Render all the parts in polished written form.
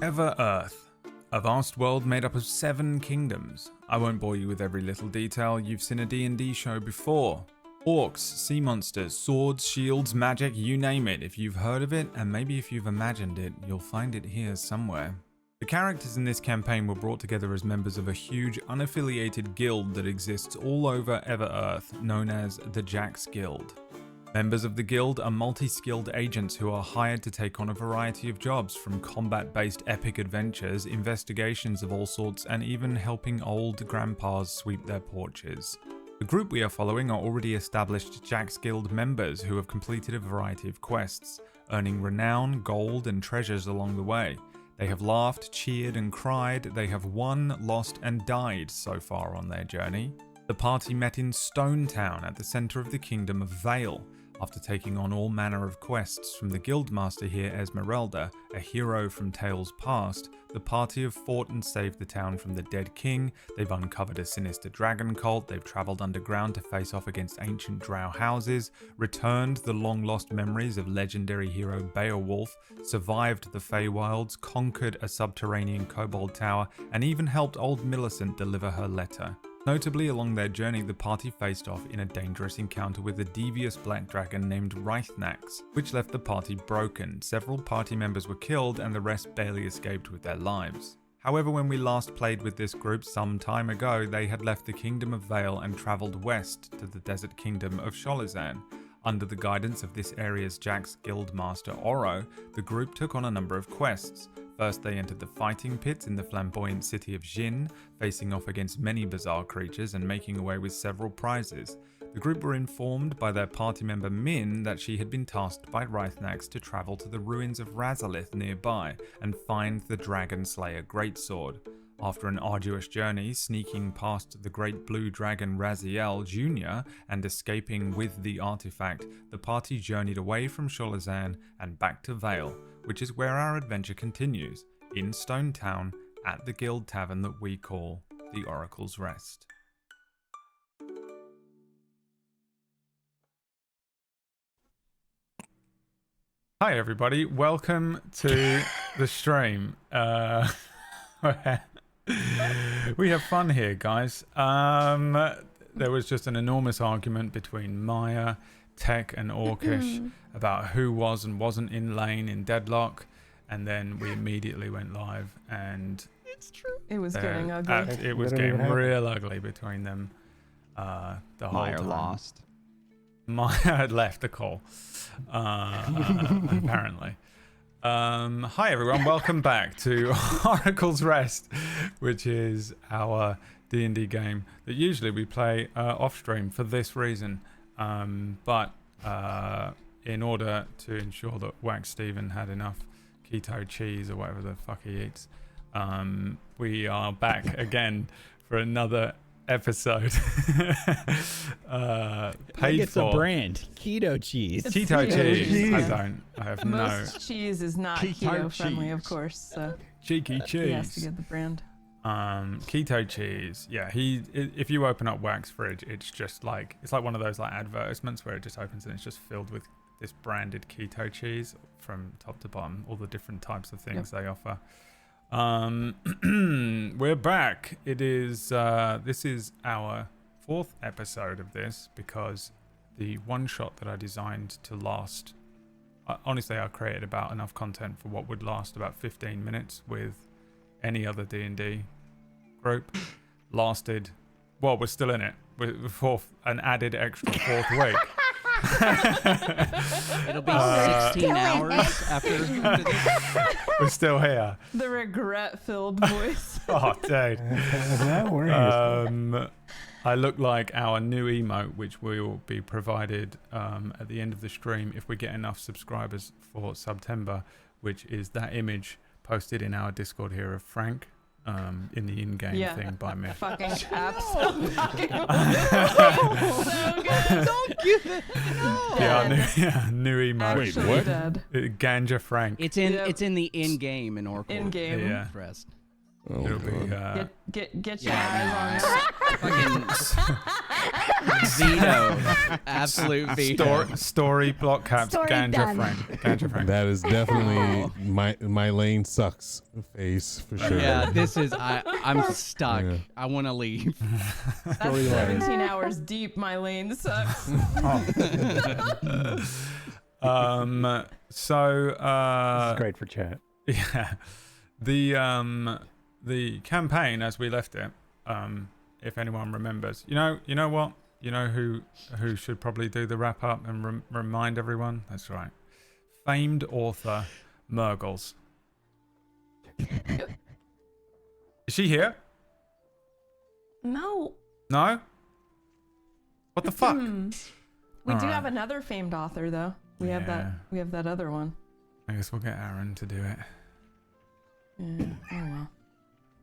Ever-Earth, a vast world made up of 7 kingdoms. I won't bore you with every little detail, you've seen a D&D show before. Orcs, sea monsters, swords, shields, magic, you name it. If you've heard of it, and maybe if you've imagined it, you'll find it here somewhere. The characters in this campaign were brought together as members of a huge, unaffiliated guild that exists all over Ever-Earth, known as the Jax Guild. Members of the guild are multi-skilled agents who are hired to take on a variety of jobs, from combat-based epic adventures, investigations of all sorts, and even helping old grandpas sweep their porches. The group we are following are already established Jax Guild members who have completed a variety of quests, earning renown, gold, and treasures along the way. They have laughed, cheered, and cried. They have won, lost, and died so far on their journey. The party met in Stone Town at the centre of the Kingdom of Vale. After taking on all manner of quests from the guildmaster here, Esmeralda, a hero from tales past, the party have fought and saved the town from the dead king. They've uncovered a sinister dragon cult. They've travelled underground to face off against ancient drow houses, returned the long-lost memories of legendary hero Beowulf, survived the Feywilds, conquered a subterranean kobold tower, and even helped old Millicent deliver her letter. Notably, along their journey, the party faced off in a dangerous encounter with a devious black dragon named Reithnax, which left the party broken. Several party members were killed and the rest barely escaped with their lives. However, when we last played with this group some time ago, they had left the Kingdom of Vale and travelled west to the desert kingdom of Sholazan. Under the guidance of this area's Jax Guildmaster Oro, the group took on a number of quests. First, they entered the fighting pits in the flamboyant city of Jin, facing off against many bizarre creatures and making away with several prizes. The group were informed by their party member Min that she had been tasked by Reithnax to travel to the ruins of Razalith nearby and find the Dragon Slayer Greatsword. After an arduous journey, sneaking past the great blue dragon Raziel Jr. and escaping with the artifact, the party journeyed away from Sholazan and back to Vale, which is where our adventure continues, in Stone Town at the guild tavern that we call the Oracle's Rest. Hi everybody, welcome to the stream. We have fun here, guys. There was just an enormous argument between Maya, Tech, and Orcish about who was and wasn't in lane in Deadlock, and then we immediately went live, and it's true. It was getting ugly. It was getting real ugly between them. The whole Maya time. lost. Maya had left the call, apparently. Hi everyone, welcome back to Oracle's Rest, which is our D&D game that usually we play off stream for this reason, but in order to ensure that Wax Steven had enough keto cheese or whatever the fuck he eats, we are back again for another episode. Paid it's for. A brand, keto cheese. Keto cheese. I have Most cheese is not keto friendly, of course. So cheeky cheese. He has to get the brand. Keto cheese. Yeah, if you open up Wax Fridge, it's just like one of those like advertisements where it just opens and it's just filled with this branded keto cheese from top to bottom, all the different types of things they offer. We're back. It is this is our 4th episode of this, because the one shot that I designed to last, honestly I created about enough content for what would last about 15 minutes with any other D&D group. Lasted, well, we're still in it, for an added extra 4th week. It'll be 16 hours after. We're still here. The regret-filled voice. Oh, dude. I look like our new emote, which will be provided at the end of the stream if we get enough subscribers for September, which is that image posted in our Discord here of Frank. In the in-game thing by me. Fucking absolutely. Don't give it. No. New emote. Wait, what? Ganja Frank. It's in the in-game in Oracle. In-game. Yeah. Rest. It'll be Get your eyes on it. Fucking veto. Absolute veto. story block caps Story ganja done. Frank. Ganja Frank. That is definitely my lane sucks face for sure. Yeah, this is. I'm stuck. Yeah. I want to leave. That's Storyline. 17 hours deep. My lane sucks. So It's great for chat. yeah, the campaign as we left it, if anyone remembers, you know what, who should probably do the wrap up and remind everyone. That's right, famed author Murgles. Is she here? No. No. What the fuck? We do have another famed author though. We have that other one. I guess we'll get Aaron to do it. Yeah. Oh well.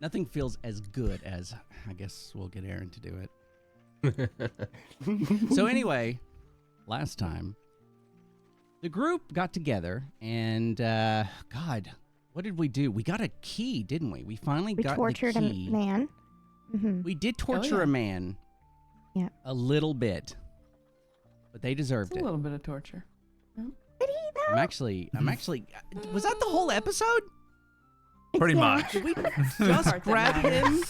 Nothing feels as good as. I guess we'll get Aaron to do it. So anyway, last time the group got together and God, what did we do? We got a key, didn't we? We finally We got tortured the key. a man. Mm-hmm. We did torture a man. Yeah. A little bit. But they It's deserved a it. little bit of torture. Did he though? I'm actually was that the whole episode? Pretty Yeah. much. Did we Part just that grab matters. him?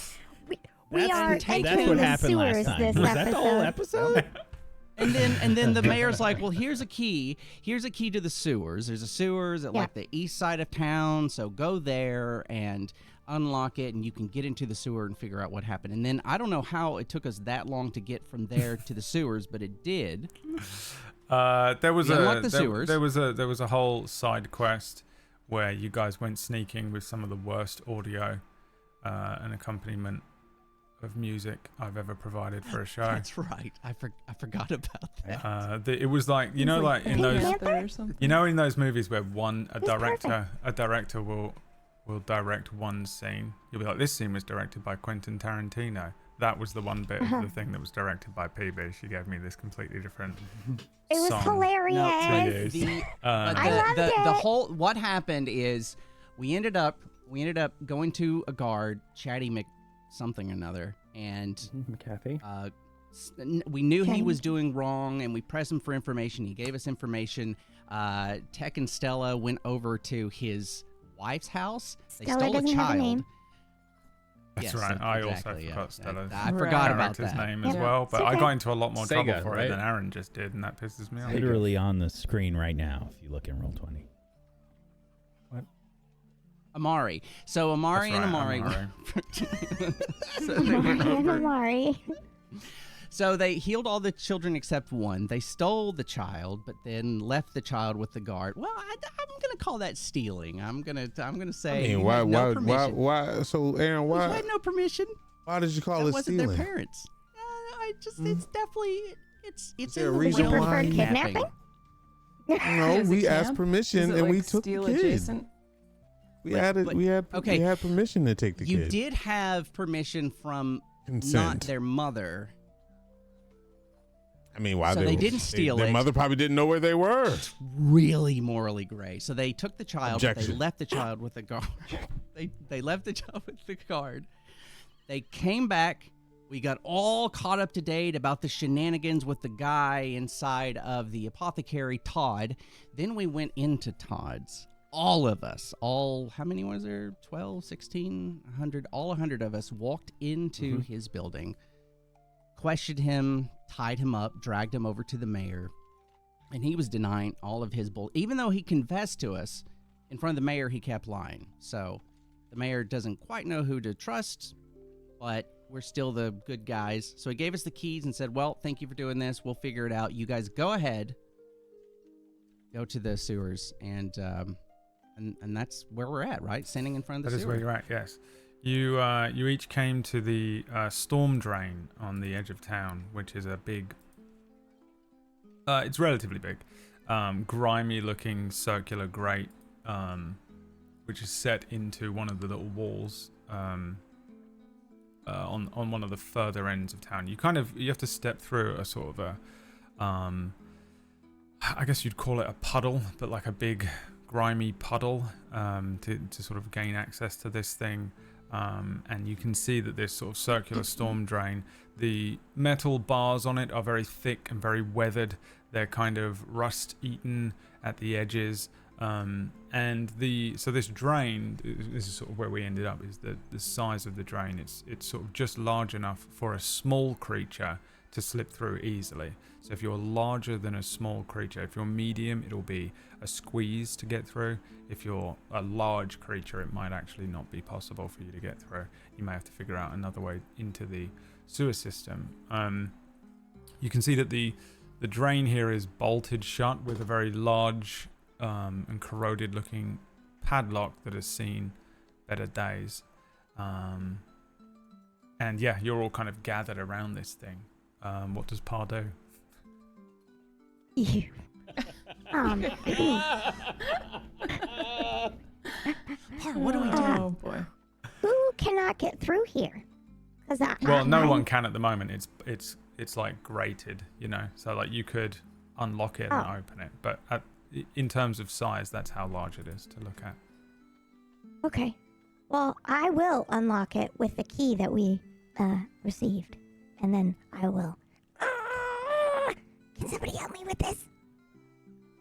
We are That's entering what the happened sewers last time. this Was episode. that the whole episode? And then the mayor's like, well, here's a key. Here's a key to the sewers. There's a sewers at like the east side of town. So go there and unlock it and you can get into the sewer and figure out what happened. And then I don't know how it took us that long to get from there to the sewers, but it did. There was We unlocked the sewers. there was a whole side quest where you guys went sneaking with some of the worst audio and accompaniment of music I've ever provided for a show. That's right. I forgot about that. It was like in Pink those Panther? Or something. in those movies where a perfect. director will direct one scene. You'll be like, this scene was directed by Quentin Tarantino. That was the one bit of the thing that was directed by PB. She gave me this completely different It was song. hilarious. No, The I loved the it. whole what happened is we ended up going to a guard, Chatty Mc something or another, and Kathy. we knew he Kenny. was doing wrong, and we pressed him for information. He gave us information. Tech and Stella went over to his wife's house. They Stella stole a doesn't have a child. name. That's Yes, right. I exactly, also forgot Stella's I forgot about character's that. name as Yeah. well, but It's I okay. got into a lot more trouble Sega, for right? it than Aaron just did, and that pisses me off. Literally on the screen right now if you look in Roll20. Amari. So Amari That's and right, Amari. Amari. So they healed all the children except one. They stole the child, but then left the child with the guard. Well, I'm gonna call that stealing. I'm gonna say. I mean, you why, had no why, permission. why? So, Aaron, You why, had no permission. why did you call That it wasn't stealing? their parents. It's definitely it's there in a the reason realm of why? Kidnapping? No, Is it we asked camp? permission Is it and like we took the steal kid. adjacent? We But- had but- we had okay. we had permission to take the You kid. did have permission from not Consent. their mother. I mean, why So they didn't steal Their it. mother probably didn't know where they were. Really morally gray. So they took the child, but they Objection. left the child with the guard. they left the child with the guard. They came back. We got all caught up to date about the shenanigans with the guy inside of the apothecary, Todd. Then we went into Todd's. All of us, how many was there? 12, 16, 100, all 100 of us walked into his building, questioned him, tied him up, dragged him over to the mayor. And he was denying all of his bull. Even though he confessed to us in front of the mayor, he kept lying. So the mayor doesn't quite know who to trust, but we're still the good guys. So he gave us the keys and said, well, thank you for doing this. We'll figure it out. You guys go ahead, go to the sewers, and that's where we're at, right? Standing in front of the That is sewer. where you're at, yes. You each came to the storm drain on the edge of town, which is a big... it's relatively big. Grimy looking circular grate, which is set into one of the little walls on one of the further ends of town. You have to step through a sort of a... I guess you'd call it a puddle, but like a big grimy puddle to sort of gain access to this thing. and you can see that this sort of circular storm drain, the metal bars on it are very thick and very weathered. They're kind of rust-eaten at the edges. So this drain, this is sort of where we ended up, is the size of the drain. It's sort of just large enough for a small creature to slip through easily. So if you're larger than a small creature, if you're medium, it'll be a squeeze to get through. If you're a large creature, it might actually not be possible for you to get through. You may have to figure out another way into the sewer system. You can see that the drain here is bolted shut with a very large and corroded looking padlock that has seen better days. And yeah, you're all kind of gathered around this thing. What does Pa do? You. What do we do? Oh boy. Who cannot get through here? Well, no one can at the moment. It's like grated, you know. So like you could unlock it and open it, but in terms of size, that's how large it is to look at. Okay. Well, I will unlock it with the key that we received, and then I will. Can somebody help me with this?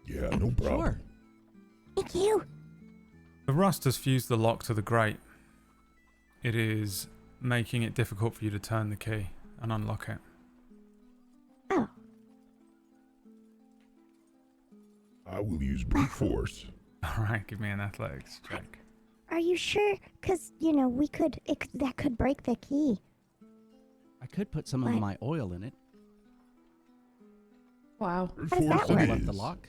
Yeah, no problem. Sure. Thank you. The rust has fused the lock to the grate. It is making it difficult for you to turn the key and unlock it. Oh. I will use brute force. All right, give me an athletics check. Are you sure? Because, you know, that could break the key. I could put some of my oil in it. Wow. Brute How does that force work? it Left the is. lock.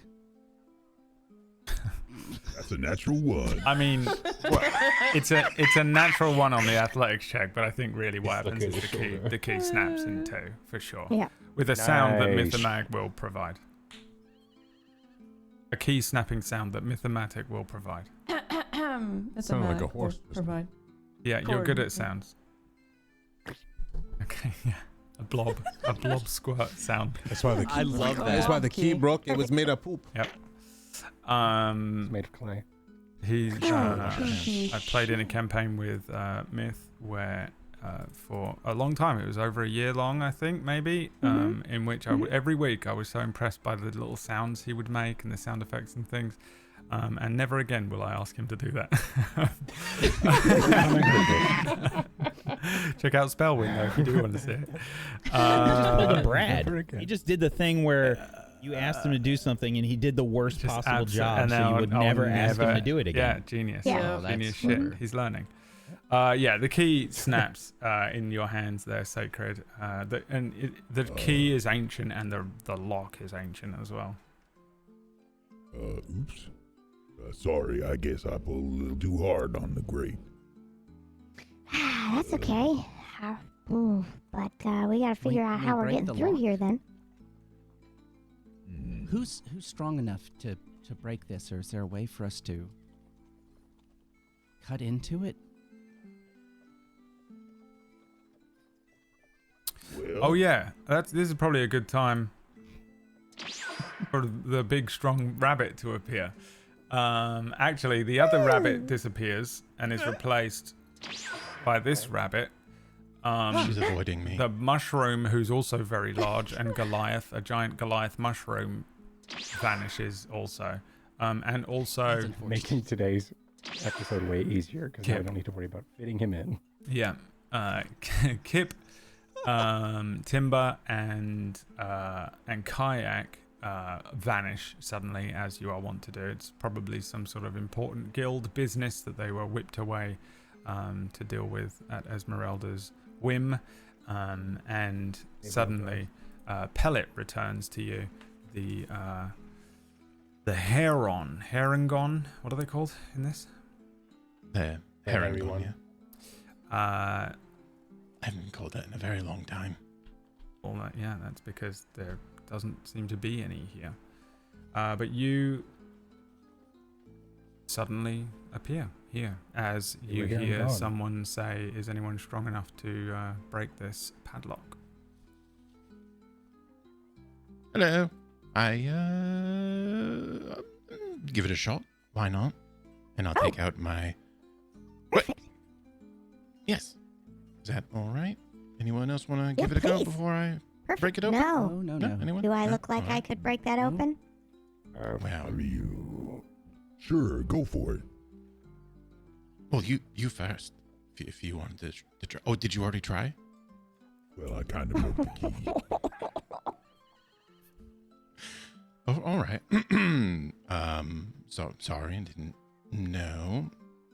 That's a natural one. I mean, it's a natural one on the athletics check, but I think really what happens is the key snaps in two for sure. Yeah. With a sound that Nice. Mythomag will provide. A key snapping sound that Mythomatic will provide. That's Sounded like a will horse. Provide. Yeah, you're good Chord. at sounds. Okay, yeah. A blob squirt sound. That's why the key. I love that. That's why the key broke. It was made of poop. It's made of clay. I played in a campaign with Myth where for a long time, it was over a year long, I think, maybe, in which every week I was so impressed by the little sounds he would make and the sound effects and things. And never again will I ask him to do that. Check out Spell Window if you do want to see it. Brad. He just did the thing where you asked him to do something and he did the worst Just possible job, and so now you would I'll never ask him never- to do it Yeah, again. genius. Yeah. Oh, that's Genius clever. shit. He's learning. Yeah, the key snaps in your hands there, Sacred. The key is ancient and the lock is ancient as well. Oops. Sorry, I guess I pulled a little too hard on the grate. That's okay. But we gotta figure out we how we're break getting the through lock? here then. Who's strong enough to break this, or is there a way for us to cut into it? Well, Oh yeah, this is probably a good time for the big strong rabbit to appear. Actually, the other rabbit disappears and is replaced by this rabbit. She's avoiding me. The mushroom, who's also very large, and Goliath, a giant Goliath mushroom, vanishes also. And also, Making today's episode way easier because now we Kip. don't need to worry about fitting him in. yeah, Kip, Timber, and Kayak vanish suddenly, as you are wont to do. It's probably some sort of important guild business that they were whipped away to deal with at Esmeralda's whim. And suddenly, Pellet returns to you. The Herongon. What are they called in this? There. Hairy Heron one. yeah. I haven't been called that in a very long time. All that, yeah, that's because there doesn't seem to be any here. But you suddenly appear here as you We're here and hear gone. someone say, "Is anyone strong enough to break this padlock?" Hello. I give it a shot. Why not? And I'll take out my. Perfect. Yes. Is that all right? Anyone else want to Yeah, give it a go please. before I Perfect. break it open? No. No. Anyone? Do I No? look like All I right. could break that No. open? Well, I mean, sure, go for it. well, you first. If you wanted to try. Oh, did you already try? Well, I kind of broke the key. Oh, all right. So sorry, I didn't know.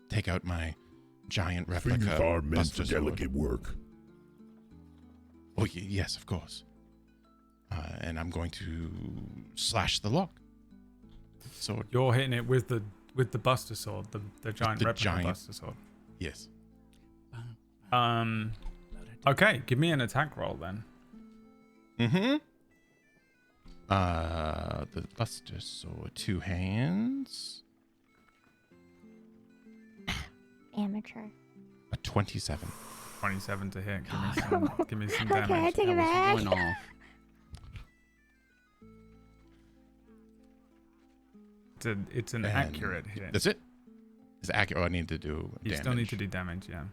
Take out my giant replica Fingers are meant buster for sword. delicate work. Oh, yes, of course. And I'm going to slash the lock. Sword. You're hitting it with the Buster Sword, the giant the replica giant- Buster Sword. Yes. Okay, give me an attack roll then. Mm-hmm. The buster sword, 2 hands. Amateur. A 27. 27 to hit. Give me some Okay, I damage. take it That was back. one all. It's an And accurate hit. That's it? Is it accurate? Oh, I need to do You damage. still need to do damage, yeah.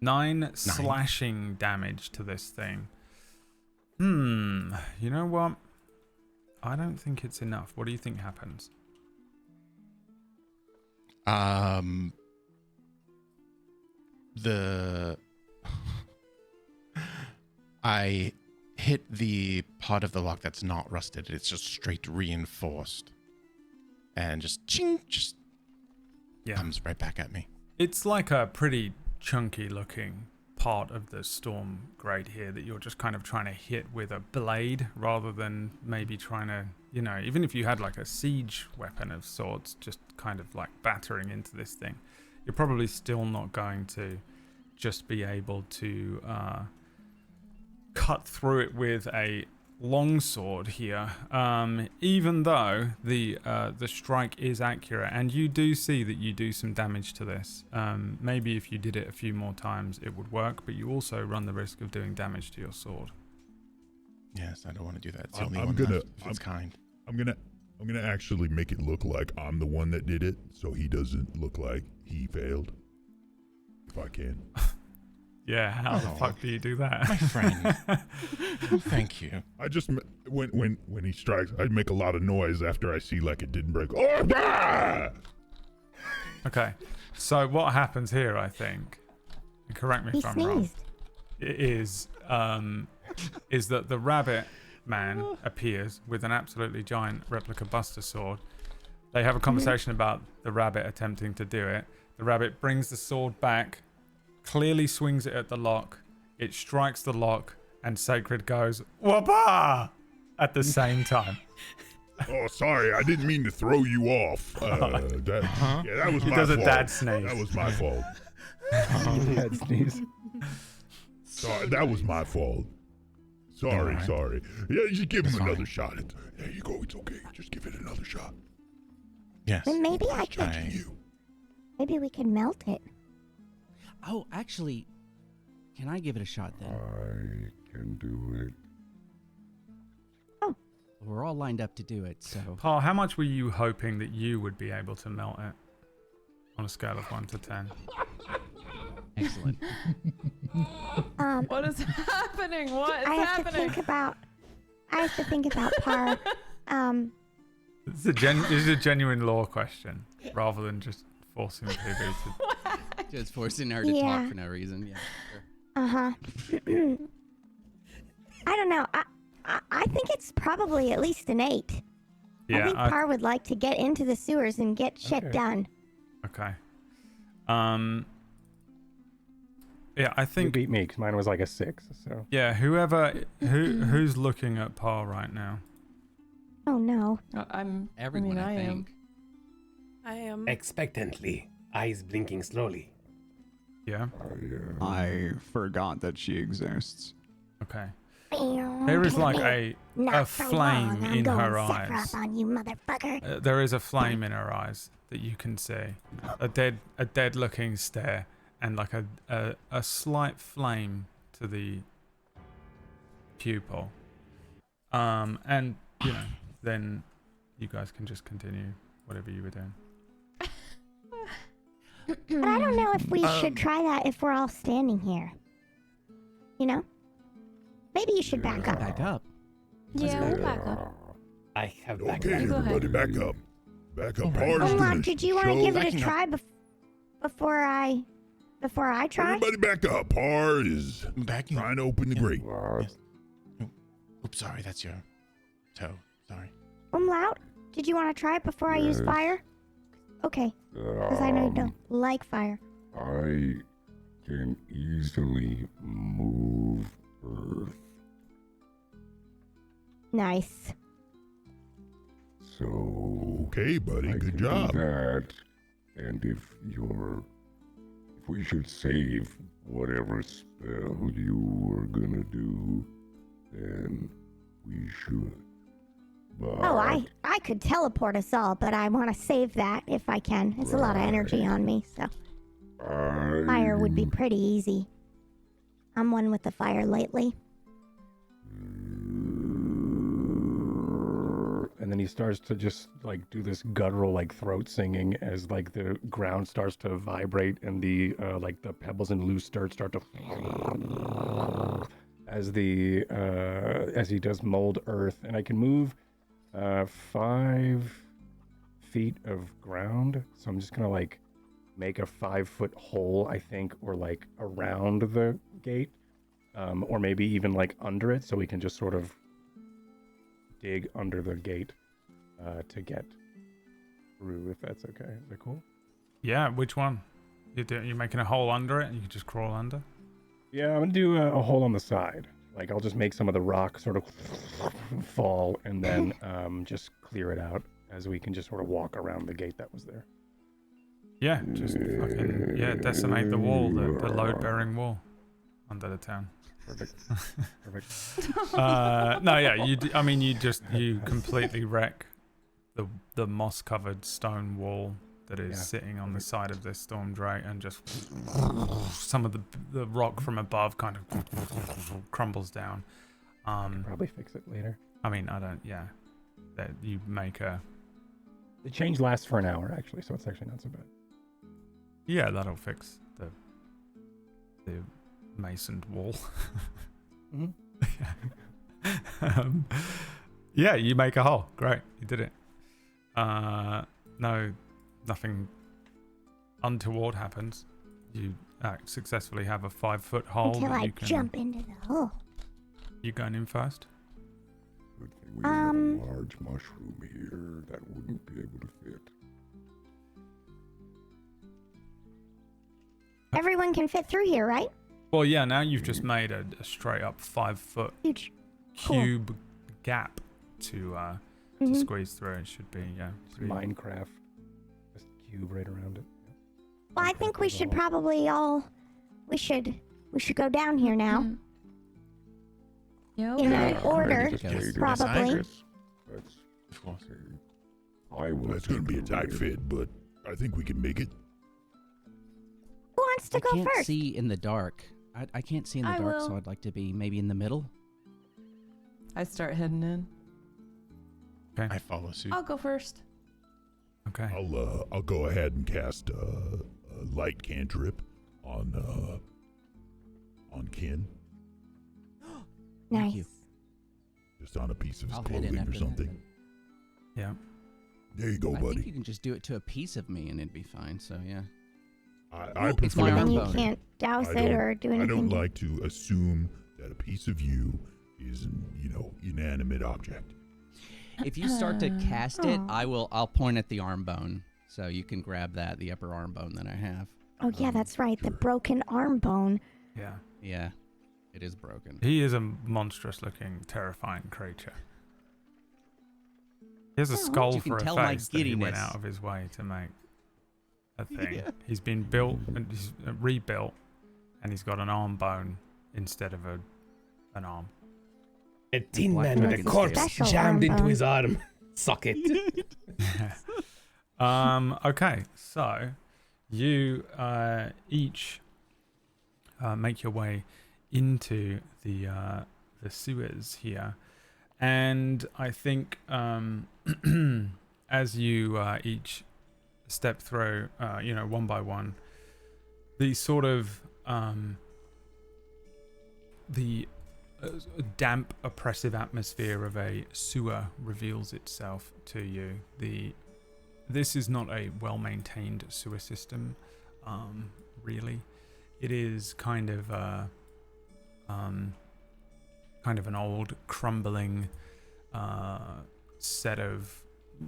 9 slashing damage to this thing. You know what? I don't think it's enough. What do you think happens? I hit the part of the lock that's not rusted. It's just straight reinforced. And just ching, just Yeah. comes right back at me. It's like a pretty chunky looking part of the storm grate here that you're just kind of trying to hit with a blade rather than maybe trying to, even if you had like a siege weapon of sorts, just kind of like battering into this thing, you're probably still not going to just be able to cut through it with a long sword here, even though the strike is accurate, and you do see that you do some damage to this. Maybe if you did it a few more times it would work, but you also run the risk of doing damage to your sword. Yes, I don't want to do that. It's the I'm only one gonna- left, if it's kind. I'm gonna actually make it look like I'm the one that did it, so he doesn't look like he failed. If I can. Yeah, how the Oh. fuck do you do that? My friend. Thank you. I just when he strikes, I make a lot of noise after I see like it didn't break. Oh, ah! Okay, so what happens here, I think, and correct me He if I'm wrong, sneezed. is that the rabbit man appears with an absolutely giant replica Buster Sword. They have a conversation about the rabbit attempting to do it. The rabbit brings the sword back, clearly swings it at the lock. It strikes the lock, and Sacred goes "Wapa!" at the same time. Oh, sorry, I didn't mean to throw you off. That was He my does a fault. dad sneeze. That was my fault. Dad sneeze. Sorry, that was my fault. Sorry, Alright. sorry. Yeah, just give him Sorry. another shot. There you go. It's okay. Just give it another shot. Yes. Then maybe I could. You. Maybe we could melt it. Oh, actually, can I give it a shot then? I can do it. We're all lined up to do it, so. Paul, how much were you hoping that you would be able to melt it on a scale of 1 to 10? Excellent. What is happening? What is I have happening? to think about Par. This is a genuine lore question rather than just forcing PB to. Just forcing her to Yeah. talk for no reason. Yeah. Sure. I don't know. I think it's probably at least an 8. I Yeah. think Par would like to get into the sewers and get shit done. Okay. Yeah, I You think. beat me because mine was like a 6. So Yeah, who's looking at Par right now? Oh no. Everyone, I am. think. I am. Expectantly, eyes blinking slowly. Yeah. I forgot that she exists. Okay. There is like a Not for flame long, I'm in going her Sephiroth eyes. on you, motherfucker. There is a flame in her eyes that you can see. A dead looking stare and like a slight flame to the pupil. And then you guys can just continue whatever you were doing. But I don't know if we should try that if we're all standing here. You know? Maybe you should back up. Back up. Yeah, we'll back up. I have back Okay, up. Go ahead. everybody, back up. Back up. Alright. Par's Umlaut, gonna did you want to show- give it a Backing up. try before I try? Everybody back up. Par is Backing up. trying to open the grate. Yes. Oops, sorry, that's your toe. Sorry. Umlaut, did you want to try it before I use fire? Okay, because I know you don't like fire. I can easily move Earth. Nice. So Okay, buddy. I Good can job. do that. And if we should save whatever spell you are gonna do, then we should. But Oh, I could teleport us all, but I want to save that if I can. It's a lot of energy on me, so fire would be pretty easy. I'm one with the fire lately. And then he starts to just like do this guttural like throat singing as like the ground starts to vibrate and the like the pebbles and loose dirt start to as he does mold earth. And I can move 5 feet of ground, so I'm just gonna like make a 5-foot hole, I think, or like around the gate, or maybe even like under it, so we can just sort of dig under the gate to get through, if that's okay. Is that cool? Yeah, which one? You're making a hole under it and you can just crawl under? Yeah, I'm gonna do a hole on the side. Like, I'll just make some of the rock sort of fall and then just clear it out as we can just sort of walk around the gate that was there. Yeah, just fucking, decimate the wall, the load-bearing wall under the town. Perfect. No, yeah, you completely wreck the moss-covered stone wall that is sitting on the side of this storm drake, and just some of the rock from above kind of crumbles down. Probably fix it later. I mean, I don't. Yeah, that you make a. The change lasts for an hour actually, so it's actually not so bad. Yeah, that'll fix the masoned wall. Yeah, you make a hole. Great, you did it. No, nothing untoward happens. You successfully have a 5-foot hole. Until that I you can, jump into the hole. You going in first? good thing we have a large mushroom here that wouldn't be able to fit. Everyone can fit through here, right? Well, yeah. Now you've just made a straight up 5-foot Huge. cube gap to squeeze through. It should be It's Minecraft. Just cube right around it. Well, I think we should probably we should go down here now. Yeah. In an order, Just probably. That's okay. I will. That's gonna be a tight fit, but I think we can make it. Who wants to I go can't first? see in the dark. I can't see in the I dark, will. so I'd like to be maybe in the middle. I start heading in. I follow suit. I'll go first. Okay. I'll go ahead and cast a light cantrip on Kin, Thank Nice. you. just on a piece of his I'll head in clothing or after that, something. Yeah. There you go, I think you buddy. can just do it to a piece of me and it'd be fine. So yeah. I Ooh, it's prefer. my And then arm you bone. can't douse I it don't- or do I anything. don't like to assume that a piece of you is an inanimate object. If you start to cast it, Aw. I'll point at the arm bone, so you can grab that, the upper arm bone that I have. Oh yeah, that's right. The broken arm bone. Yeah. Yeah, it is broken. He is a monstrous-looking, terrifying creature. He has a Oh. skull You can for a tell my face that he went giddiness. out of his way to make a thing. Yeah. He's been built and he's rebuilt, and he's got an arm bone instead of an arm. A tin Black man with a dragon's corpse special jammed arm into bone. his arm. Suck it. Okay, so you each make your way into the sewers here, and I think as you each step through, one by one, the sort of the damp, oppressive atmosphere of a sewer reveals itself to you. This is not a well-maintained sewer system, really. It is kind of an old, crumbling set of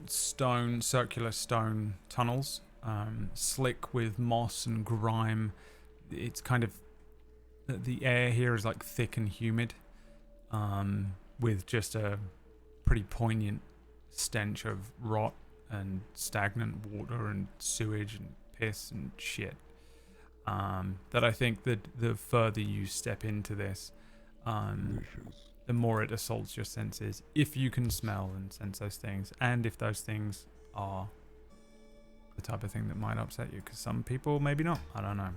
circular stone tunnels, slick with moss and grime. It's kind of, the air here is like thick and humid, with just a pretty poignant stench of rot and stagnant water and sewage and piss and shit. That I think that the further you step into this, the more it assaults your senses, if you can smell and sense those things, and if those things are the type of thing that might upset you, because some people maybe not. I don't know.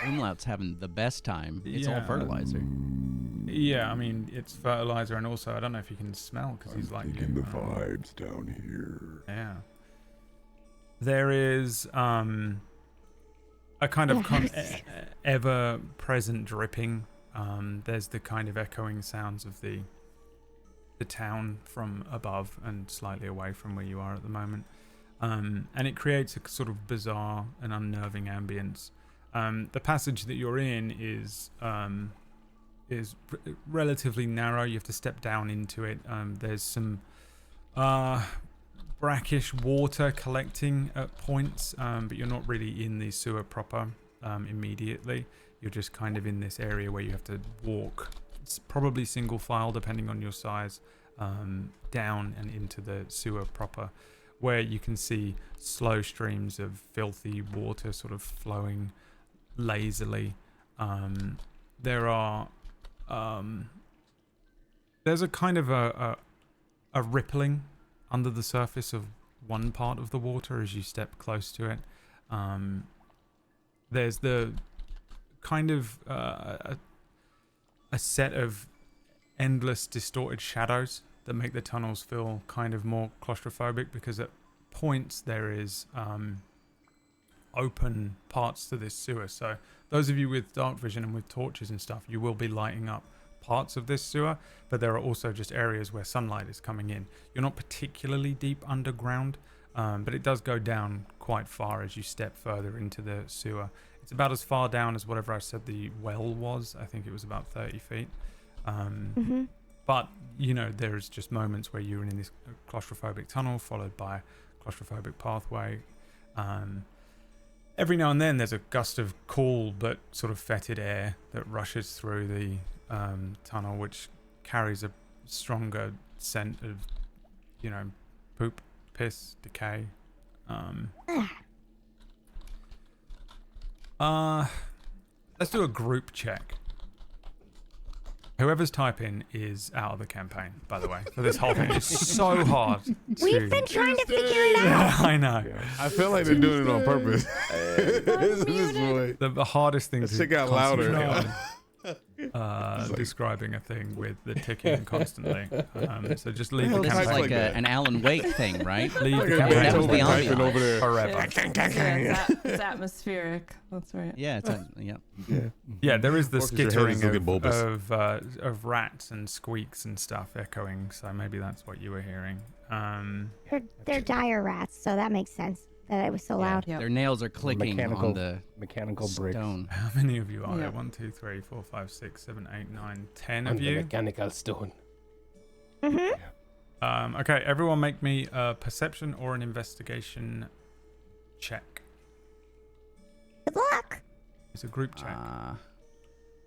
Umlaut's having the best time. It's all fertilizer. Yeah, I mean, it's fertilizer, and also I don't know if you can smell, because he's like Thinking the vibes down here. Yeah. There is a kind of ever-present dripping. There's the kind of echoing sounds of the town from above and slightly away from where you are at the moment. And it creates a sort of bizarre and unnerving ambience. The passage that you're in is relatively narrow. You have to step down into it. There's some brackish water collecting at points, but you're not really in the sewer proper immediately. You're just kind of in this area where you have to walk, it's probably single file depending on your size, down and into the sewer proper, where you can see slow streams of filthy water sort of flowing lazily. There are there's a kind of a rippling under the surface of one part of the water as you step close to it. There's the kind of a set of endless distorted shadows that make the tunnels feel kind of more claustrophobic, because at points there is open parts to this sewer. So those of you with dark vision and with torches and stuff, you will be lighting up parts of this sewer, but there are also just areas where sunlight is coming in. You're not particularly deep underground, but it does go down quite far as you step further into the sewer. It's about as far down as whatever I said the well was. I think it was about 30 feet. But, there's just moments where you're in this claustrophobic tunnel followed by a claustrophobic pathway. Every now and then there's a gust of cool but sort of fetid air that rushes through the tunnel, which carries a stronger scent of, poop, piss, decay. Let's do a group check. Whoever's typing is out of the campaign, by the way. For this whole thing, it's so hard. We've been trying to figure it out. I know. I feel like they're doing it on purpose. The hardest thing to check out louder. Describing a thing with the ticking constantly. So just leave the This is campaign. like an Alan Wake thing, right? Leave the That campaign was the ambiance. forever. It's atmospheric. That's right. Yeah, Yeah, there is the Or 'cause your head skittering is looking bulbous. of rats and squeaks and stuff echoing. So maybe that's what you were hearing. They're dire rats, so that makes sense that it was so loud. Their nails are clicking on the mechanical bricks. stone. How many of you are there? Yeah. 1, 2, 3, 4, 5, 6, 7, 8, 9, 10 On of the you. mechanical stone. Okay, everyone make me a perception or an investigation check. Good luck. It's a group check. I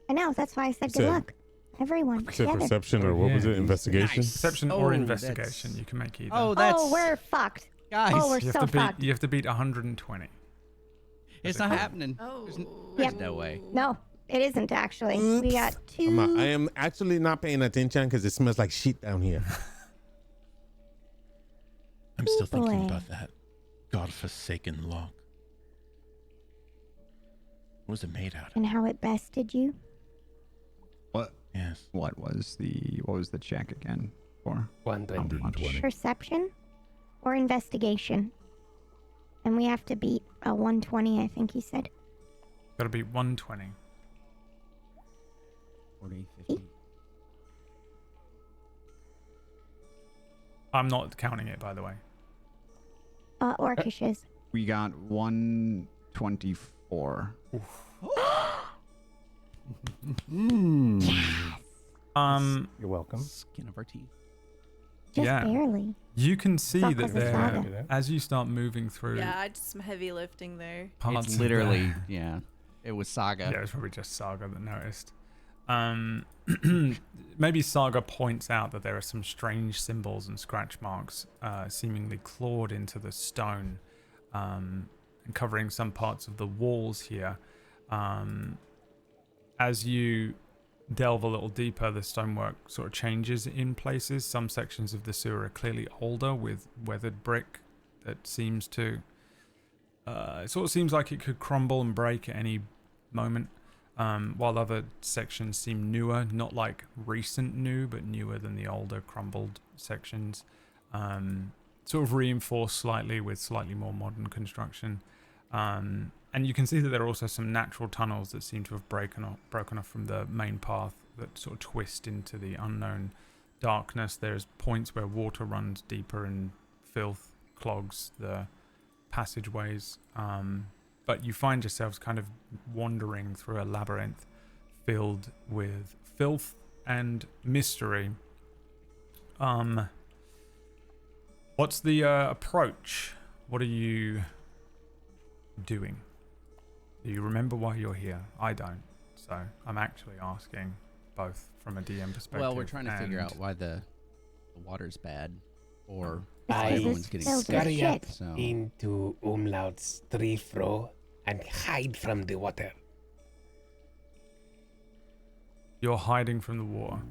know, that's why I said good Said- luck. Everyone, You said together. perception or what was it? Investigation? Perception Oh, or that's- investigation. You can make either. Oh, we're fucked. Guys, Oh, we're you have so to beat. fucked. You have to beat 120. it's not happening. Oh. There's Yep. no way. No, it isn't actually. We got two. I am actually not paying attention because it smells like shit down here. I'm still thinking boy. about that godforsaken lock. What was it made out of? And how it bested you. What? Yes. What was the check again for? 120. Perception or investigation. And we have to beat a 120, I think he said. Gotta be 120. 40, 50. I'm not counting it, by the way. Orcish is. We got 124. You're welcome. Skin of our teeth. Just Yeah. barely. You can see Suck that as a there, saga. as you start moving through Yeah, I did some heavy lifting there. parts It's of literally, the- yeah. It was Saga. Yeah, it was probably just Saga that noticed. Maybe Saga points out that there are some strange symbols and scratch marks seemingly clawed into the stone and covering some parts of the walls here. As you delve a little deeper, the stonework sort of changes in places. Some sections of the sewer are clearly older with weathered brick that seems to... it sort of seems like it could crumble and break at any moment. While other sections seem newer, not like recent new, but newer than the older crumbled sections. Sort of reinforced slightly with slightly more modern construction. And you can see that there are also some natural tunnels that seem to have broken off from the main path that sort of twist into the unknown darkness. There's points where water runs deeper and filth clogs the passageways. But you find yourselves kind of wandering through a labyrinth filled with filth and mystery. What's the approach? What are you doing? Do you remember why you're here? I don't. So I'm actually asking both from a DM perspective. Well, we're trying to figure and- out why the water's bad, or I everyone's getting scurry up so. into Umlaut's tree-fro and hide from the water. You're hiding from the water.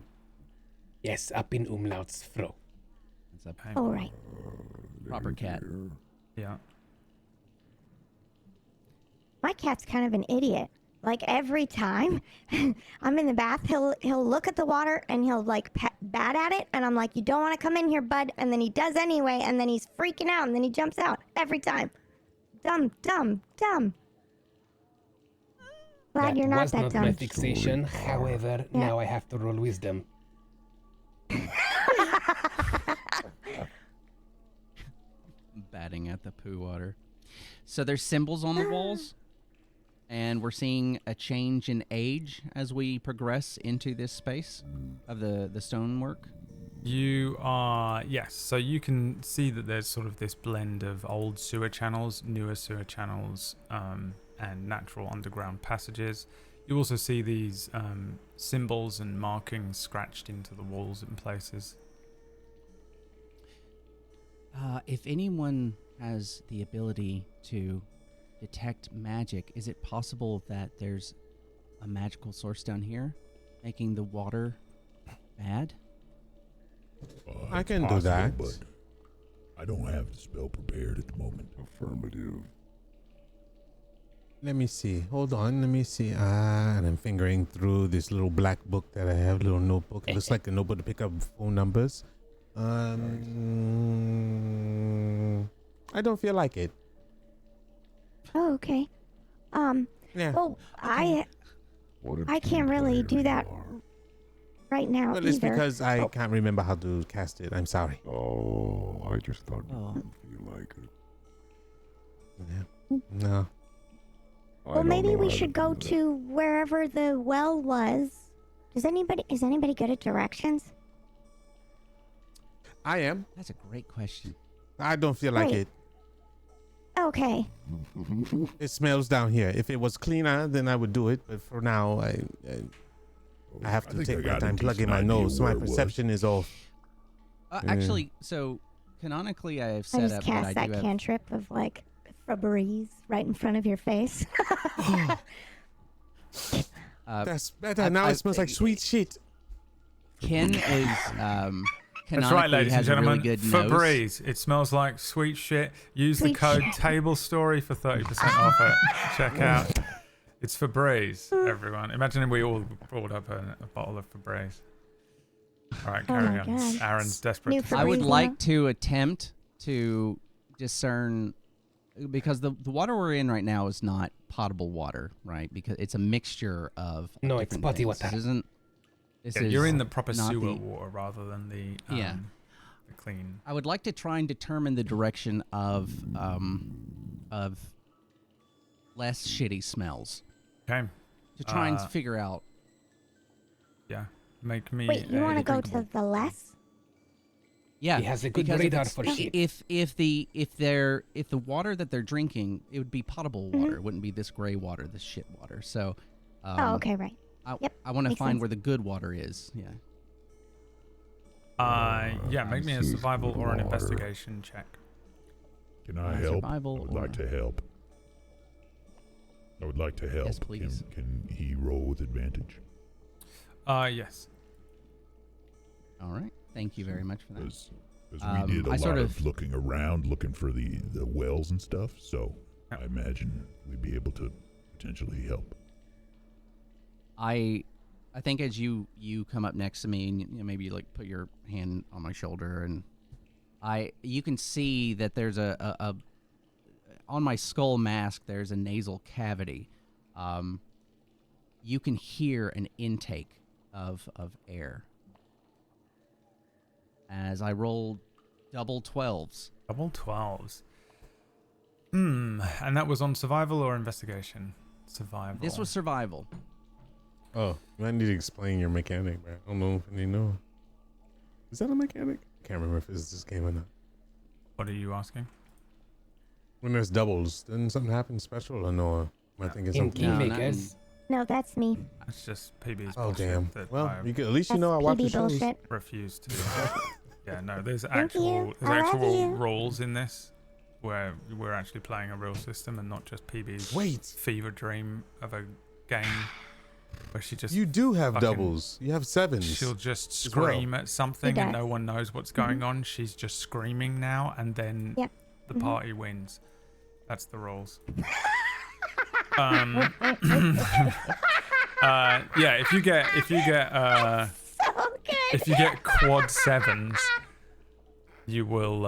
Yes, up in Umlaut's fro. It's a All right. proper cat. Yeah. My cat's kind of an idiot. Like every time I'm in the bath, he'll look at the water and he'll like bat at it, and I'm like, "You don't want to come in here, bud." And then he does anyway, and then he's freaking out, and then he jumps out every time. Dumb. Glad you're not was that not dumb. my fixation. However, now I have to roll wisdom. Batting at the poo water. So there's symbols on the walls, and we're seeing a change in age as we progress into this space of the stonework. You are, yes. So you can see that there's sort of this blend of old sewer channels, newer sewer channels, and natural underground passages. You also see these symbols and markings scratched into the walls in places. If anyone has the ability to detect magic, is it possible that there's a magical source down here making the water bad? I can do Possible, that. But I don't have the spell prepared at the moment. Affirmative. Let me see. Hold on. Let me see. And I'm fingering through this little black book that I have, little notebook. It looks like a notebook to pick up phone numbers. I don't feel like it. Oh, okay. Yeah. Well, I can't really do that right now Well, either. it's because I can't remember how to cast it. I'm sorry. Oh, I just thought you didn't feel like it. Yeah. No. I Well, don't maybe know we how should do go that. to wherever the well was. Is anybody good at directions? I am. That's a great question. I don't feel like Great. it. Okay. It smells down here. If it was cleaner, then I would do it. But for now, I have I to think take I my got a time plugging decent my idea nose, so my where it was. perception is off. Actually, so canonically, I have I set just up cast that I that do have. cantrip of like Febreze right in front of your face. That's better. Now it smells like sweet shit. Ken is That's right, ladies and has a really gentlemen. good nose. Febreze. It smells like sweet shit. Use the Sweet code shit. Tablestory for 30% off it. Check out. It's Febreze, everyone. Imagine if we all brought up a bottle of Febreze. All right, Oh carry my on. God. Aaron's desperate New to Febreze. I would Febreze like now? to attempt to discern, because the water we're in right now is not potable water, right? Because it's a mixture of No, it's different potty things. water. This isn't. This Yeah, is you're in the proper not sewer the- water rather than the Yeah. the clean. I would like to try and determine the direction of less shitty smells. Okay. To try and figure out. Yeah. Make me. Wait, you want to go to the less? Yeah, He has a good because radar if for it's- shit. if the water that they're drinking, it would be potable water. It wouldn't be this gray water, this shit water. So. Oh, okay, right. Yep, I want to makes find sense. where the good water is. Yeah. Yeah. Make me a Sees survival or an water. investigation check. Can I help? survival I would like to help. I would like to help. Yes, please. Can he roll with advantage? Yes. All right. Thank you very much for that. Because we did a lot of looking around, looking for the wells and stuff. So I imagine we'd be able to potentially help. I think as you come up next to me and you know, maybe you like put your hand on my shoulder, and you can see that there's a on my skull mask there's a nasal cavity. You can hear an intake of air as I rolled double 12s. Double 12s. And that was on survival or investigation? Survival. This was survival. Oh, you might need to explain your mechanic, bro. I don't know if any know. Is that a mechanic? I can't remember if it's this game or not. What are you asking? When there's doubles, doesn't something happen special or no? Am I thinking In something? Kingmakers, No, that's me. It's just PB's Oh bullshit damn. that Well, I you could, at least you know I That's watch the PB shows. bullshit. refuse to. Yeah, no, there's Thank you. actual I love you. rules in this where we're actually playing a real system and not just PB's Wait. fever dream of a game where she just You do have fucking- doubles. You have sevens. she'll just as well. scream at something and does. no one knows what's going on. She's just screaming now and then Yep. the Mhm. party wins. That's the rules. Yeah, if you get if you get quad sevens, you will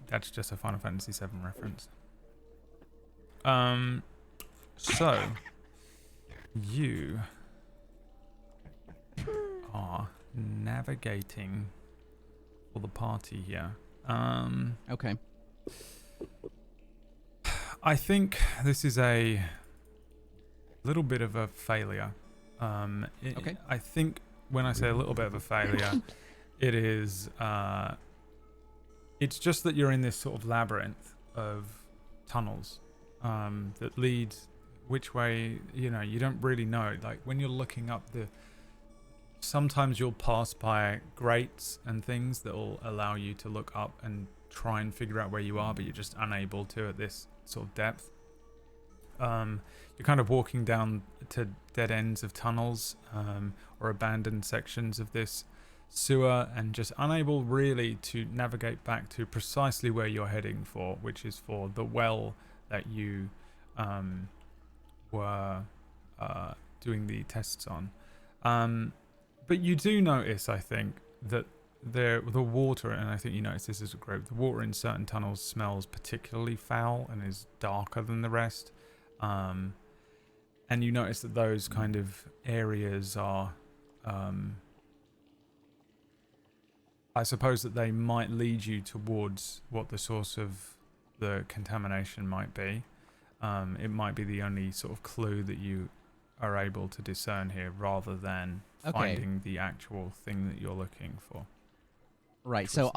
that's just a Final Fantasy VII reference. So you are navigating for the party here. Okay. I think this is a little bit of a failure. Okay. I think when I say a little bit of a failure, it is. It's just that you're in this sort of labyrinth of tunnels that lead which way. You know, you don't really know. Like when you're looking up sometimes you'll pass by grates and things that will allow you to look up and try and figure out where you are, but you're just unable to at this sort of depth. You're kind of walking down to dead ends of tunnels or abandoned sections of this sewer and just unable really to navigate back to precisely where you're heading for, which is for the well that you were doing the tests on. But you do notice, I think, that the water, and I think you notice this as a group, the water in certain tunnels smells particularly foul and is darker than the rest. And you notice that those kind of areas are, I suppose that they might lead you towards what the source of the contamination might be. It might be the only sort of clue that you are able to discern here rather than finding the actual thing that you're looking for. Right. So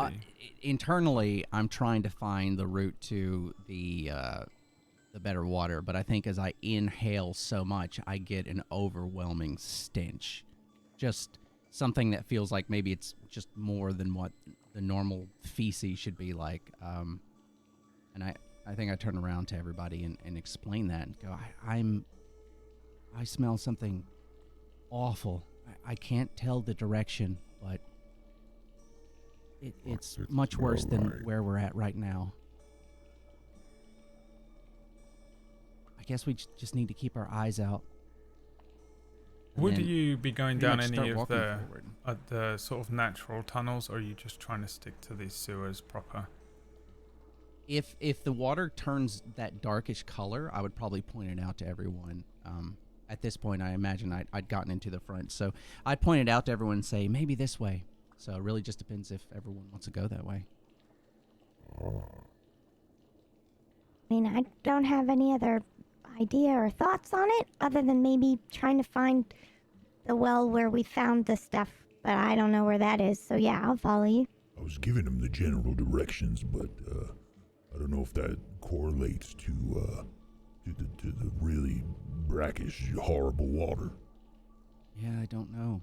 internally, I'm trying to find the route to the better water, but I think as I inhale so much, I get an overwhelming stench. Just something that feels like maybe it's just more than what the normal feces should be like. And I think I turn around to everybody and explain that and go, I smell something awful. I can't tell the direction, but it's much worse than where we're at right now. I guess we just need to keep our eyes out. Would you be going pretty down much any start of walking forward. the sort of natural tunnels, or are you just trying to stick to these sewers proper? If the water turns that darkish color, I would probably point it out to everyone. At this point, I imagine I'd gotten into the front, so I'd point it out to everyone and say maybe this way. So it really just depends if everyone wants to go that way. I mean, I don't have any other idea or thoughts on it other than maybe trying to find the well where we found the stuff, but I don't know where that is. So yeah, I'll follow you. I was giving him the general directions, but I don't know if that correlates to the really brackish, horrible water. Yeah, I don't know.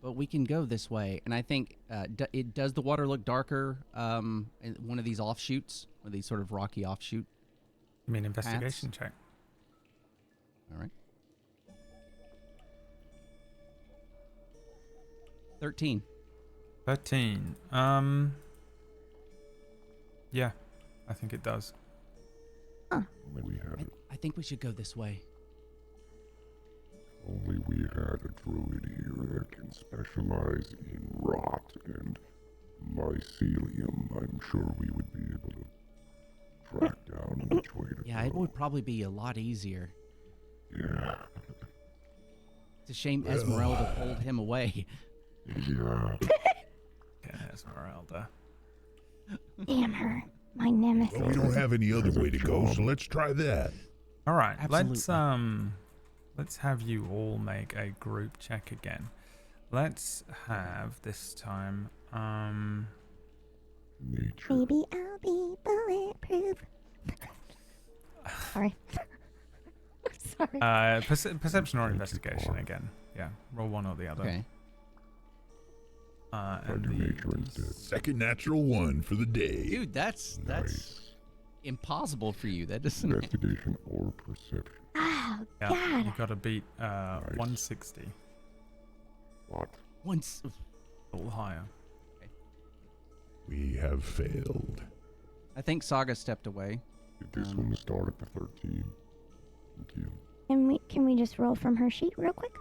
But we can go this way, and I think does the water look darker in one of these offshoots, one of these sort of rocky offshoot? I mean, investigation check. All right. 13. 13. Yeah, I think it does. Only we had it. I think we should go this way. Only we had a druid here that can specialize in rot and mycelium. I'm sure we would be able to track down which way to Yeah, go. it would probably be a lot easier. Yeah. It's a shame Esmeralda pulled him away. Yeah. Yeah, Esmeralda. Damn her. My nemesis. Well, we don't have any other way to go, so let's try that. All right, Absolutely. let's have you all make a group check again. Let's have this time Nature. Maybe I'll be bulletproof. Sorry. Sorry. perception or investigation again. Yeah, roll one or the other. Okay. And do nature instead. Second natural one for the day. Dude, that's Nice. impossible for you. That doesn't. Investigation or perception. Oh, yeah, God. you got to beat 160. What? Once. A little higher. We have failed. I think Saga stepped away. Did this one start at the 13? Thank you. Can we just roll from her sheet real quick?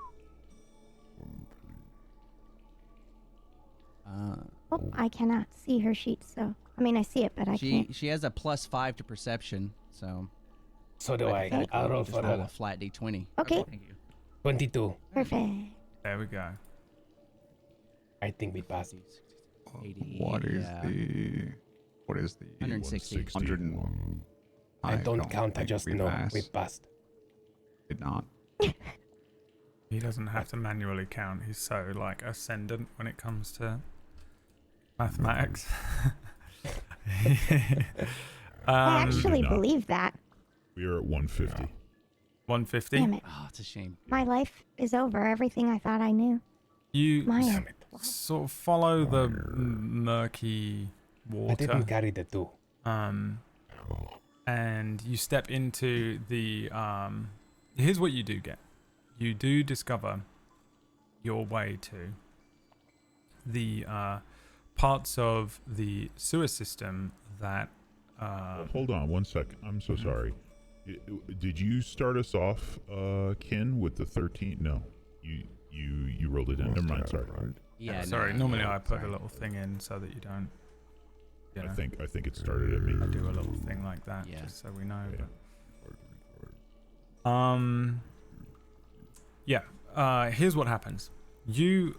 Oh, I cannot see her sheet, so I mean I see it, but I can't. She has a +5 to perception, so. So do I. think I'll roll just for roll her. a flat d20. Okay. Thank you. 22. Perfect. There we go. I think we pass. 80. What is yeah. what is the 160. 101? I don't count. I think just we know passed. we passed. Did not. He doesn't have to manually count. He's so like ascendant when it comes to mathematics. I actually not. believe that. We are at 150. 150. Damn it. Oh, it's a shame. My life is over. Everything I thought I knew. You My sort of follow the murky I didn't water, carry the 2. and you step into the. Here's what you do get. You do discover your way to the parts of the sewer system that. Hold on 1 second. I'm so sorry. Did you start us off, Ken, with the 13? No, you rolled it in. Never mind. Sorry. Right? Yeah. Sorry. no, Normally no, I put sorry. a little thing in so that you don't. You know, I think it started at me. I do a little thing like that Yeah. just so we know. Yeah. But, here's what happens. You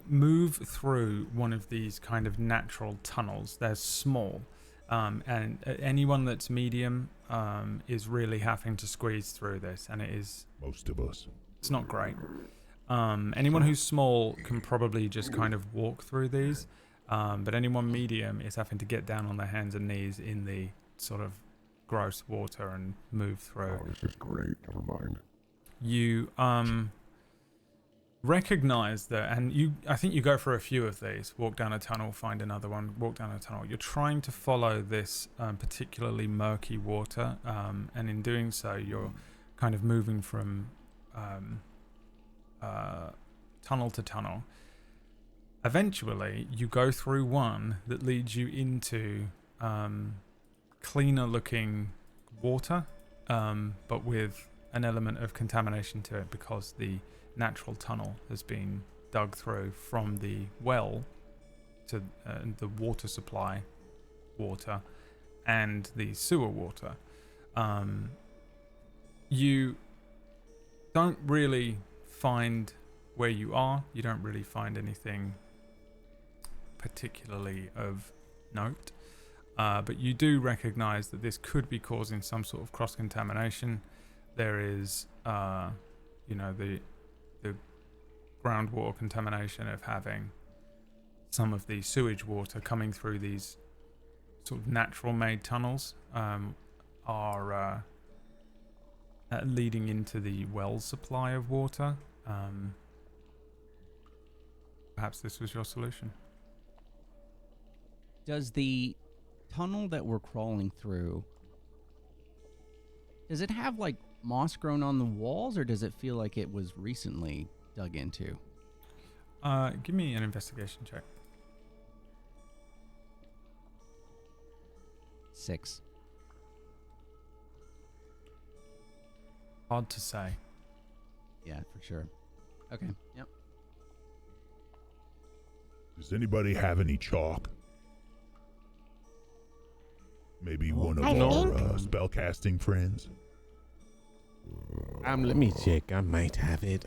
move through one of these kind of natural tunnels. They're small, and anyone that's medium is really having to squeeze through this, and it is. Most of us. It's not great. Anyone who's small can probably just kind of walk through these, but anyone medium is having to get down on their hands and knees in the sort of gross water and move through. Oh, this is great. Never mind. You recognize that, and I think you go for a few of these. Walk down a tunnel, find another one, walk down a tunnel. You're trying to follow this particularly murky water, and in doing so you're kind of moving from tunnel to tunnel. Eventually you go through one that leads you into cleaner looking water, but with an element of contamination to it because the natural tunnel has been dug through from the well to the water supply water and the sewer water. You don't really find where you are. You don't really find anything particularly of note. But you do recognize that this could be causing some sort of cross-contamination. There is, the groundwater contamination of having some of the sewage water coming through these sort of natural-made tunnels are leading into the well supply of water. Perhaps this was your solution. Does the tunnel that we're crawling through, does it have like moss grown on the walls, or does it feel like it was recently dug into? Give me an investigation check. 6. Hard to say. Yeah, for sure. Okay. Yep. Does anybody have any chalk? Maybe one of our spellcasting friends? Let me check. I might have it.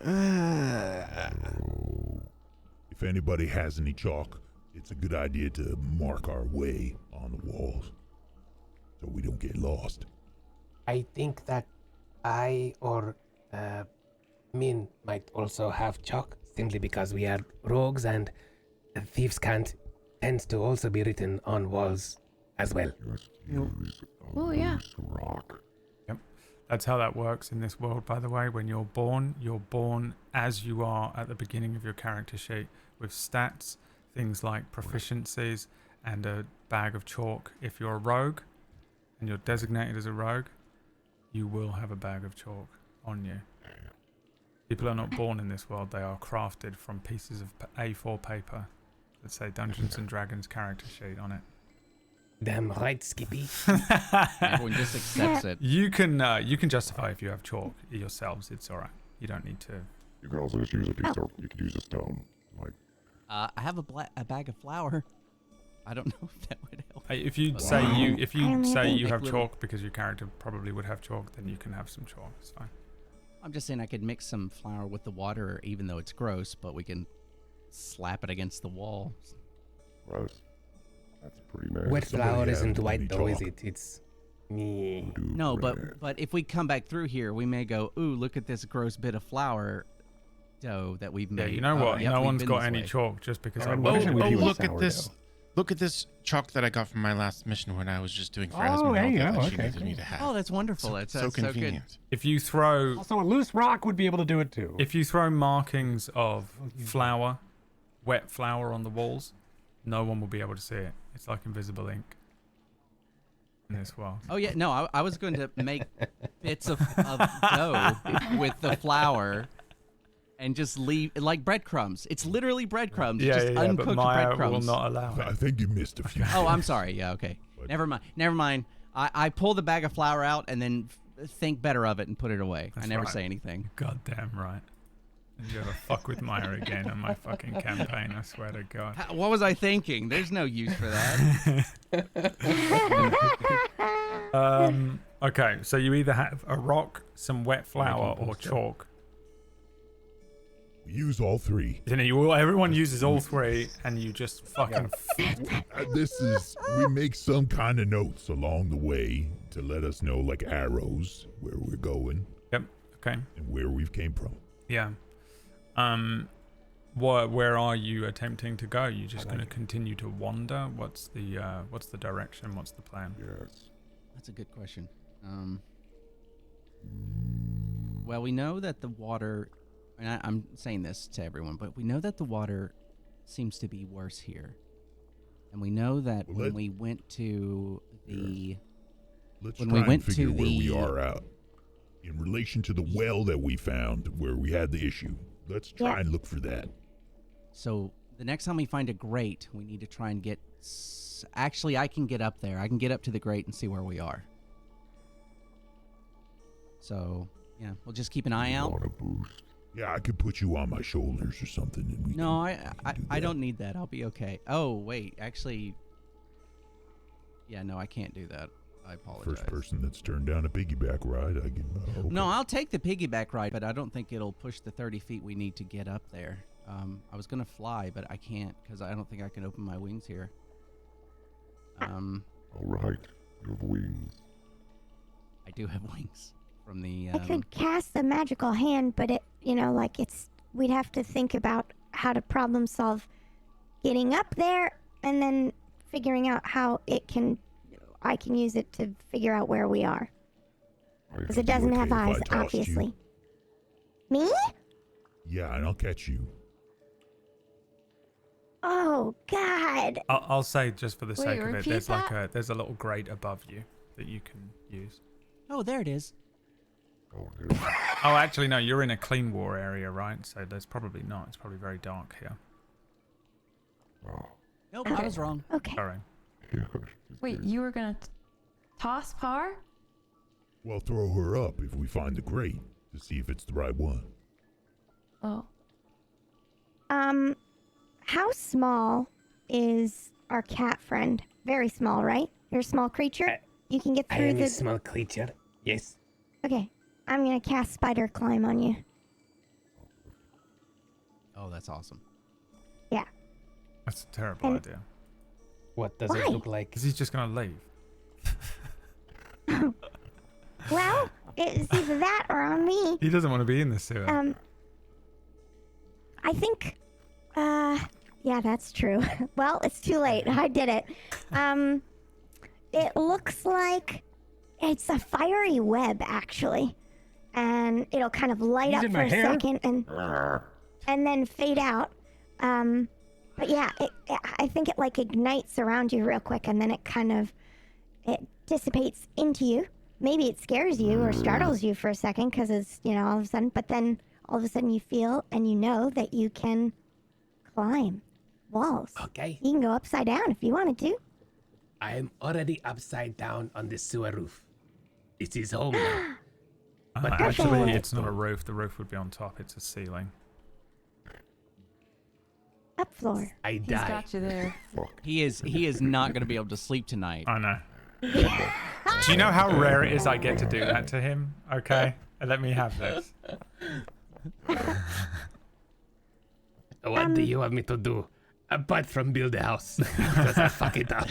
If anybody has any chalk, it's a good idea to mark our way on the walls so we don't get lost. I think that I or Min might also have chalk, simply because we are rogues and thieves' cant tends to also be written on walls as well. Oh, yeah. Rock. Yep. That's how that works in this world, by the way. When you're born as you are at the beginning of your character sheet with stats, things like proficiencies and a bag of chalk. If you're a rogue and you're designated as a rogue, you will have a bag of chalk on you. People are not born in this world. They are crafted from pieces of A4 paper that say Dungeons and Dragons character sheet on it. Damn right, Skippy. Everyone just accepts it. You can justify if you have chalk yourselves. It's all right. You don't need to. You can also just use a piece of. You could use a stone. Like. I have a bag of flour. I don't know if that would help. If you say you have chalk because your character probably would have chalk, then you can have some chalk. It's fine. I'm just saying I could mix some flour with the water, even though it's gross, but we can slap it against the wall. Gross. That's pretty nice. Wet flour isn't white though, is it? It's me. No, but if we come back through here, we may go, ooh, look at this gross bit of flour dough that we've made. Yeah, you know what? Yep, no we've one's been got this any way. chalk just because I look at this. Look at this chalk that I got from my last mission when I was just doing for Esmeralda that she needed me to have. Oh, that's wonderful. That's so convenient. good. If you throw... Also, a loose rock would be able to do it too. If you throw markings of flour, wet flour on the walls, no one will be able to see it. It's like invisible ink in this world. Oh, yeah. No, I was going to make bits of dough with the flour and just leave, like breadcrumbs. It's literally breadcrumbs. Just uncooked but Maya breadcrumbs. will not allow it. I think you missed a few. Oh, I'm sorry. Yeah, okay. Never mind. I pull the bag of flour out and then think better of it and put it away. That's I never right. say anything. Goddamn right. You ever fuck with Maya again on my fucking campaign, I swear to God. What was I thinking? There's no use for that. Okay, so you either have a rock, some wet flour, or chalk. We use all three. Everyone uses all three, and you just fucking... We make some kind of notes along the way to let us know, like arrows, where we're going. Yep, okay. And where we've came from. Yeah. Where are you attempting to go? You just going to continue to wander? What's the direction? What's the plan? Yes. That's a good question. Well, we know that the water, and I'm saying this to everyone, but we know that the water seems to be worse here. And we know that when we went to the... Let's when try we went and figure to where the... we are out. In relation to the well that we found where we had the issue. Let's try and look for that. So the next time we find a grate, we need to try and get... Actually, I can get up there. I can get up to the grate and see where we are. So, yeah, we'll just keep an eye out. Yeah, I could put you on my shoulders or something. And we No, I don't need that. I'll be okay. Oh, wait, actually... Yeah, no, I can't do that. I apologize. First person that's turned down a piggyback ride, I give him a okay. No, I'll take the piggyback ride, but I don't think it'll push the 30 feet we need to get up there. I was gonna fly, but I can't because I don't think I can open my wings here. All right, you have wings. I do have wings from the. I could cast the magical hand, but it, we'd have to think about how to problem solve getting up there and then figuring out how I can use it to figure out where we are. Because it doesn't have eyes, obviously. Me? Yeah, and I'll catch you. Oh, God. I'll say just for the Wait, sake of it, repeat there's a little grate above you that you can use. Oh, there it is. Oh, actually, no, you're in a clean war area, right? So there's probably not. It's probably very dark here. Nope, I was wrong. Okay. Sorry. Wait, you were gonna toss Par? Well, throw her up if we find the grate to see if it's the right one. Oh. How small is our cat friend? Very small, right? You're a small creature? You can get I through am the... a small creature. Yes. Okay. I'm gonna cast Spider Climb on you. Oh, that's awesome. Yeah. That's a terrible idea. What does Why? it look like? Because he's just going to leave. Well, it's either that or on me. He doesn't want to be in the sewer. I think, yeah, that's true. Well, it's too late. I did it. It looks like it's a fiery web, actually. And it'll kind of light up for a second and then fade out. But yeah, I think it like ignites around you real quick and then it dissipates into you. Maybe it scares you or startles you for a second because it's, all of a sudden, but then all of a sudden you feel and you know that you can climb walls. Okay. You can go upside down if you wanted to. I am already upside down on the sewer roof. It is home now. But actually, it's not a roof. The roof would be on top. It's a ceiling. Up floor. I He's die. got you there. He is not going to be able to sleep tonight. I know. Do you know how rare it is I get to do that to him? Okay? Let me have this. What do you want me to do? Apart from build a house. Because I fuck it up.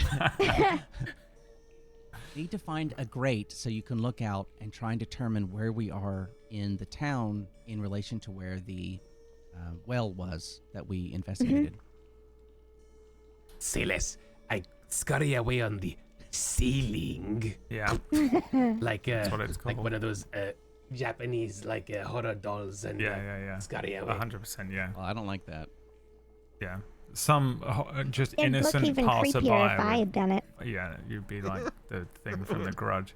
Need to find a grate so you can look out and try and determine where we are in the town in relation to where the well was that we investigated. Say less. I scurry away on the ceiling. Yeah. Like That's what it's called. like one of those Japanese horror dolls and Yeah. scurry away. 100%, yeah. Well, I don't like that. Yeah. Some just It'd look innocent even passerby. creepier if I had done it. Yeah, you'd be like the thing from The Grudge.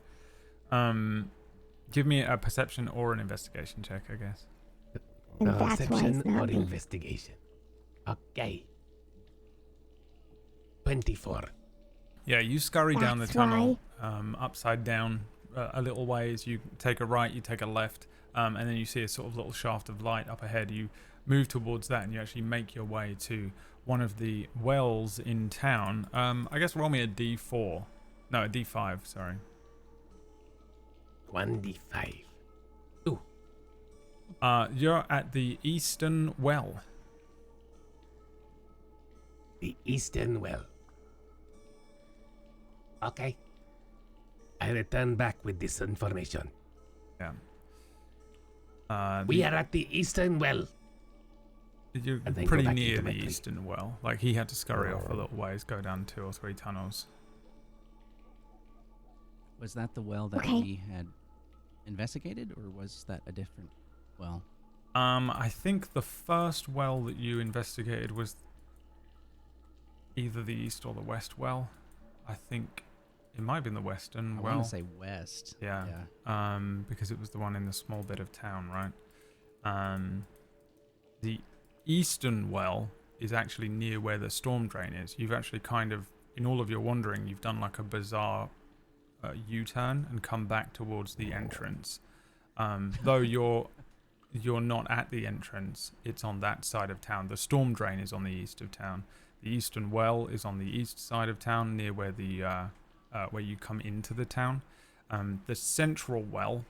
Give me a perception or an investigation check, I guess. And that's why it's Perception not or good. investigation. Okay. 24. Yeah, you scurry down the That's tunnel, upside down a little ways. You take a right, you take a left, and then you see a sort of little shaft of light up ahead. You move towards that, and you actually make your way to one of the wells in town. I guess roll me a D4. No, a D5, sorry. 1d5. You're at the Eastern Well. The Eastern Well. Okay. I return back with this information. Yeah. We are at the Eastern Well. You're And then go pretty back near into the my tree. Eastern Well. Like, he had to scurry off a little ways, go down 2 or 3 tunnels. Was that the well that Okay. we had investigated, or was that a different well? I think the first well that you investigated was either the East or the West Well. I think it might have been the Western I Well. want to say west. Yeah. Because it was the one in the small bit of town, right? The Eastern Well is actually near where the storm drain is. You've actually kind of, in all of your wandering, you've done like a bizarre U-turn and come back towards the entrance. Though you're not at the entrance, it's on that side of town. The storm drain is on the east of town. The Eastern Well is on the east side of town, near where the where you come into the town. The central well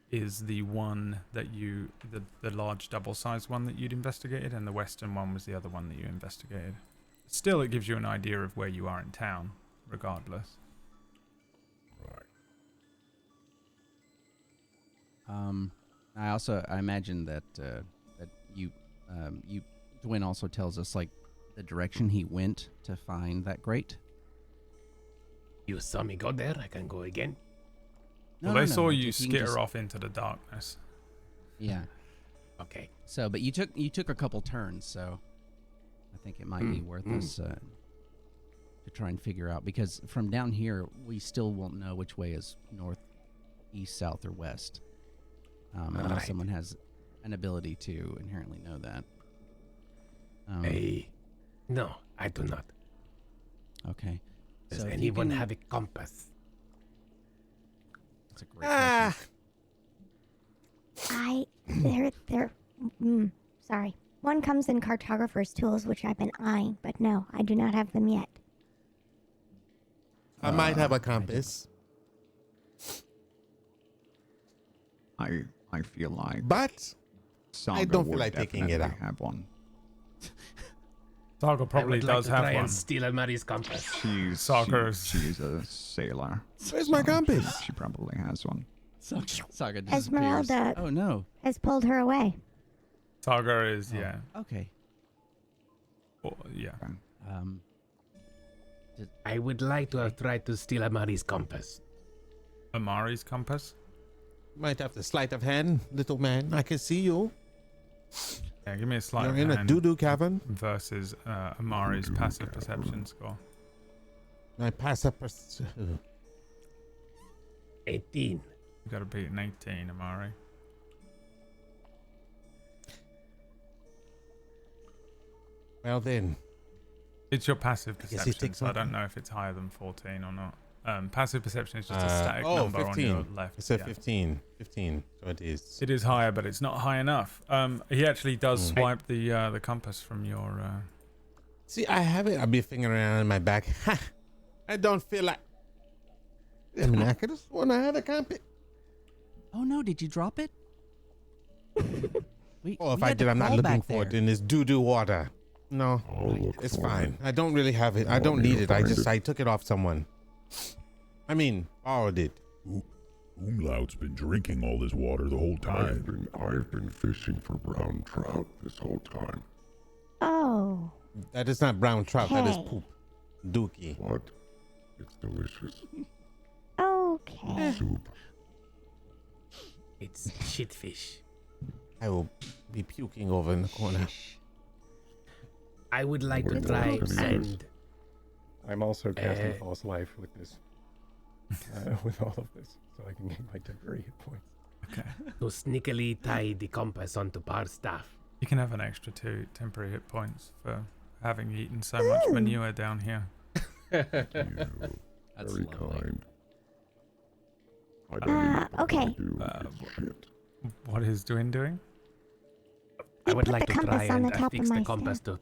is the one that the large double-sized one that you'd investigated, and the western one was the other one that you investigated. Still, it gives you an idea of where you are in town, regardless. I imagine that Dwayne also tells us like the direction he went to find that grate. You saw me go there. I can go again. Well, they saw you skitter off into the darkness. Yeah. Okay. So, but you took a couple turns, so I think it might be worth us to try and figure out, because from down here we still won't know which way is north, east, south, or west, unless someone has an ability to inherently know that. No, I do not. Okay. Does So if you anyone can- have a compass? That's a great question. Sorry. One comes in cartographer's tools, which I've been eyeing, but no, I do not have them yet. I might have a compass. I feel like. But Saga I don't feel would like picking it definitely up. Have one. Saga probably does have try one. and steal Almari's compass. She's a sailor. Where's my compass? She probably has one. Saga disappears. Esmeralda Oh no. has pulled her away. Saga is, yeah. Okay. Yeah. I would like to have tried to steal Amari's compass. Amari's compass? Might have the sleight of hand, little man. I can see you. Yeah, give me a sleight You're of in a hand doo-doo cavern. versus Amari's passive perception score. My passive 18. You gotta beat an 18, Amari. Well then. It's your passive guess he perception, thinks so I like don't that. know if it's higher than 14 or not. Passive perception is just a static number 15. on your left. It's a yeah. 15. 15. So it is. It is higher, but it's not high enough. He actually does swipe the compass from your... See, I have it. I'll be fingering around in my back. Ha! I don't feel like... I mean, I could have sworn I had a compass. Oh no! Did you drop it? Oh, if I did, I'm not looking for it in this doo-doo water. No, it's fine. I don't really have it. I don't need it. I took it off someone. I mean, borrowed it. Umlaut's been drinking all this water the whole time. I've been fishing for brown trout this whole time. Oh. That is not brown trout. That is Hey. poop. Dookie. What? It's delicious. Okay. Soup. It's shitfish. I will be puking over in the corner. I would like to Wait, try what? and... I'm also casting false life with this, with all of this, so I can get my temporary hit points. Okay. to sneakily tie the compass onto Par's staff. You can have an extra 2 temporary hit points for having eaten so much manure down here. That's Very kind. I don't Okay. What is Dwayne doing? I would put like the to compass try on and the top of fix the my compass to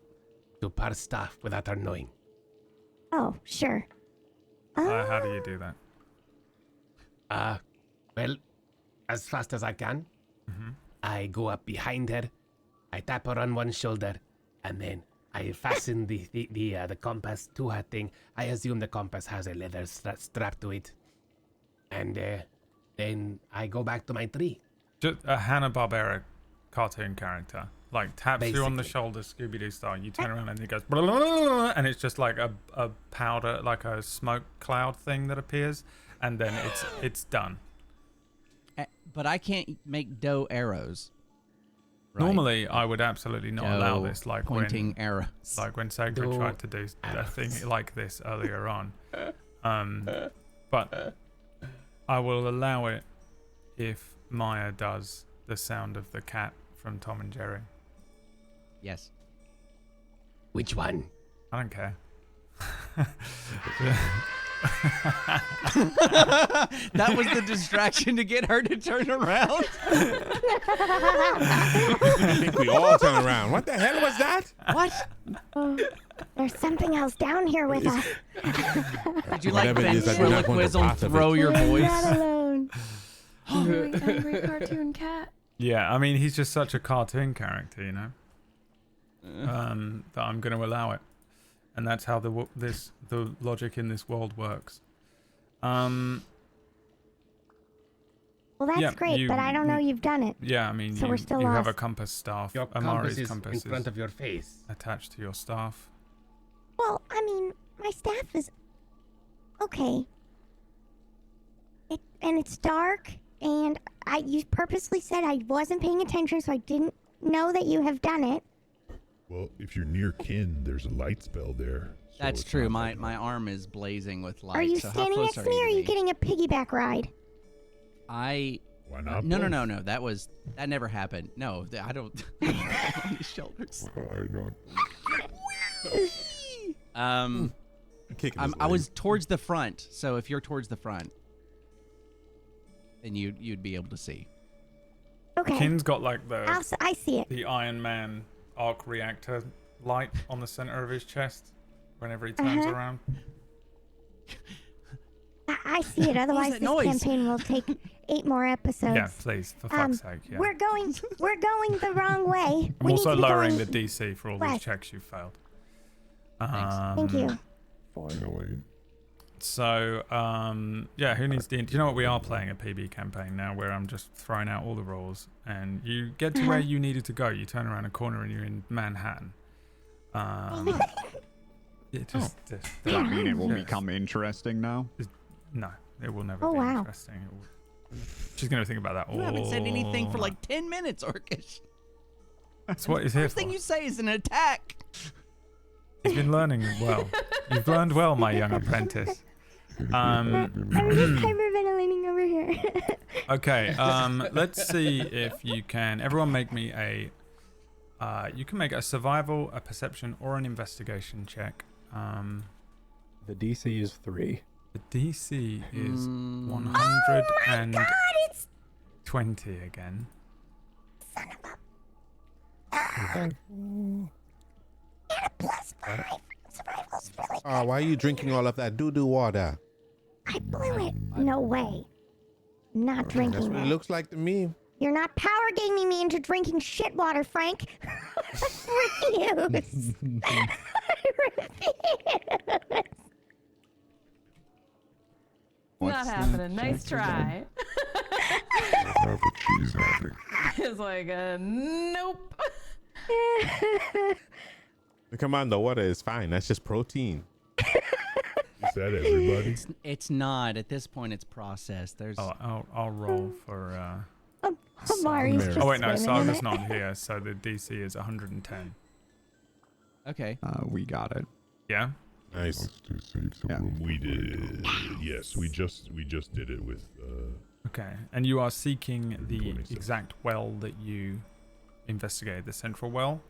Par's staff without her knowing. Oh, sure. How do you do that? Well, as fast as I can. Mm-hmm. I go up behind her, I tap her on one shoulder, and then I fasten the compass to her thing. I assume the compass has a leather strap to it. And then I go back to my tree. Just a Hanna-Barbera cartoon character. Like, taps you on the Basically. shoulder, Scooby-Doo style. You turn around and it goes... blah, blah, blah, blah, and it's just like a powder, like a smoke cloud thing that appears. And then it's done. But I can't make dough arrows. Right? Normally, I would absolutely not allow Dough this. Like pointing when, arrows. Like when Sacred Dough tried to do a thing like this earlier on. But I will allow it if Maya does the sound of the cat from Tom and Jerry. Yes. Which one? I don't care. That was the distraction to get her to turn around. I think we all turn around. What the hell was that? What? Oh, there's something else down here with us. Did you like Whatever it is, I do not want to ventriloquism part of throw it. your I'm voice? not alone. Angry cartoon cat. Yeah, I mean, he's just such a cartoon character, you know. That I'm going to allow it, and that's how the logic in this world works. Well, that's yeah, great, but I don't know you've done it. Yeah, I mean, So we're still you have a lost. compass staff. Your Amari's compass is in front of your face. attached to your staff. Well, I mean, my staff is okay. And it's dark, and you purposely said I wasn't paying attention, so I didn't know that you have done it. Well, if you're near kin, there's a light spell there. So That's it's true. not My arm is blazing with light. Are you so how standing close next to me, or are you getting a piggyback ride? I. Why not? No. That never happened. No, I don't. On his shoulders. Why not? I was towards the front, so if you're towards the front, then you'd be able to see. Okay. Kin's got like I see it. the Iron Man arc reactor light on the center of his chest whenever he turns around. I see it. Otherwise, this campaign will take 8 more episodes. Yeah, please, for fuck's sake. Yeah. We're going the wrong way. I'm We also need to be lowering going the DC for all these west. checks you failed. Thank you. Finally. So, yeah, who needs the... Do you know what? We are playing a PB campaign now where I'm just throwing out all the rules and you get to where you needed to go. You turn around a corner and you're in Manhattan. It just... Does that mean it will become interesting now? No, it will never Oh, be wow. interesting. She's going to think about that all You haven't said anything for like 10 minutes, Orcish. That's what he's here First for. thing you say is an attack. He's been learning well. You've learned well, my young apprentice. I'm just hyperventilating over here. Okay, let's see if you can... Everyone make me a... you can make a survival, a perception, or an investigation check. The DC is 3. The DC is Oh 120 again. Son of a... +5. Survival's really good. Why are you drinking all of that doo-doo water? I blew it. No way. Not That's drinking what it it. looks like to me. You're not power gaming me into drinking shit water, Frank. I refuse. I refuse. Not happening. Nice try. Have a cheese addict. It's like, nope. Come on, the water is fine. That's just protein. Is that everybody? It's not. At this point, it's processed. There's. Oh, I'll roll for... Amari's just oh, wait, no, swimming in Saga's it. not here, so the DC is 110. Okay. We got it. Yeah? Nice. Wants to save some room. We did. Yes, we just did it with. Okay, and you are seeking the 27. exact well that you investigated, the central well?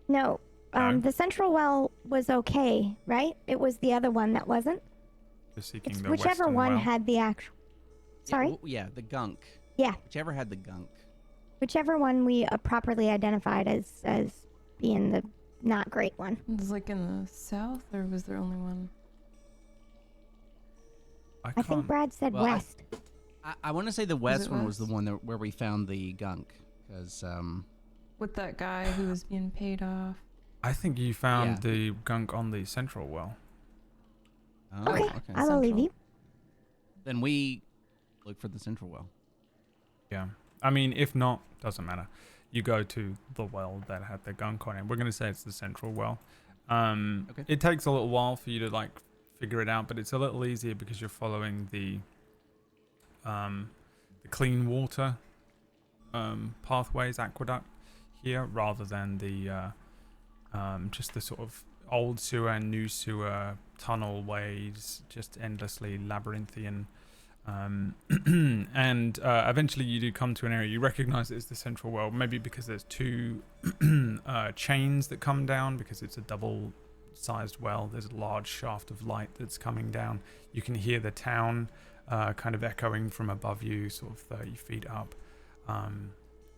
No. No? The central well was okay, right? It was the other one that wasn't. You're seeking It's the whichever western one well. had the actual. Sorry? Yeah, the gunk. Yeah. Whichever had the gunk. Whichever one we properly identified as being the not great one. It was like in the south, or was there only one? I think Brad said Well, west. I want to say the west it one was the west? one where we found the gunk, because With that guy who was being paid off. I think you found Yeah. the gunk on the central well. Oh, Okay, I will leave you. Then we look for the central well. Yeah. I mean, if not, doesn't matter. You go to the well that had the gunk on it. We're going to say it's the central well. Okay. It takes a little while for you to like figure it out, but it's a little easier because you're following the clean water pathways, aqueduct here, rather than the just the sort of old sewer and new sewer tunnel ways, just endlessly labyrinthian. And eventually you do come to an area you recognize it as the central well, maybe because there's two chains that come down, because it's a double sized well. There's a large shaft of light that's coming down. You can hear the town kind of echoing from above you, sort of 30 feet up,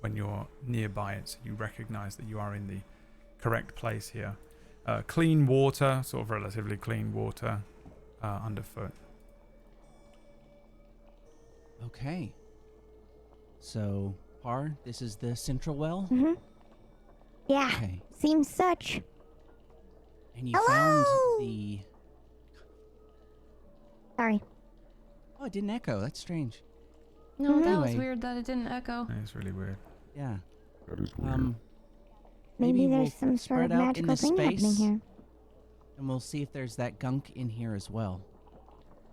when you're nearby it, so you recognize that you are in the correct place here. Clean water, sort of relatively clean water underfoot. Okay. So, Par, this is the central well? Mm-hmm. Yeah, Okay. seems such. And you Hello? found the... Sorry. Oh, it didn't echo. That's strange. No, that was Anyway. weird that it didn't echo. It's really weird. Yeah. That is weird. Maybe we'll there's some sort spread of out in magical the thing happening space, here. and we'll see if there's that gunk in here as well,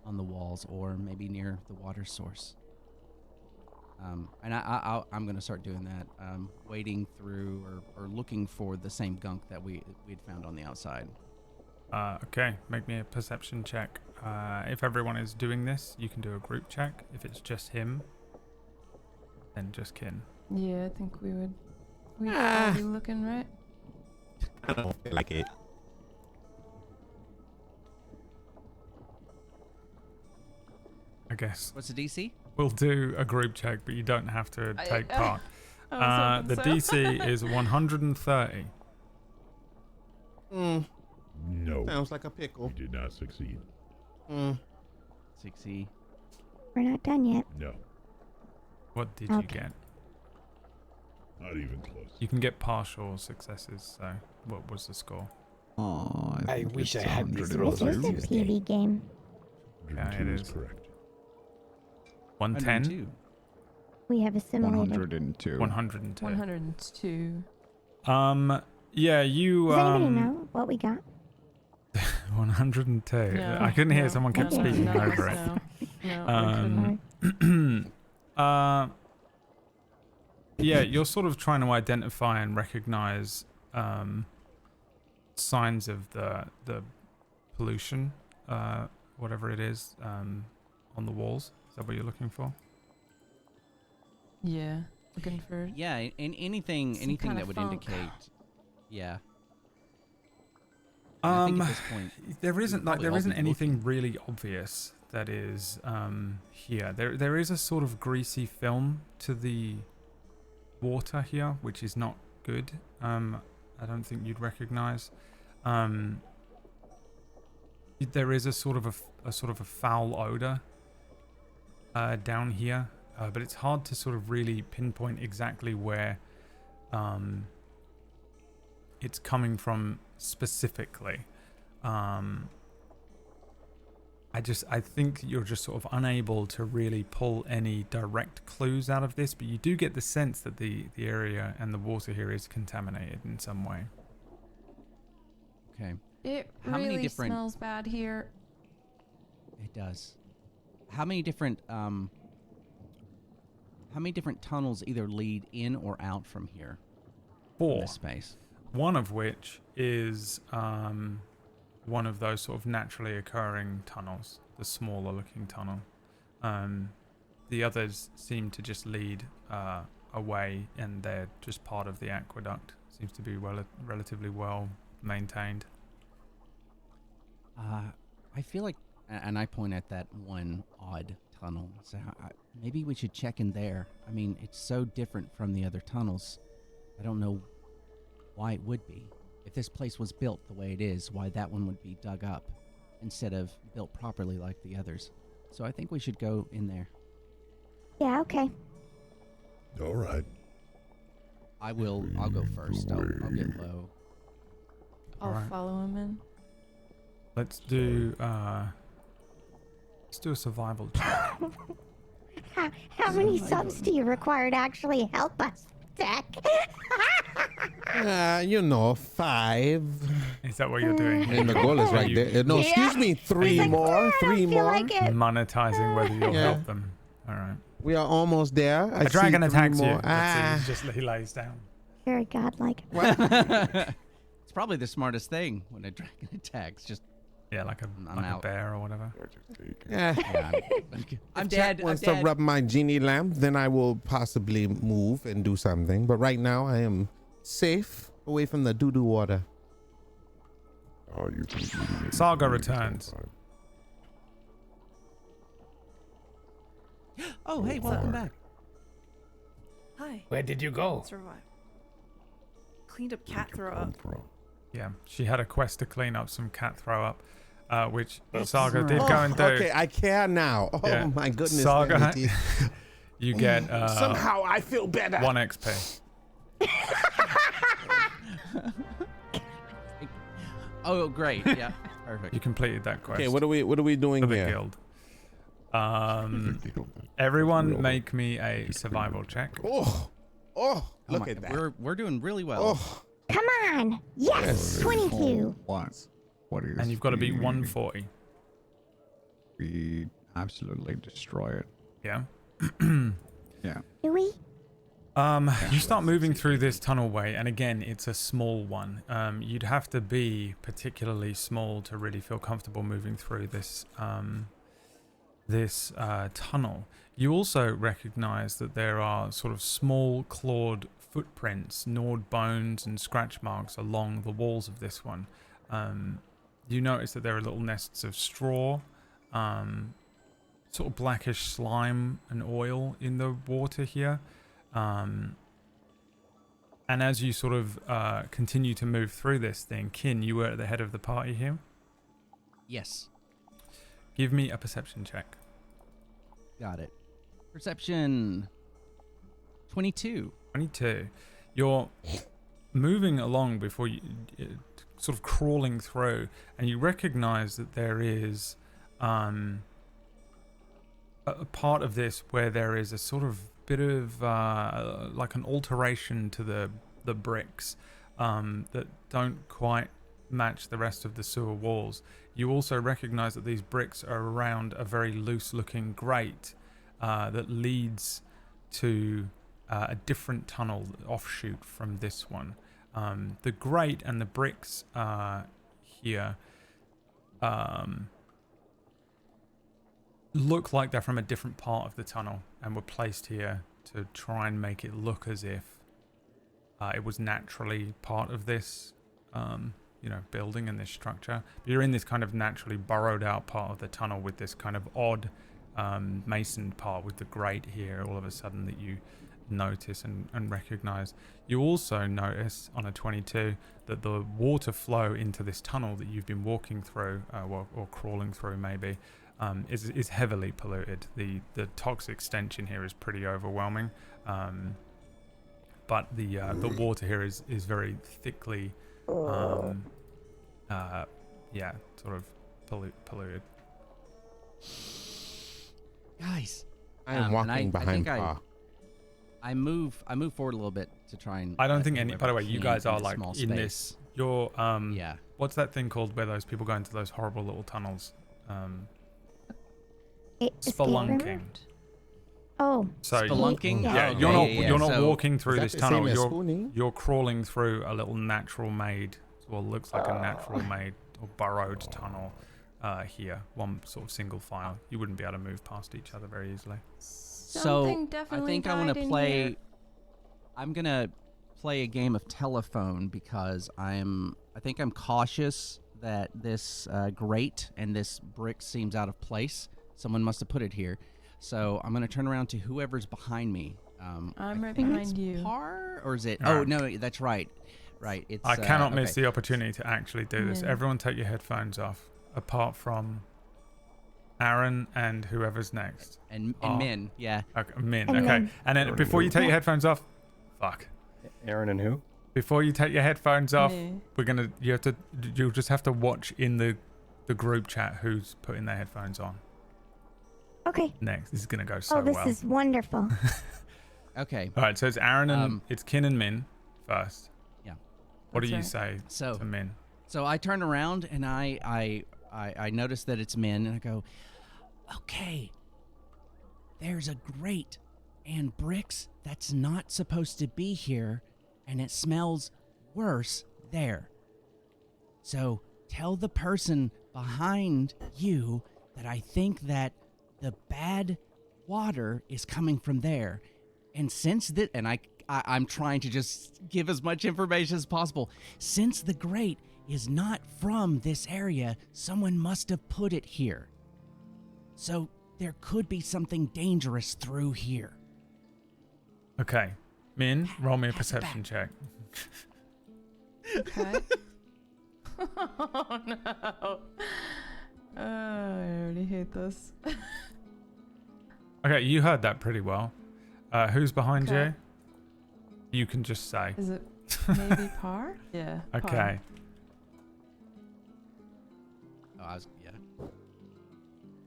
on the walls, or maybe near the water source. And I'm gonna start doing that, wading through or looking for the same gunk that we'd found on the outside. Okay, make me a perception check. If everyone is doing this, you can do a group check. If it's just him, then just Kin. Yeah, I think we would. We'd all be looking, right? I don't feel like it. I guess. What's the DC? We'll do a group check, but you don't have to take part. I was The hoping so. DC is 130. No. Sounds like a pickle. You did not succeed. 60. We're not done yet. No. What did you Okay. get? Not even close. You can get partial successes, so what was the score? Oh, I wish I had these This rolls on is a Tuesday. PB game. Yeah, it 102 is. correct. 110? 102. We have assimilated. 102. 102. 102. Yeah, you, Does anybody know what we got? 102. No, I couldn't hear, no, someone kept none of speaking us, over it. No, we couldn't. Yeah, you're sort of trying to identify and recognize signs of the pollution, whatever it is, on the walls. Is that what you're looking for? Yeah, looking for. Yeah, and anything Some that kinda would funk. indicate. Yeah. I think at this point, there isn't probably all be anything really obvious that is here. There is a sort of greasy film to the water here, which is not good. I don't think you'd recognize. There is a sort of a foul odor down here, but it's hard to sort of really pinpoint exactly where it's coming from specifically. I think you're just sort of unable to really pull any direct clues out of this, but you do get the sense that the area and the water here is contaminated in some way. okay, It How many really different- smells bad here. it does. How many different tunnels either lead in or out from here? From 4. this space. One of which is one of those sort of naturally occurring tunnels, the smaller looking tunnel. The others seem to just lead away, and they're just part of the aqueduct. Seems to be relatively well maintained. I feel like, and I point at that one odd tunnel. So maybe we should check in there. I mean, it's so different from the other tunnels. I don't know why it would be. If this place was built the way it is, why that one would be dug up instead of built properly like the others. So I think we should go in there. Yeah, okay. All right. I'll go first. I'll get low. I'll Alright. follow him in. Let's do a survival check. How many subs do you require to actually help us, Tech? 5. Is that what you're doing? And the goal is right there. No, excuse me, 3 more. 3 more. Like it. Monetizing whether you'll Yeah. help them. All right. We are almost there. I A dragon see 3 attacks you. more. Let's see, he lays down. Very godlike. It's probably the smartest thing when a dragon attacks. Just Yeah, like a out. bear or whatever. Yeah. yeah, I'm If dead. Jack I'm wants dead. to rub my genie lamp, then I will possibly move and do something. But right now, I am safe away from the doo-doo water. You've been eating it Saga for returns. Oh, hey, welcome back. Hi. Where did you go? Survive. Cleaned up cat throw up. Yeah, she had a quest to clean up some cat throw up, which That's Saga right. did go and do. Okay, I care now. Oh Yeah. my goodness. Saga, Vanity. you get Somehow I feel better. 1 XP. Oh, great. Yeah, perfect. You completed that quest. Okay, what are we doing for the here? guild. Everyone make me a survival check. Look at that. We're doing really well. Come on. Yes, 22. What is And you've got to beat the- 140. We absolutely destroy it. Yeah. Yeah. Do we? You start moving through this tunnelway, and again, it's a small one. You'd have to be particularly small to really feel comfortable moving through this tunnel. You also recognize that there are sort of small clawed footprints, gnawed bones, and scratch marks along the walls of this one. You notice that there are little nests of straw, sort of blackish slime and oil in the water here. And as you sort of continue to move through this thing, Kin, you were at the head of the party here. Yes. Give me a perception check. Got it. Perception 22. 22. You're moving along before you sort of crawling through, and you recognize that there is a part of this where there is a sort of bit of like an alteration to the bricks that don't quite match the rest of the sewer walls. You also recognize that these bricks are around a very loose looking grate that leads to a different tunnel offshoot from this one. The grate and the bricks here look like they're from a different part of the tunnel and were placed here to try and make it look as if it was naturally part of this building and this structure. But you're in this kind of naturally burrowed out part of the tunnel with this kind of odd masoned part with the grate here all of a sudden that you notice and recognize. You also notice on a 22 that the water flow into this tunnel that you've been walking through or crawling through maybe is heavily polluted. The toxic stench in here is pretty overwhelming, but the water here is very thickly sort of polluted. Guys, I am walking behind Pa. I move forward a little bit to try and. I don't think any. By the way, you guys are like small in space. this. You're Yeah. What's that thing called where those people go into those horrible little tunnels? Spelunking. Oh. So Spelunking? Yeah, Oh, you're not So- walking through Is that this the tunnel. same as spooning? You're crawling through a little natural made, well, looks like a natural made or burrowed tunnel here. One sort of single file. You wouldn't be able to move past each other very easily. So Something I definitely think I want died to in play. here. I'm gonna play a game of telephone because I think I'm cautious that this grate and this brick seems out of place. Someone must have put it here. So I'm gonna turn around to whoever's behind me. I'm I right think behind it's you. Par, or is it? All Oh right. no, that's right. Right. It's. I cannot miss okay. the opportunity to actually do this. Yeah. Everyone take your headphones off, apart from Aaron and whoever's next. And Oh. Min, yeah. Okay, Min, And okay. Min. And then before you take your headphones off, fuck. Aaron and who? Before you take your headphones off, Me. you'll just have to watch in the group chat who's putting their headphones on Okay. next. This is gonna go so Oh, this well. is wonderful. Okay. All right, so it's Aaron and it's Kin and Min first. Yeah. What do you That's say So- to Min? So I turn around and I notice that it's Min, and I go, okay, there's a grate and bricks that's not supposed to be here, and it smells worse there. So tell the person behind you that I think that the bad water is coming from there. And since I'm trying to just give as much information as possible. Since the grate is not from this area. Someone must have put it here. So there could be something dangerous through here. Okay. Min, roll me a perception check. Okay. Oh no. I already hate this. Okay, you heard that pretty well. Who's behind Okay. you? You can just say. Is it maybe Par? Yeah. Par. Okay. Oh, yeah.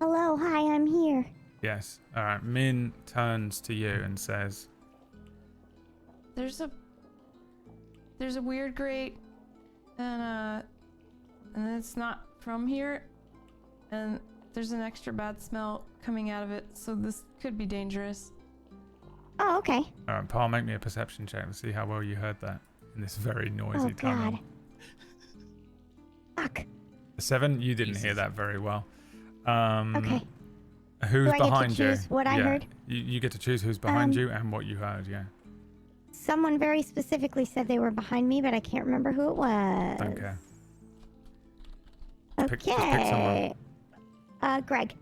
Hello, hi, I'm here. Yes. All right. Min turns to you and says, There's a weird grate, and it's not from here, and there's an extra bad smell coming out of it, so this could be dangerous. Oh, okay. all right, Paul, make me a perception check and see how well you heard that in this very noisy tunnel. God. Fuck. 7, you didn't hear that very well. Okay. Who's Do I get to behind you? choose what I heard? You get to choose who's behind you and what you heard, yeah. Someone very specifically said they were behind me, but I can't remember who it was. Don't care. Okay. Just pick someone. Greg.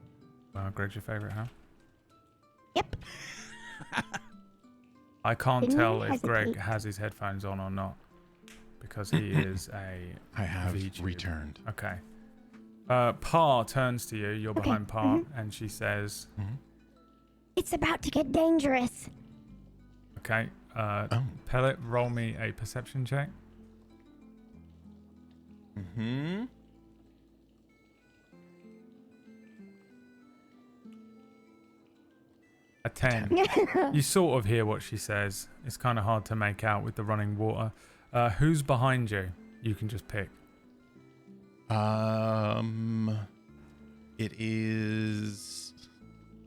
Greg's your favorite, huh? Yep. I can't Didn't tell even if Greg hesitate. has his headphones on or not because he is a I have VTuber. returned. Okay. Pa turns to you. You're Okay, behind Pa, and she says, It's about to get dangerous. "Okay, Pellet, roll me a perception check." Mm-hmm. A 10. You sort of hear what she says. It's kind of hard to make out with the running water. Who's behind you? You can just pick. It is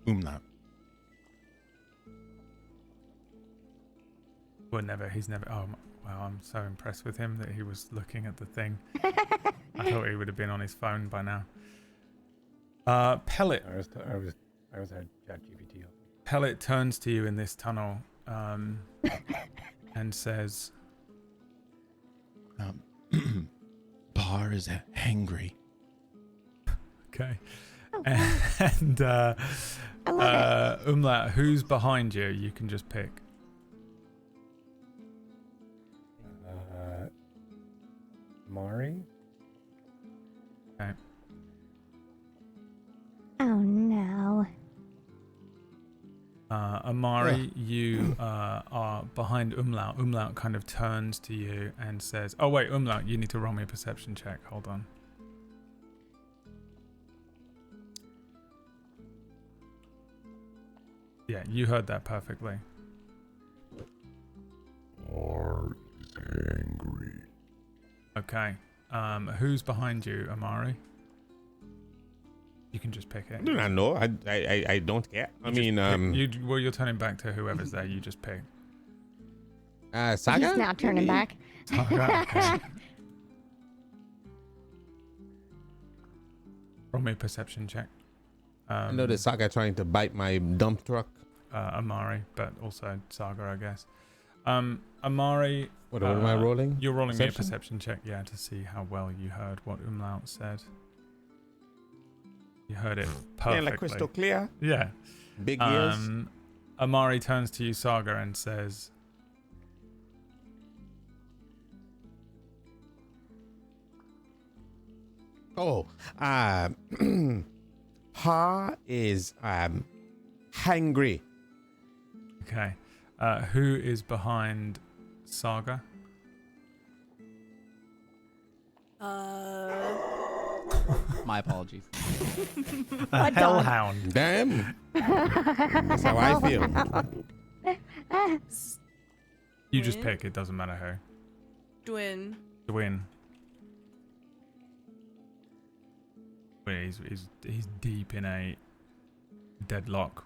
Umlaut. He's never. Oh, wow, I'm so impressed with him that he was looking at the thing. I thought he would have been on his phone by now. Pellet. I was at ChatGPT. Pellet turns to you in this tunnel and says, Bar is hangry. okay. Oh, And I love Umlaut, who's behind you? You can just pick. Mari? Okay. Oh no. Amari, you are behind Umlaut. Umlaut kind of turns to you and says, oh wait, Umlaut, you need to roll me a perception check. Hold on. Yeah, you heard that perfectly. Or is angry. Okay. Who's behind you, Amari? You can just pick it. I do not know. I don't care. You're turning back to whoever's there. You just pick. Saga? He's now turning back. Saga? Okay. Roll me a perception check. I know the Saga trying to bite my dump truck. Amari, but also Saga, I guess. Amari. What am I rolling? You're rolling me a Perception? perception check, yeah, to see how well you heard what Umlaut said. You heard it perfectly. Yeah, like crystal clear. Yeah. Big ears. Amari turns to you, Saga, and says, Oh, Ha is hangry. okay. Who is behind Saga? My apologies. A hellhound. Damn. That's how I feel. You just pick, it doesn't matter who. Dwin. Dwin. He's deep in a deadlock.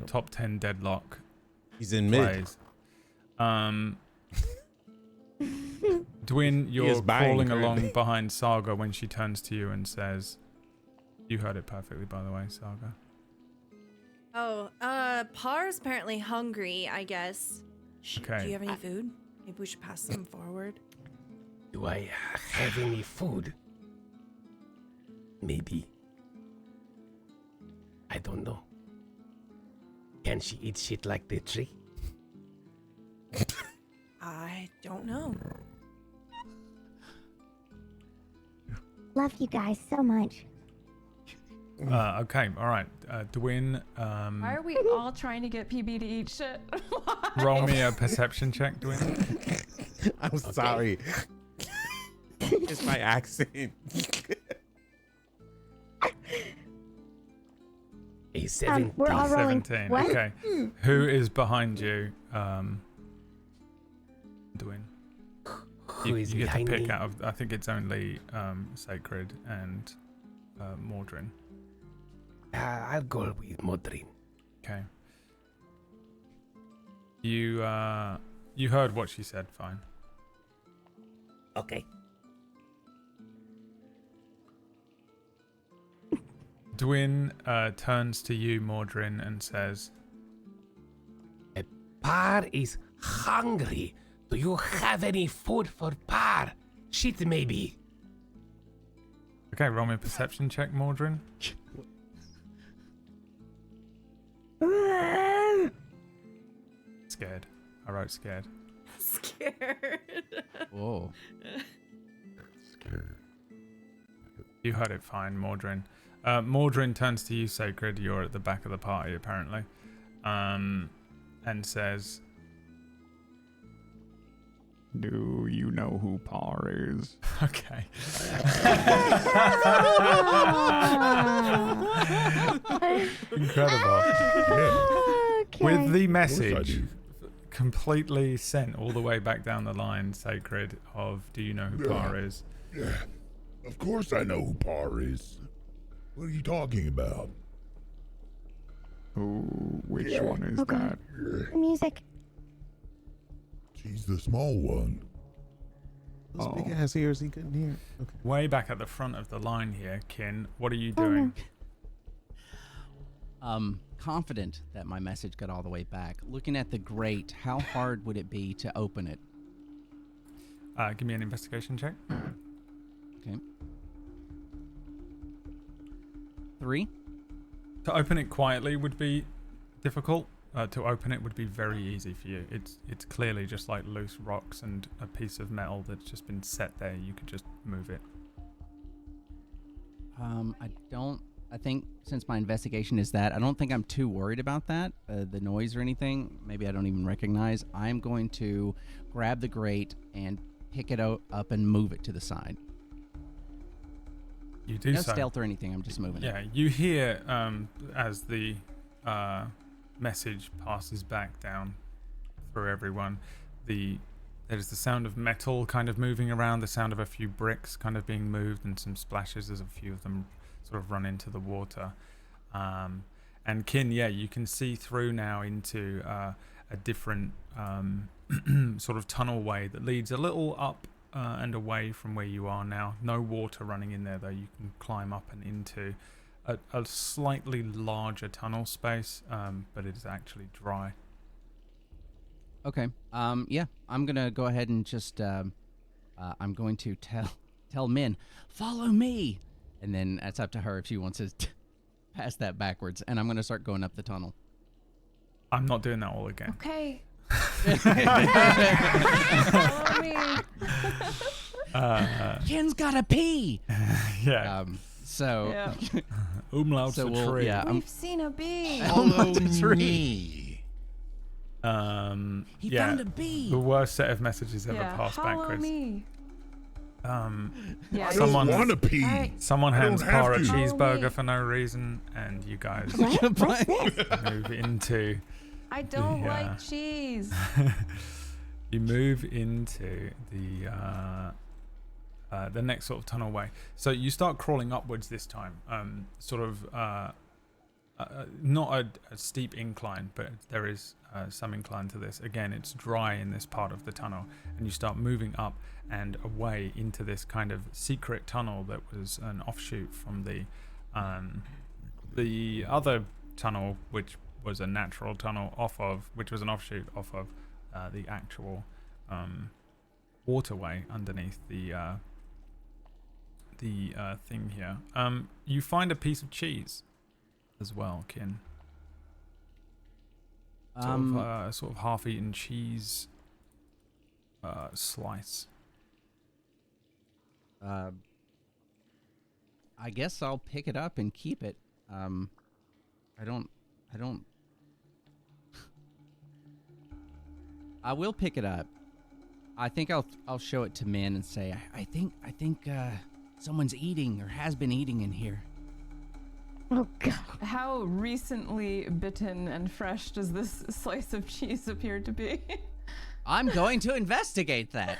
Top 10 deadlock. He's in mid. plays. Dwin, He is you're buying crawling currently. along behind Saga when she turns to you and says, you heard it perfectly, by the way, Saga. Oh, Par's apparently hungry, I guess. Okay. Do you have any food? Maybe we should pass some forward. Do I have any food? Maybe. I don't know. Can she eat shit like the tree? I don't know. Love you guys so much. Okay, all right. Dwin, Why are we all trying to get PB to eat shit? roll me a perception check, Dwin. I'm sorry. It's my accent. A 17. We're all rolling. 17. What? Okay. Who is behind you, Dwin? Who is you get to behind pick me? out of. I think it's only Sacred and Mordrin. I'll go with Modrin. Okay. You heard what she said. Fine. Okay. Dwin turns to you, Mordrin, and says, Par is hungry. Do you have any food for Par? Shit, maybe. "Okay, roll me a perception check, Mordrin." Scared. I wrote scared. Scared. Whoa. Scared. You heard it fine, Mordrin. Mordrin turns to you, Sacred. You're at the back of the party, apparently, and says, Do you know who Par is? "Okay." Incredible. Okay. With the Of course I message do. completely sent all the way back down the line, Sacred, of "Do you know who Par is?" Yeah, of course I know who Par is. What are you talking about? Who? Which one is Okay. that? The music. She's the small one. Those big ass ears, he couldn't hear. Okay. Way back at the front of the line here, Kin. What are you Oh, no. doing? Confident that my message got all the way back. Looking at the grate, how hard would it be to open it? Give me an investigation check. Okay. 3. To open it quietly would be difficult. To open it would be very easy for you. It's clearly just like loose rocks and a piece of metal that's just been set there. You could just move it. I think since my investigation is that, I don't think I'm too worried about that, the noise or anything. Maybe I don't even recognize. I'm going to grab the grate and pick it up and move it to the side. You do No so. stealth or anything. I'm just moving it. Yeah, you hear as the message passes back down through everyone, there's the sound of metal kind of moving around, the sound of a few bricks kind of being moved, and some splashes as a few of them sort of run into the water. And Kin, yeah, you can see through now into a different sort of tunnel way that leads a little up and away from where you are now. No water running in there, though. You can climb up and into a slightly larger tunnel space, but it is actually dry. Okay. Yeah, I'm gonna go ahead and just I'm going to tell Min, follow me, and then it's up to her if she wants to pass that backwards. And I'm gonna start going up the tunnel. I'm not doing that all again. Okay. Ken's gotta pee. Yeah. So. Yeah. Umlaut's So a we'll- tree. yeah, We've seen a bee. Follow me. He Yeah, found a bee. the worst set of messages ever Yeah. passed Follow backwards. me. Yeah. I Someone- don't want to pee. Alright. Someone I hands don't have Par a to. Follow cheeseburger me. for no reason, and you guys What? What's this? move into I don't Yeah. like cheese. you move into the next sort of tunnel way. So you start crawling upwards this time, sort of not a steep incline, but there is some incline to this. Again, it's dry in this part of the tunnel, and you start moving up and away into this kind of secret tunnel that was an offshoot from the other tunnel, which was a natural tunnel which was an offshoot off of the actual waterway underneath the thing here. You find a piece of cheese as well, Kin. Sort of half-eaten cheese slice. I guess I'll pick it up and keep it. I don't. I will pick it up. I think I'll show it to Min and say, I think someone's eating or has been eating in here. Oh God! How recently bitten and fresh does this slice of cheese appear to be? I'm going to investigate that.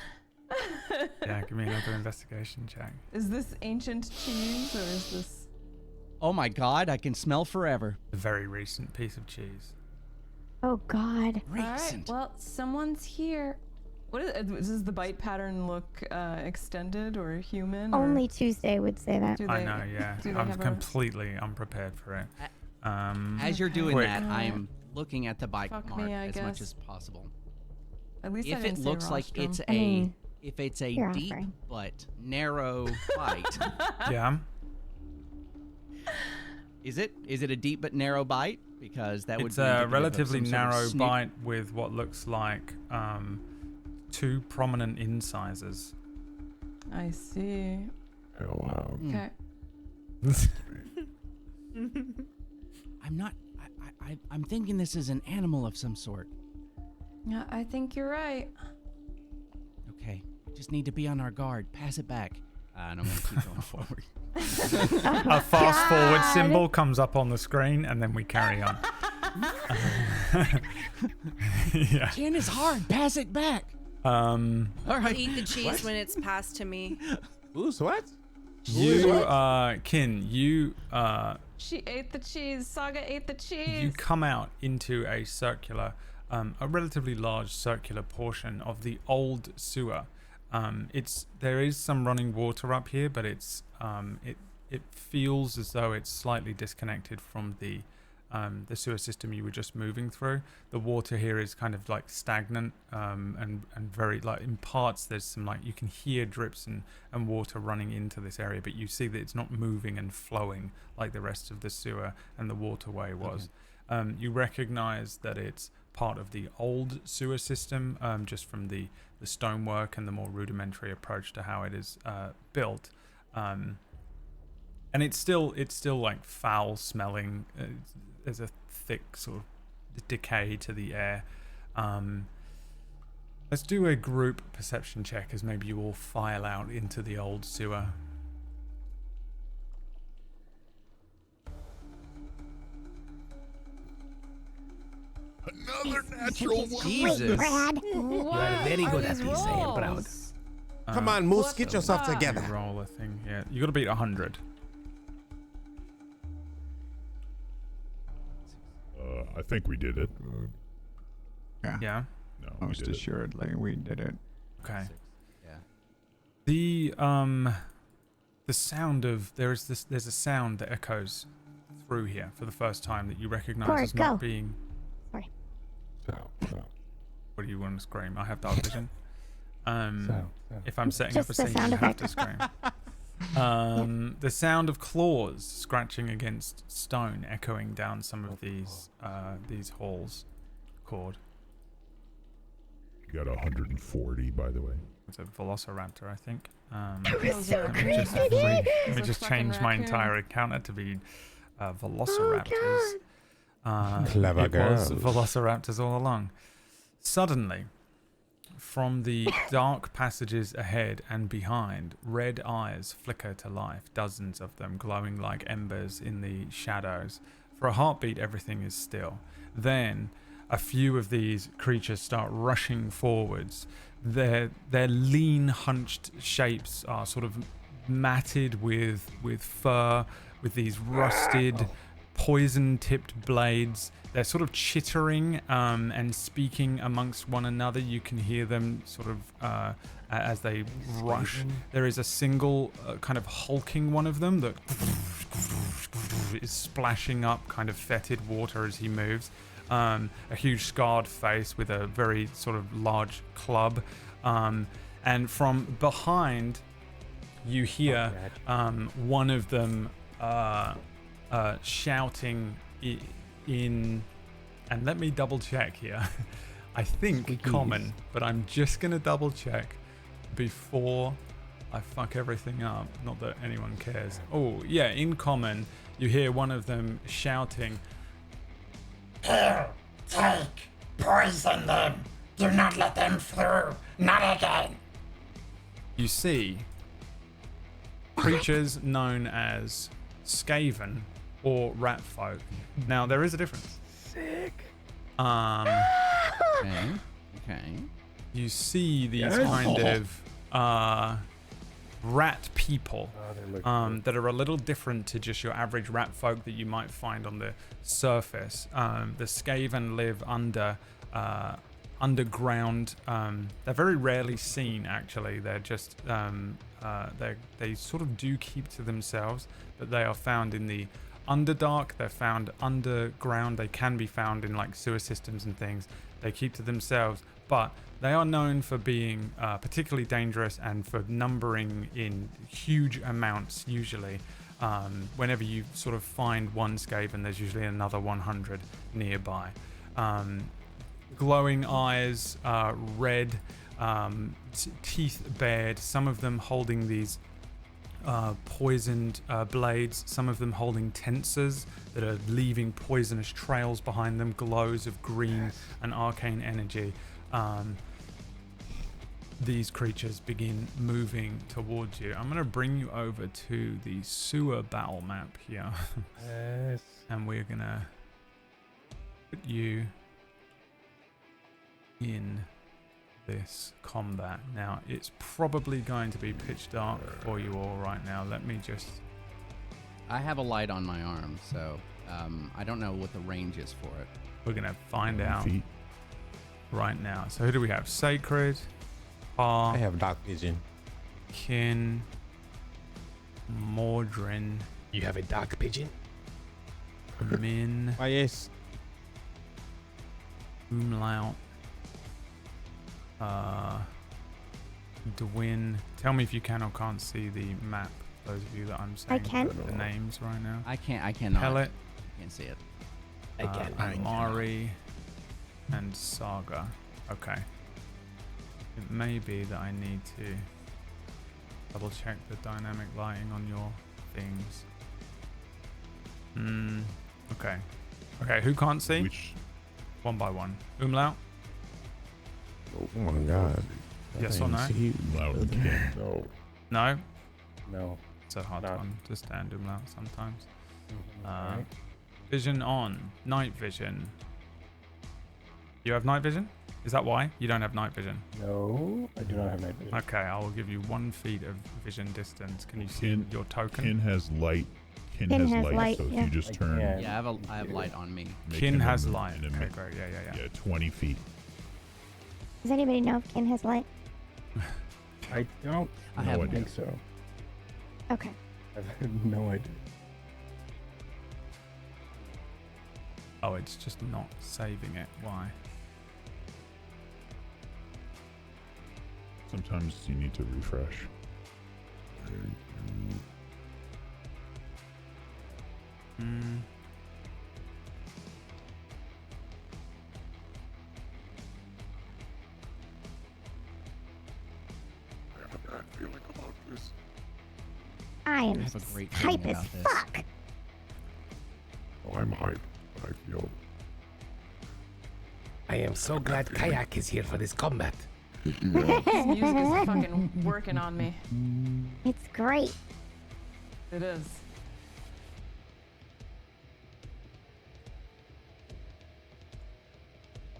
Yeah, give me another investigation check. Is this ancient cheese or is this? Oh my God! I can smell forever. A very recent piece of cheese. Oh God! All right. Well, someone's here. What does the bite pattern look extended or human? Or? Only Tuesday would say that. I know, yeah. I'm completely unprepared for it. As you're doing that, I'm looking at the bite mark as guess. much as possible. At least if I it didn't looks say like rostrum. it's a you're deep offering. but narrow bite. Yeah. Is it a deep but narrow bite? Because that would it's be a indicative of relatively some sort of narrow sneak- bite with what looks like 2 prominent incisors. I see. Hell Okay. I'm not. I'm thinking this is an animal of some sort. Yeah, I think you're right. Okay, we just need to be on our guard. Pass it back. And I'm gonna keep going forward. A fast forward symbol comes up on the screen, and then we carry on. Yeah. Ken is hard. Pass it back. I'll All right. eat the cheese when it's passed to me. Who's what? You, Kin, you, She ate the cheese. Saga ate the cheese. you come out into a circular, a relatively large circular portion of the old sewer. There is some running water up here, but it feels as though it's slightly disconnected from the sewer system you were just moving through. The water here is kind of like stagnant, and very, like, in parts there's some, like, you can hear drips and water running into this area, but you see that it's not moving and flowing like the rest of the sewer and the waterway was. Okay. You recognize that it's part of the old sewer system, just from the stonework and the more rudimentary approach to how it is built. And it's still like foul smelling. There's a thick sort of decay to the air. Let's do a group perception check as maybe you all file out into the old sewer. Another natural one. Jesus. Brad. You are very good at this. I am proud. Come on, Moose, get yourself You together. roll a thing here. You got to beat 100. I think we did it. Yeah. No, we Most did it. assuredly, we did it. Okay. Yeah. The sound of there's a sound that echoes through here for the first time that you recognize Cord, as not go. being. Sorry. What do you want to scream? I have dark vision. Sound. If I'm setting Just up a the scene, sound you have effect. to scream. The sound of claws scratching against stone, echoing down some of these halls. Cord. You got 140, by the way. It's a velociraptor, I think. So let me just, creepy. let me It's a just fucking change my raccoon. entire encounter to be velociraptors. Clever It was girl. velociraptors all along. Suddenly, from the dark passages ahead and behind, red eyes flicker to life, dozens of them glowing like embers in the shadows. For a heartbeat, everything is still. Then, a few of these creatures start rushing forwards. Their lean, hunched shapes are sort of matted with fur, with these rusted, poison-tipped blades. They're sort of chittering and speaking amongst one another. You can hear them sort of as they rush. There is a single kind of hulking one of them that is splashing up kind of fetid water as he moves. A huge scarred face with a very sort of large club. And from behind, you hear one of them shouting in, and let me double check here. I think common, but I'm just gonna double check before I fuck everything up. Not that anyone cares. Oh yeah, in common, you hear one of them shouting, "Here, take, poison them. Do not let them through. Not again." You see creatures known as Skaven or rat folk. Now there is a difference. Sick. Okay. You see these kind of rat people that are a little different to just your average rat folk that you might find on the surface. The Skaven live underground. They're very rarely seen, actually. They're just they sort of do keep to themselves, but they are found in the Underdark. They're found underground. They can be found in like sewer systems and things. They keep to themselves, but they are known for being particularly dangerous and for numbering in huge amounts. Usually, whenever you sort of find one Skaven, there's usually another 100 nearby. Glowing eyes, red, teeth bared, some of them holding these poisoned blades, some of them holding tensors that are leaving poisonous trails behind them, glows of green and arcane energy. These creatures begin moving towards you. I'm going to bring you over to the sewer battle map here. Yes. And we're going to put you in this combat. Now, it's probably going to be pitch dark for you all right now. Let me just... I have a light on my arm, so I don't know what the range is for it. We're going to find out right now. So who do we have? Sacred, Par, I have dark vision. Kin, Mordrin. You have a dark pigeon? Min. Why, yes. Umlaut. Dwin. Tell me if you can or can't see the map. Those of you that I'm saying the names right now. I cannot. Pellet. Can't see it. Mari and Saga. Okay. It may be that I need to double check the dynamic lighting on your things. Okay. Okay, who can't see? One by one. Umlaut? Oh my god. Yes or no? No. No? No. It's a hard one to stand Umlaut sometimes. Right. Vision on. Night vision. You have night vision? Is that why? You don't have night vision? No, I do not have night vision. Okay, I will give you 1 feet of vision distance. Can you see your token? Kin has light. Kin has light, so if you just turn... Yeah, I have light on me. Kin has light. Okay, great. Yeah. Yeah, 20 feet. Does anybody know if Kin has light? I don't think so. Okay. I have no idea. Oh, it's just not saving it. Why? Sometimes you need to refresh. I have a bad feeling about this. I am have a great hype feeling as about this. fuck. Oh, I'm hyped, but I feel... I am so glad Kayak is here for this combat. This music is fucking working on me. It's great. It is.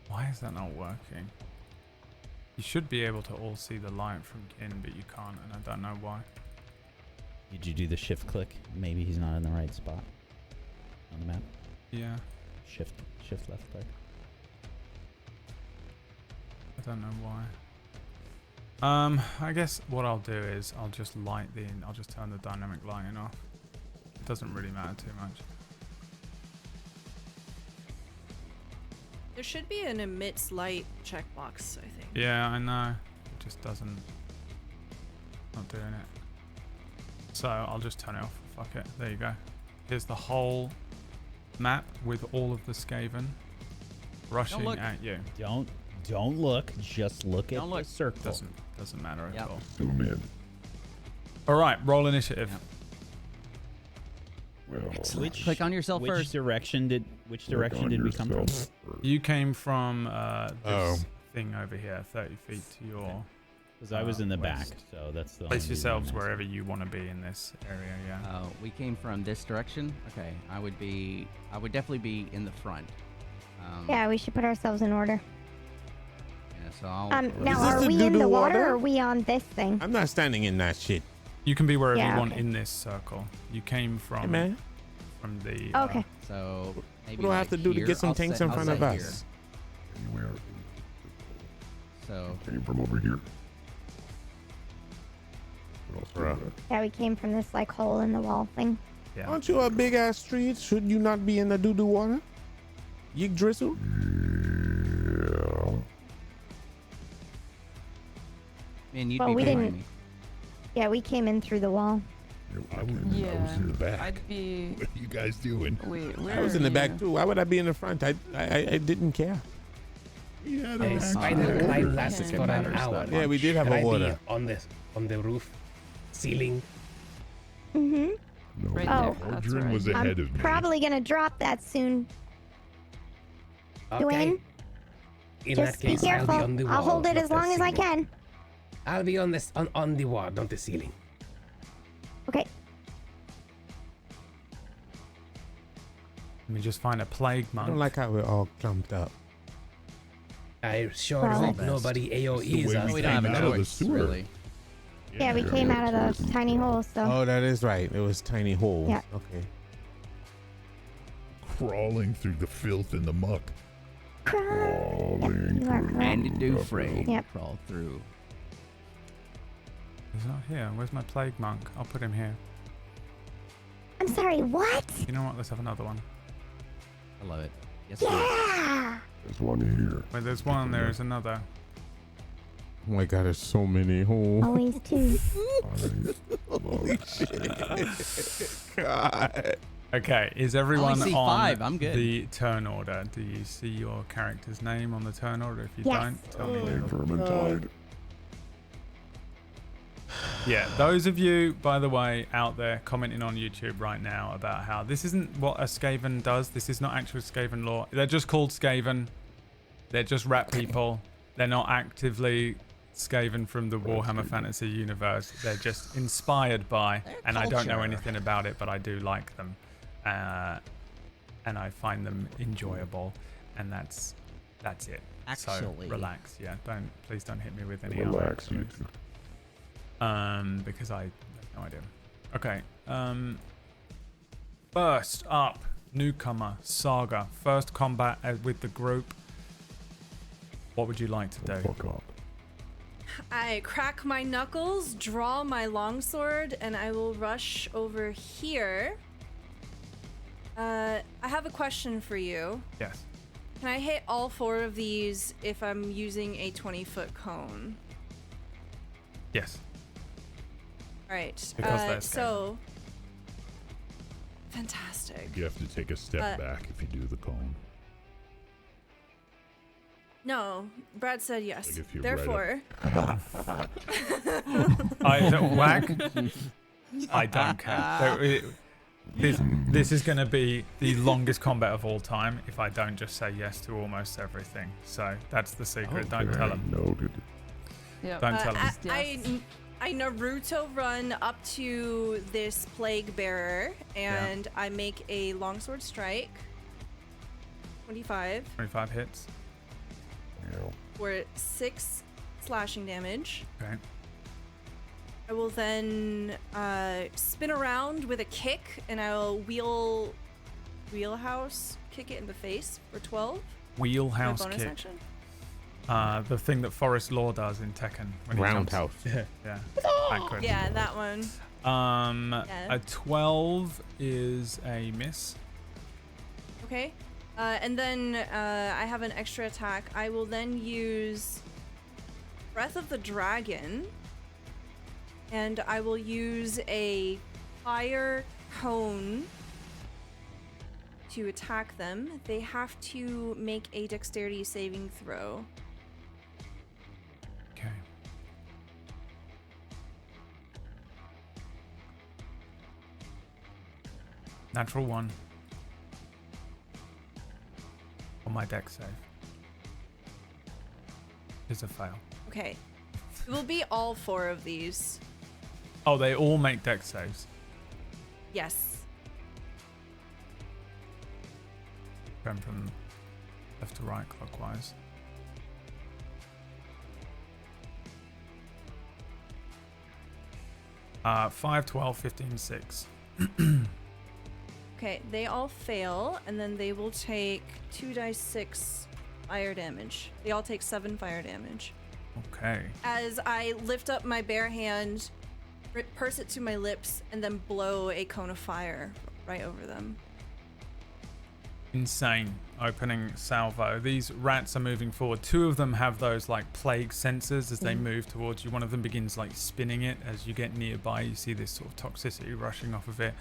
Why is that not working? You should be able to all see the light from Kin, but you can't, and I don't know why. Did you do the shift click? Maybe he's not in the right spot on the map. Yeah. Shift left click. I don't know why. I guess what I'll do is I'll just I'll just turn the dynamic lighting off. It doesn't really matter too much. There should be an emits light checkbox, I think. Yeah, I know. It just doesn't not doing it. So I'll just turn it off. Fuck it. There you go. Here's the whole map with all of the Skaven rushing at you. Don't look. Just look at the circle. Doesn't matter at all. Zoom in. All right, roll initiative. Well, Click on yourself which first. Direction did we come from? You came from this thing over here, 30 feet to your. Because I was in the back, west. so that's the. Place only yourselves reason. wherever you want to be in this area. Yeah. We came from this direction. Okay, I would definitely be in the front. Yeah, we should put ourselves in order. Yeah, so I'll. Now, this are the we in doo-doo the water water? or are we on this thing? I'm not standing in that shit. You can be wherever Yeah, you want okay. in this circle. You came from. Hey, man. From the. Okay. So maybe What do I have to do to here? get some I'll tanks set- in I'll front of set us? Anywhere. So Came from over here. What else do we got? Yeah, we came from this like hole in the wall thing. Yeah. Aren't you a big ass tree? Should you not be in the doo-doo water? You drizzle? Yeah. Man, you'd Well, be we behind didn't- me. Yeah, we came in through the wall. I was in the back. I'd be. What are you guys doing? Wait, where I was in the are back you? too. Why would I be in the front? I didn't care. Yeah, A spider climb lasts for an hour. Yeah, we did have Can a I be water. on the roof, ceiling. Mm-hmm. No, Right Oh. there. That's Aldrin right. was ahead I'm of me. probably gonna drop that soon. Okay. Dwayne, In just that be case, I'll careful. be on the wall. I'll hold it not as the long as I ceiling. can. I'll be on this on the wall, not the ceiling. Okay. Let me just find a plague I monk. don't like how we're all clumped up. I sure Well, hope that's- nobody That's the AOEs way us. We don't have a Came out of the choice, sewer. really. Yeah, we came out of the tiny hole, so. Oh, that is right. It was tiny holes. Yeah. Okay. Crawling through the filth and the muck. Crawling You are through correct. Andy the Dufresne Yep. crawled through. He's not here. Where's my plague monk? I'll put him here. I'm sorry, what? You know what? Let's have another one. I love it. Yes, sir. Yeah! There's one here. Wait, there's one. There is another. Oh my god, there's so many holes. Always two. Holy shit. God. Okay, is everyone see on 5, I'm good. the turn order? Do you see your character's name on the turn order? If you Yes. don't, tell me Plague now. Vermintide. Yeah, those of you, by the way, out there commenting on YouTube right now about how this isn't what a Skaven does. This is not actual Skaven lore. They're just called Skaven. They're just rat people. They're not actively Skaven from the Warhammer Fantasy universe. They're just inspired by, and I don't know culture. anything about it, but I do like them. And I find them enjoyable. And that's it. Actually. So relax. Yeah, please don't hit me with any Relax, other you episodes. two. Because I have no idea. Okay. First up, newcomer Saga. First combat with the group. What would you like to do? Fuck up. I crack my knuckles, draw my longsword, and I will rush over here. I have a question for you. Yes. Can I hit all 4 of these if I'm using a 20-foot cone? Yes. All right. Because they're so fantastic. You have to take a step back if you do the cone. No, Brad said yes. Like if you're Therefore, Whack. I don't care. This is going to be the longest combat of all time if I don't just say yes to almost everything. So that's the secret. Don't tell them. Noted. Yep. Don't tell them. I Naruto run up to this plague bearer and I make a longsword strike. 25 25 hits. for 6 slashing damage. Okay. I will then spin around with a kick and I'll wheelhouse kick it in the face for 12. Wheelhouse My bonus kick. action. The thing that Forrest Law does in Tekken. When he jumps. Roundhouse. Yeah. Backward. Yeah, that one. Yeah. A 12 is a miss. Okay. And then I have an extra attack. I will then use Breath of the Dragon and I will use a fire cone to attack them. They have to make a dexterity saving throw. Okay. Natural 1. On my dex save. Is a fail. Okay. It will be all 4 of these. Oh, they all make dex saves. Yes. Going from left to right clockwise. Uh, 5, 12, 15, 6. Okay, they all fail, and then they will take 2d6 fire damage. They all take 7 fire damage. Okay. As I lift up my bare hand, purse it to my lips, and then blow a cone of fire right over them. Insane opening salvo. These rats are moving forward. 2 of them have those like plague sensors as they move towards you. One of them begins like spinning it. As you get nearby, you see this sort of toxicity rushing off of it.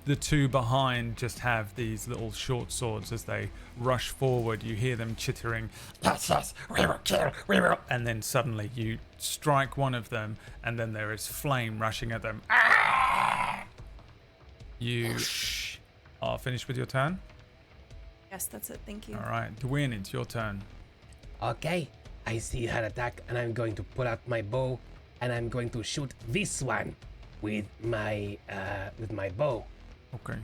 The 2 behind just have these little short swords as they rush forward. You hear them chittering, Yes, yes, we will kill, we will. and then suddenly you strike one of them, and then there is flame rushing at them. You are finished with your turn? Yes, that's it. Thank you. All right, Dwayne, it's your turn. Okay, I see her attack, and I'm going to pull out my bow, and I'm going to shoot this one with my bow. Okay.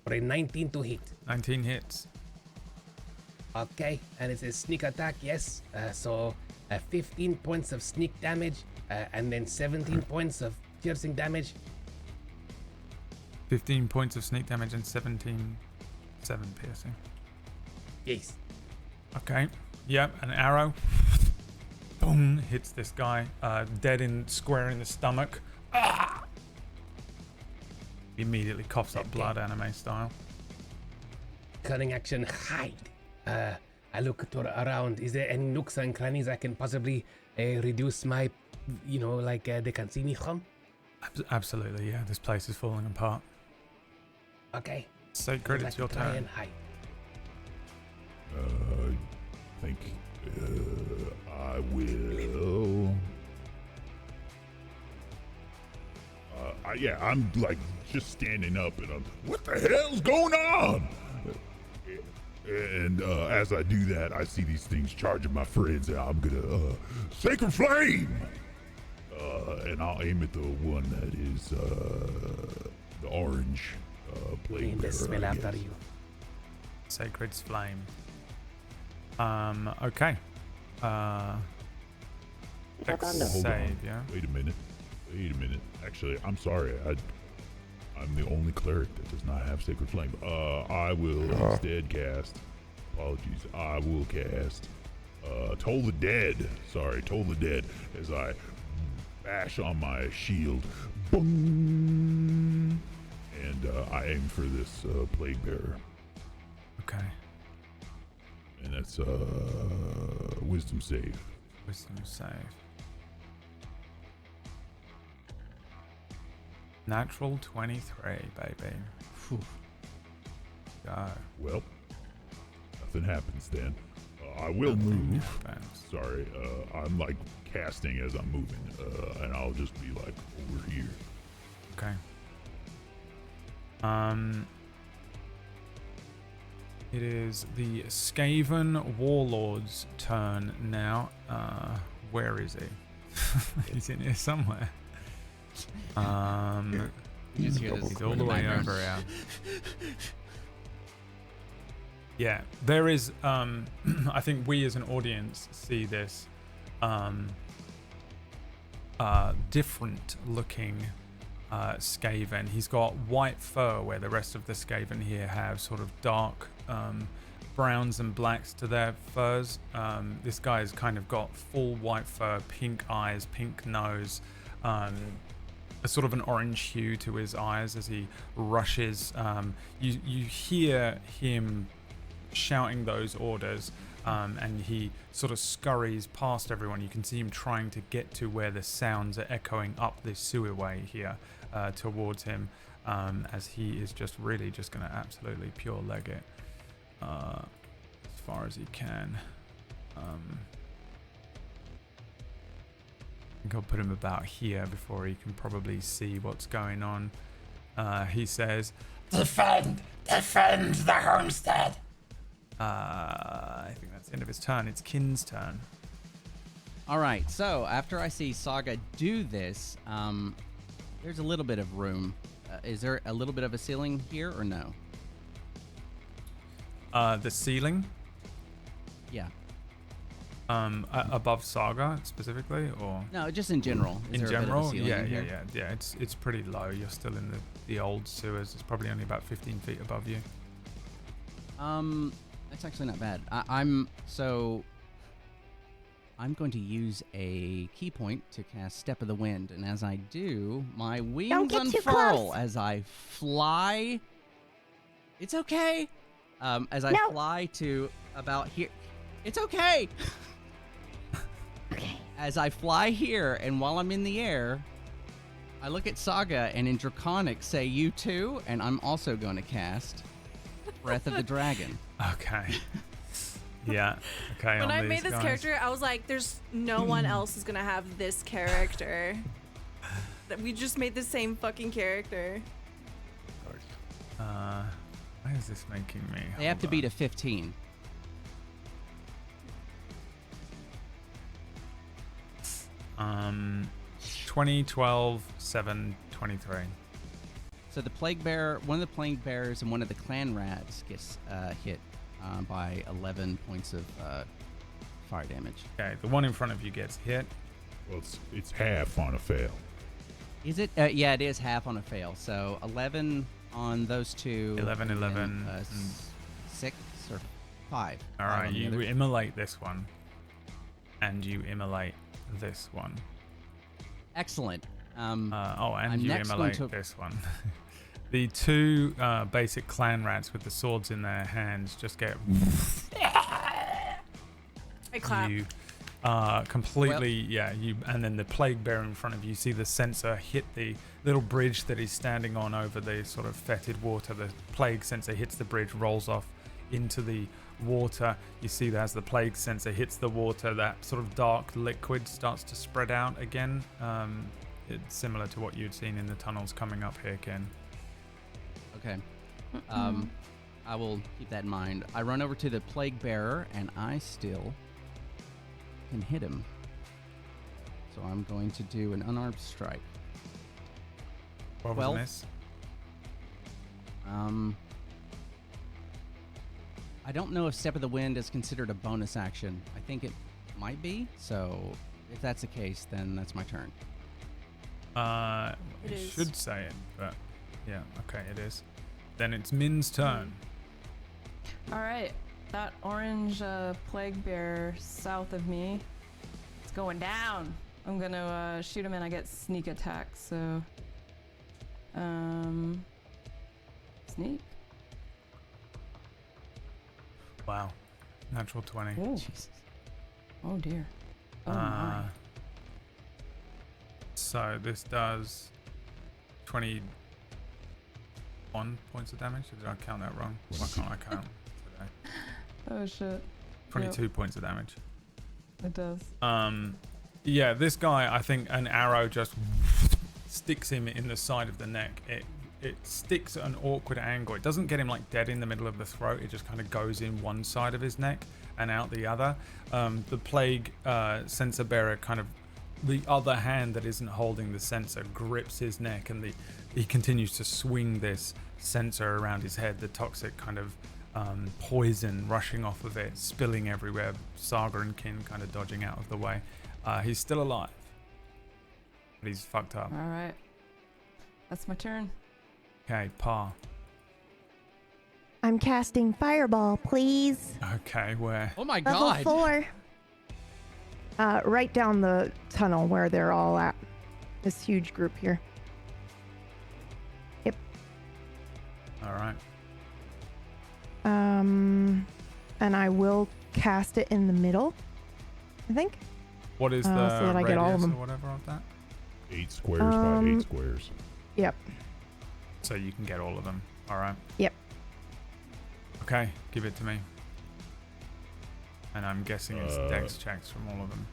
For a 19 to hit. 19 hits. Okay, and it's a sneak attack, yes. So 15 points of sneak damage, and then 17 points of piercing damage. 15 points of sneak damage and 7 piercing. Yes. Okay. Yep, an arrow. Boom, hits this guy. Dead square in the stomach. He immediately coughs up blood, anime style. Cunning action, hide. I look around. Is there any nooks and crannies I can possibly reduce my, they can see me from? Absolutely, yeah. This place is falling apart. Okay. Sacred, it's your try turn. and hide. I think I will. Yeah, I'm like just standing up and I'm, what the hell's going on? And as I do that, I see these things charging my friends, and I'm gonna Sacred Flame, and I'll aim at the one that is the orange plague bearer, I guess. Sacred's Flame. Okay. Save, yeah. Wait a minute. Actually, I'm sorry. I'm the only cleric that does not have Sacred Flame. I will instead cast. Apologies. I will cast Toll the Dead. Sorry, Toll the Dead. As I bash on my shield. Boom! And I aim for this plague bearer. Okay. And that's wisdom save. Wisdom save. Natural 23, baby. Whew. Go. Well, nothing happens then. I will move. Sorry, I'm like casting as I'm moving, and I'll just be like over here. Okay. It is the Skaven Warlord's turn now. Where is he? He's in here somewhere. You just hear this He's all the way over here. Yeah, there is. I think we as an audience see this different looking Skaven. He's got white fur where the rest of the Skaven here have sort of dark browns and blacks to their furs. This guy's kind of got full white fur, pink eyes, pink nose, a sort of an orange hue to his eyes as he rushes. You hear him shouting those orders, and he sort of scurries past everyone. You can see him trying to get to where the sounds are echoing up this sewerway here towards him, as he is just really just going to absolutely pure leg it as far as he can. I think I'll put him about here before he can probably see what's going on. He says, Defend the homestead. I think that's the end of his turn. It's Kin's turn. All right, so after I see Saga do this, there's a little bit of room. Is there a little bit of a ceiling here or no? The ceiling? Yeah. Above Saga specifically, or No, just in general. Is in there a bit of a general? ceiling Yeah, in here? yeah. It's pretty low. You're still in the old sewers. It's probably only about 15 feet above you. That's actually not bad. I'm going to use a key point to cast Step of the Wind, and as I do, my wings get too unfurl close. as I fly. It's okay. As I fly to about here. It's okay. Okay. As I fly here, and while I'm in the air, I look at Saga and in Draconic say, "You too," and I'm also going to cast Breath of the Dragon. Okay. Yeah. Okay. When on I these made this guys. character, I was like, "There's no one else who's gonna have this character." That we just made the same fucking character. Why is this making me? They have to Hold beat a 15. on. 20, 12, 7, 23. So the plague bearer, one of the plague bearers and one of the clan rats gets hit by 11 points of fire damage. Okay, the one in front of you gets hit. Well, it's half on a fail. Is it? Yeah, it is half on a fail. So 11 on those two. 11, and then, 11, 6 or 5. All Five right, on the you other. immolate this one, and you immolate this one. Excellent. And I'm you next going immolate to- this one. The two basic clan rats with the swords in their hands just get. I clap. You completely, you, and then the plague bearer in front of you see the sensor hit the little bridge that he's standing on over the sort of fetid water. The plague sensor hits the bridge, rolls off into the water. You see that as the plague sensor hits the water, that sort of dark liquid starts to spread out again. It's similar to what you'd seen in the tunnels coming up here, Ken. Okay. I will keep that in mind. I run over to the plague bearer, and I still can hit him. So I'm going to do an unarmed strike. What was 12. this? I don't know if Step of the Wind is considered a bonus action. I think it might be. So if that's the case, then that's my turn. It It is. should say it, but yeah, okay, it is. Then it's Min's turn. All right, that orange plague bear south of me, it's going down. I'm gonna shoot him and I get sneak attack. So, sneak. Wow, natural 20. Ooh. Oh dear. Oh my. So this does 21 points of damage. Did I count that wrong? Why can't I count today? Oh shit. 22 points of damage. It does. Yeah, this guy, I think an arrow just sticks him in the side of the neck. It sticks at an awkward angle. It doesn't get him like dead in the middle of the throat. It just kind of goes in one side of his neck and out the other. The plague sensor bearer kind of, the other hand that isn't holding the sensor grips his neck, and he continues to swing this sensor around his head. The toxic kind of poison rushing off of it, spilling everywhere. Saga and Kin kind of dodging out of the way. He's still alive, but he's fucked up. All right. That's my turn. Okay, Pa. I'm casting Fireball, please. Okay, where? Oh my Level 4. Right down the tunnel where they're all at. This huge group here. Yep. All right. And I will cast it in the middle, I think. What is the so that I get all of radius them. or whatever of that? 8 squares by 8 squares. Yep. So you can get all of them. All right. Yep. Okay, give it to me. And I'm guessing it's dex checks from all of them.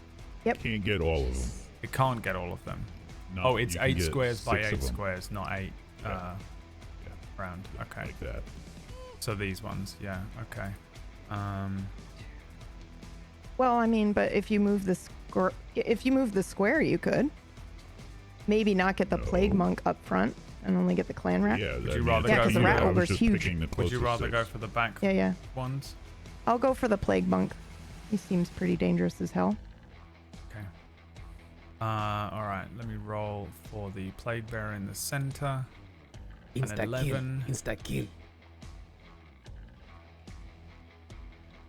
Yep. Can't get all of them. It can't get all of them. No, Oh, it's you can 8 get squares by 6 of 8 them. squares, not 8 round. Okay. Like that. So these ones, yeah. Okay. Well, I mean, but if you move the square, you could. Maybe not get the plague monk up front and only get the clan rat. Yeah, Would you rather go because for the rat the- ogre's huge. Would you rather go for the back Yeah. ones? I'll go for the plague monk. He seems pretty dangerous as hell. Okay. All right. Let me roll for the plague bearer in the center. An Insta kill. 11. Insta kill.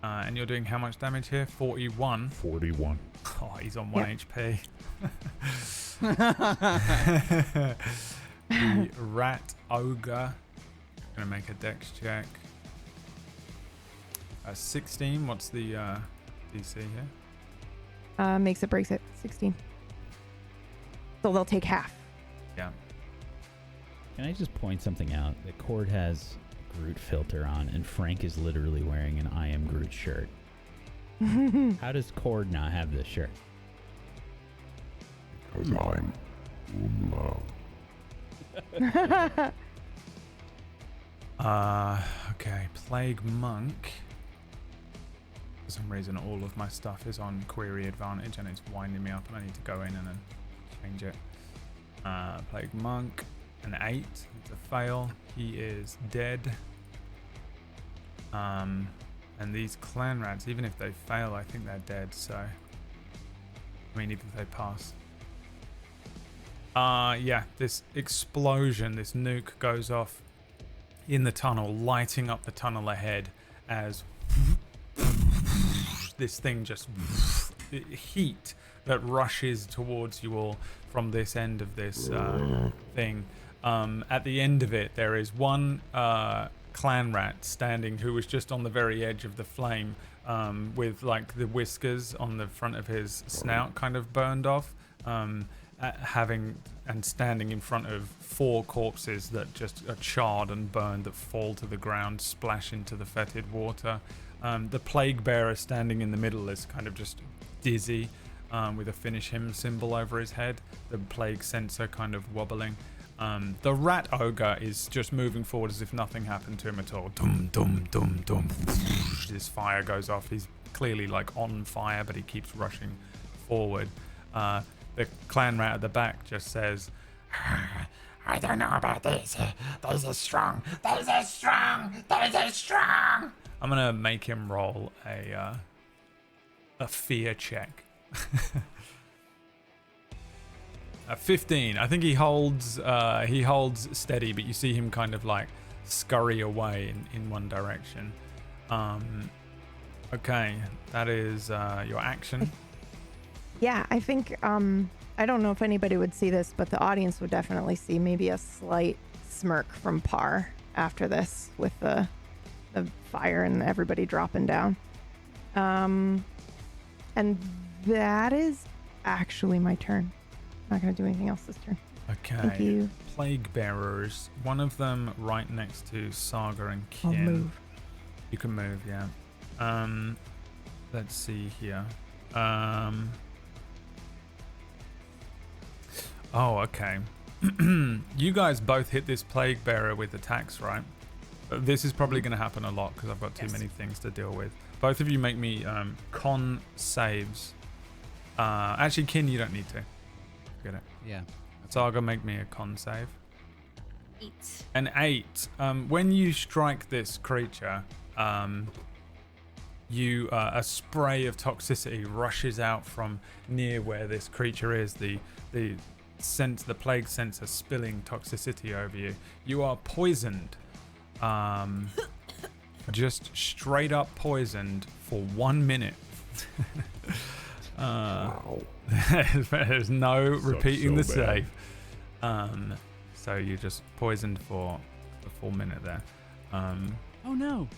And you're doing how much damage here? 41. 41. Oh, he's on 1 HP. The rat ogre. Gonna make a dex check. 16. What's the DC here? Makes it, breaks it. 16. So they'll take half. Yeah. Can I just point something out? That Cord has Groot filter on, and Frank is literally wearing an I Am Groot shirt. How does Cord not have this shirt? Because I'm Umla. Okay. Plague monk. For some reason, all of my stuff is on query advantage, and it's winding me up, and I need to go in and then change it. Plague monk, an 8. It's a fail. He is dead. And these clan rats, even if they fail, I think they're dead. So, I mean, even if they pass. Yeah, this explosion, this nuke goes off in the tunnel, lighting up the tunnel ahead as this thing just heat that rushes towards you all from this end of this thing. At the end of it, there is one clan rat standing who was just on the very edge of the flame, with like the whiskers on the front of his snout kind of burned off, standing in front of 4 corpses that just are charred and burned, that fall to the ground, splash into the fetid water. The plague bearer standing in the middle is kind of just dizzy, with a finish him symbol over his head, the plague censer kind of wobbling. The rat ogre is just moving forward as if nothing happened to him at all. Dum dum dum dum. This fire goes off. He's clearly like on fire, but he keeps rushing forward. The clan rat at the back just says, I don't know about this. Those are strong. Those are strong. Those are strong. I'm gonna make him roll a fear check. 15. I think he holds steady, but you see him kind of like scurry away in one direction. Okay, that is your action. Yeah, I think, I don't know if anybody would see this, but the audience would definitely see maybe a slight smirk from Par after this with the fire and everybody dropping down. And that is actually my turn. I'm not going to do anything else this turn. Okay. Thank you. Plague bearers. One of them right next to Saga and Kin. I'll move. You can move, yeah. Let's see here. Oh, okay. You guys both hit this plague bearer with attacks, right? This is probably going to happen a lot because I've got too many things to deal with. Both of you make me con saves. Actually, Kin, you don't need to. Get it? Yeah. Saga, make me a con save. 8. An 8. When you strike this creature, a spray of toxicity rushes out from near where this creature is. The plague sensor spilling toxicity over you. You are poisoned. Just straight up poisoned for 1 minute. There's no repeating the save. So you're just poisoned for a full minute there. Oh no.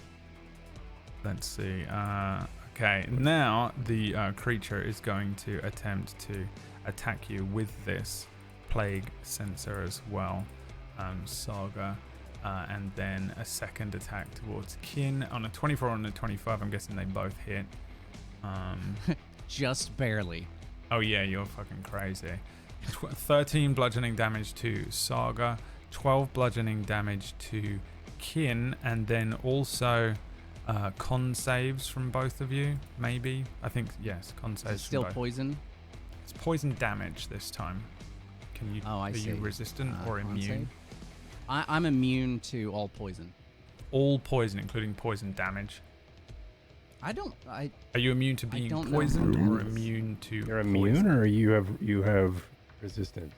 Let's see. Okay, now the creature is going to attempt to attack you with this plague sensor as well, Saga, and then a second attack towards Kin on a 24 and a 25. I'm guessing they both hit. Just barely. Oh yeah, you're fucking crazy. 13 bludgeoning damage to Saga, 12 bludgeoning damage to Kin, and then also con saves from both of you, maybe. I think, yes, con saves. It's still from both. poison? It's poison damage this time. Can you? Oh, I see. Are you resistant or con immune? save? I'm immune to all poison. All poison, including poison damage. I don't. Are you immune to being poisoned or immune to? You're immune, or you have resistance.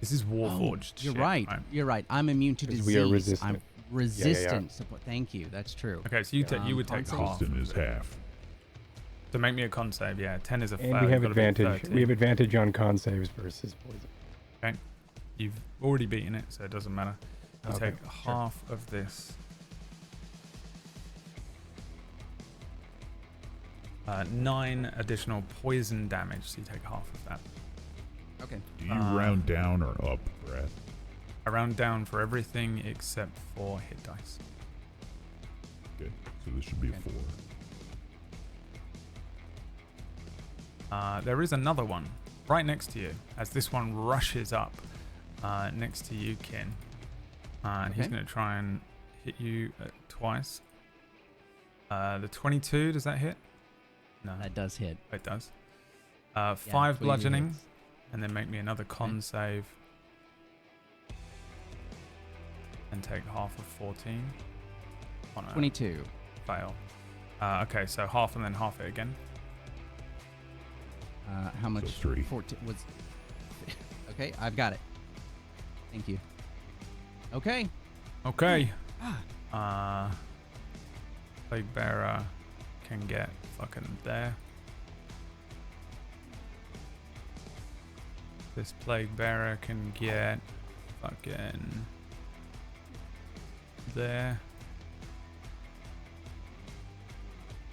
This is Warforged. You're shit, right. You're right. I'm immune to 'Cause disease. we are resistant. I'm resistant. So, thank you. That's true. Okay, so you would take half. Resistant is half. So make me a con save. Yeah, 10 is a And fail. we have You've gotta beat advantage. 13. We have advantage on con saves versus poison. Okay, you've already beaten it, so it doesn't matter. You Okay, take sure. half of this. 9 additional poison damage, so you take half of that. Okay. Do you round down or up, Brad? I round down for everything except for hit dice. Okay, so this should be a 4. There is another one right next to you as this one rushes up next to you, Kin. And he's Okay. going to try and hit you twice. The 22, does that hit? No. That does hit. It does. 5 22 bludgeoning, hits. and then make me another con save. And take half of 14. Oh, no. 22. Fail. Okay, so half and then half it again. How much? 3. 14 was. Okay, I've got it. Thank you. Okay. Okay. Plague Bearer can get fucking there. This Plague Bearer can get fucking there.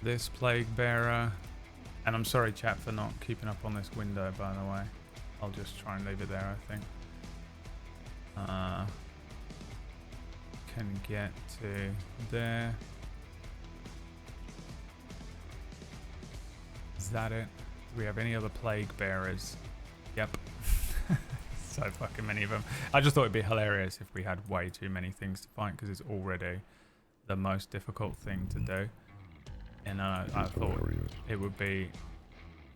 This Plague Bearer. And I'm sorry, chat, for not keeping up on this window, by the way. I'll just try and leave it there, I think. Can get to there. Is that it? Do we have any other Plague Bearers? Yep. So fucking many of them. I just thought it'd be hilarious if we had way too many things to fight, because it's already the most difficult thing to do. And I thought it would be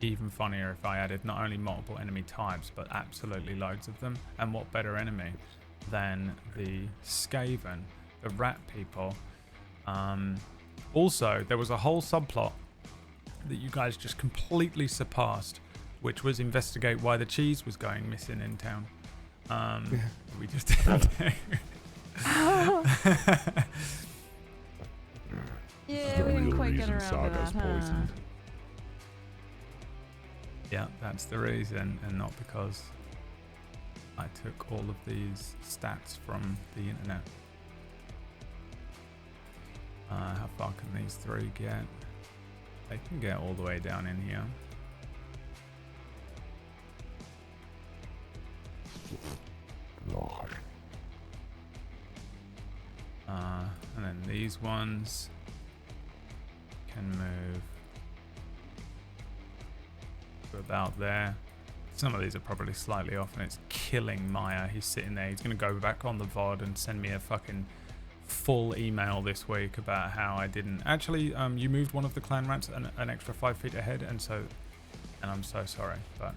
even funnier if I added not only multiple enemy types, but absolutely loads of them. And what better enemy than the Skaven, the rat people. Also, there was a whole subplot that you guys just completely surpassed, which was investigate why the cheese was going missing in town. We just didn't do. Yeah, we didn't quite get around to that, huh? Yeah, that's the reason, and not because I took all of these stats from the internet. How far can these 3 get? They can get all the way down in here. And then these ones can move to about there. Some of these are probably slightly off, and it's killing Maya. He's sitting there. He's going to go back on the VOD and send me a fucking full email this week about how I didn't actually you moved one of the clan rats an extra 5 feet ahead, and I'm so sorry, but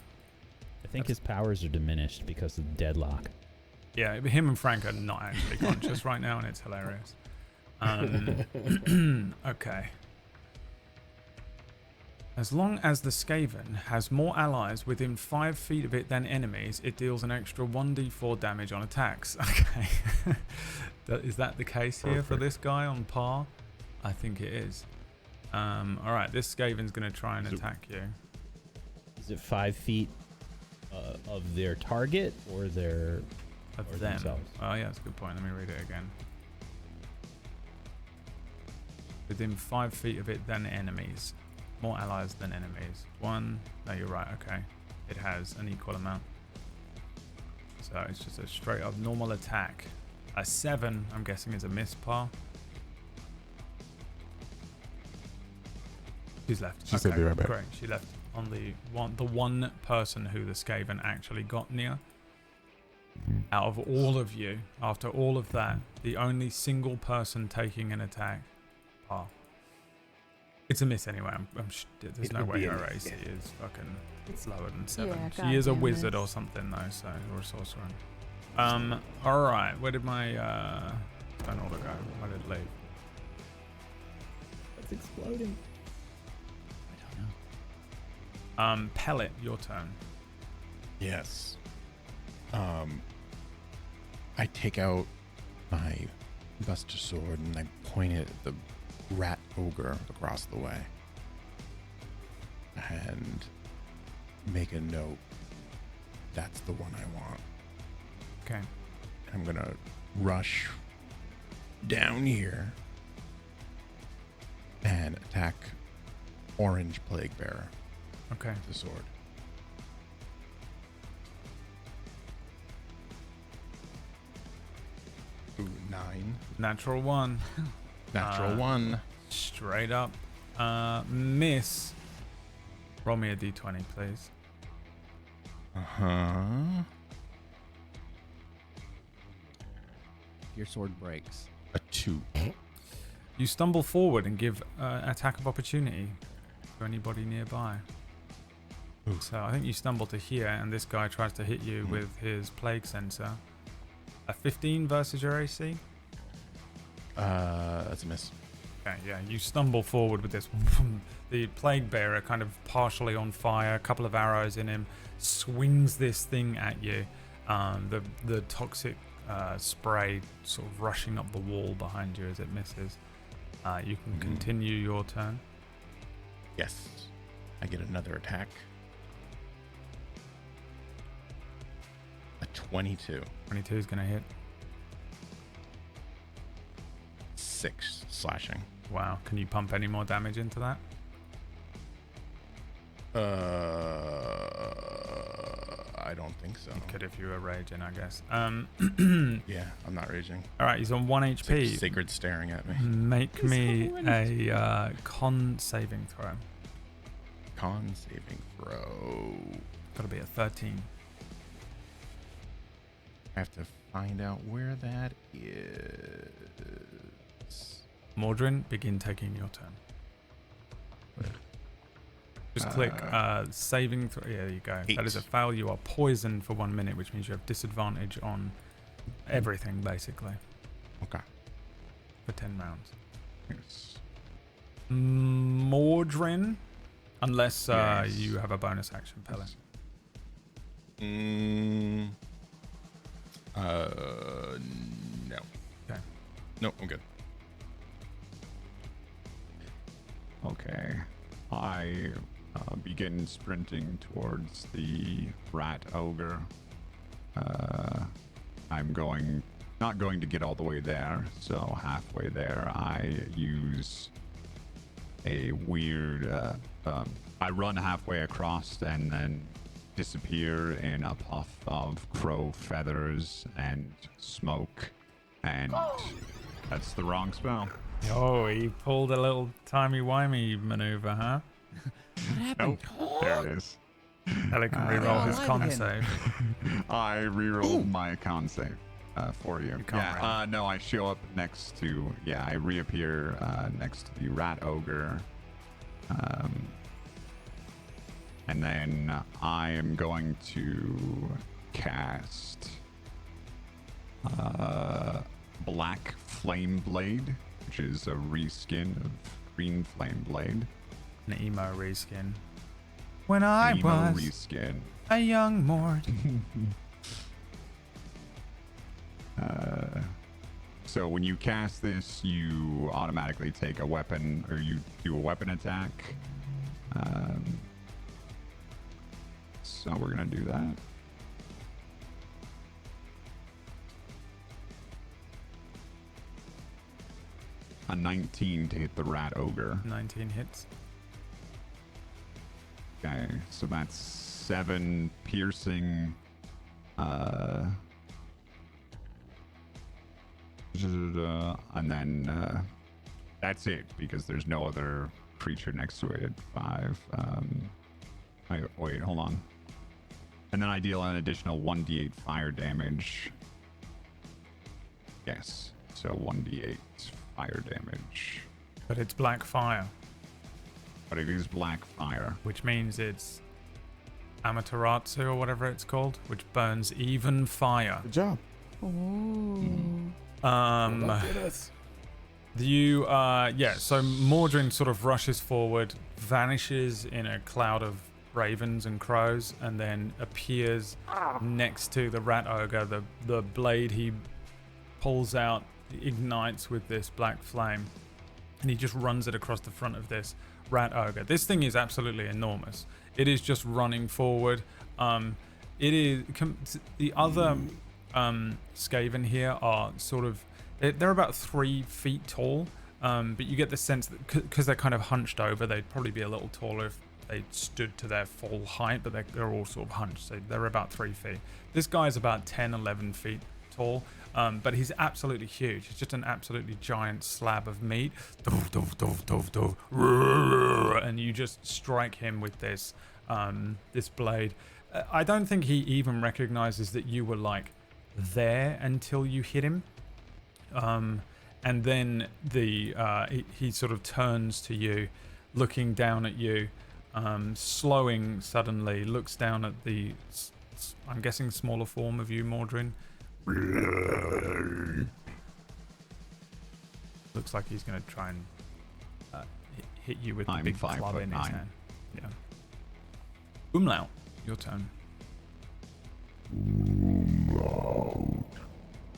I think his powers are diminished because of deadlock. yeah, him and Frank are not actually conscious right now, and it's hilarious. Okay. As long as the Skaven has more allies within 5 feet of it than enemies, it deals an extra 1d4 damage on attacks. Okay. Is that the case here for this guy on par? I think it is. Alright, this Skaven's going to try and attack you. Is it 5 feet of their target or their... Of or them. themselves? Oh yeah, that's a good point. Let me read it again. Within 5 feet of it than enemies. more allies than enemies. 1. No, you're right. Okay. It has an equal amount. So it's just a straight up normal attack. A 7, I'm guessing, is a miss par. She's left. She said be right back. Great. She left on the one person who the Skaven actually got near. Out of all of you, after all of that, the only single person taking an attack. Oh. It's a miss anyway. There's no way her AC is fucking lower than 7. Yeah, she is a goddamn wizard it. or something though, so, or a sorcerer. Alright, where did my stone order go? Where did it leave? It's exploding. Pellet, your turn. Yes. I take out my Buster Sword and I point it at the rat ogre across the way. And make a note. That's the one I want. Okay. I'm gonna rush down here and attack Orange Plague Bearer. Okay. The sword. Ooh, 9. Natural 1. Natural 1. Straight up. Miss. Roll me a d20, please. Uh-huh. Your sword breaks. A 2. You stumble forward and give attack of opportunity to anybody nearby. Ooh. So I think you stumble to here, and this guy tries to hit you with his plague sensor. A 15 versus your AC? That's a miss. Okay, yeah, you stumble forward with this. The plague bearer, kind of partially on fire, a couple of arrows in him, swings this thing at you. The toxic spray sort of rushing up the wall behind you as it misses. You can continue your turn. Yes. I get another attack. A 22. 22 is going to hit. 6 slashing. Wow. Can you pump any more damage into that? I don't think so. You could if you were raging, I guess. Yeah, I'm not raging. All right, he's on 1 HP. Like Sacred staring at me. Make me a con saving throw. Con saving throw. Gotta be a 13. I have to find out where that is. Mordrin, begin taking your turn. Just click saving throw. Yeah, there you go. 8. That is a fail. You are poisoned for 1 minute, which means you have disadvantage on everything, basically. Okay. For 10 rounds. Yes. Mordrin, unless Yes. you have a bonus action, Pellet. No. Okay. No, I'm good. Okay. I begin sprinting towards the rat ogre. I'm not going to get all the way there, so halfway there I use a weird, I run halfway across and then disappear in a puff of crow feathers and smoke, and that's the wrong spell. Oh, he pulled a little timey-wimey maneuver, huh? What happened? Nope. There it is. Ellie can reroll his alive con again. save. I rerolled my con save for you. can't Yeah. No, I show up next to. Yeah, I reappear next to the rat ogre. And then I am going to cast Black Flame Blade, which is a reskin of Green Flame Blade. An emo reskin. When I Emo was reskin. a young Mord. So when you cast this, you automatically take a weapon, or you do a weapon attack. So we're gonna do that. A 19 to hit the rat ogre. 19 hits. Okay, so that's 7 piercing. And then that's it because there's no other creature next to it. 5. Wait, hold on. And then I deal an additional 1d8 fire damage. Yes, so 1d8 fire damage. But it's black fire. But it is black fire. Which means it's Amaterasu or whatever it's called, which burns even fire. Good job. So Mordrin sort of rushes forward, vanishes in a cloud of ravens and crows, and then appears next to the rat ogre. The blade he pulls out ignites with this black flame, and he just runs it across the front of this rat ogre. This thing is absolutely enormous. It is just running forward. It is the other Skaven here are sort of they're about 3 feet tall, but you get the sense that because they're kind of hunched over, they'd probably be a little taller if they stood to their full height, but they're all sort of hunched, so they're about 3 feet. This guy's about 10-11 feet tall, but he's absolutely huge. He's just an absolutely giant slab of meat, and you just strike him with this this blade. I don't think he even recognizes that you were like there until you hit him, and then he sort of turns to you, looking down at you, slowing suddenly, looks down at the I'm guessing smaller form of you, Mordrin. Looks like he's going to try and hit you with the big club in his hand. Yeah. Umlaut, your turn.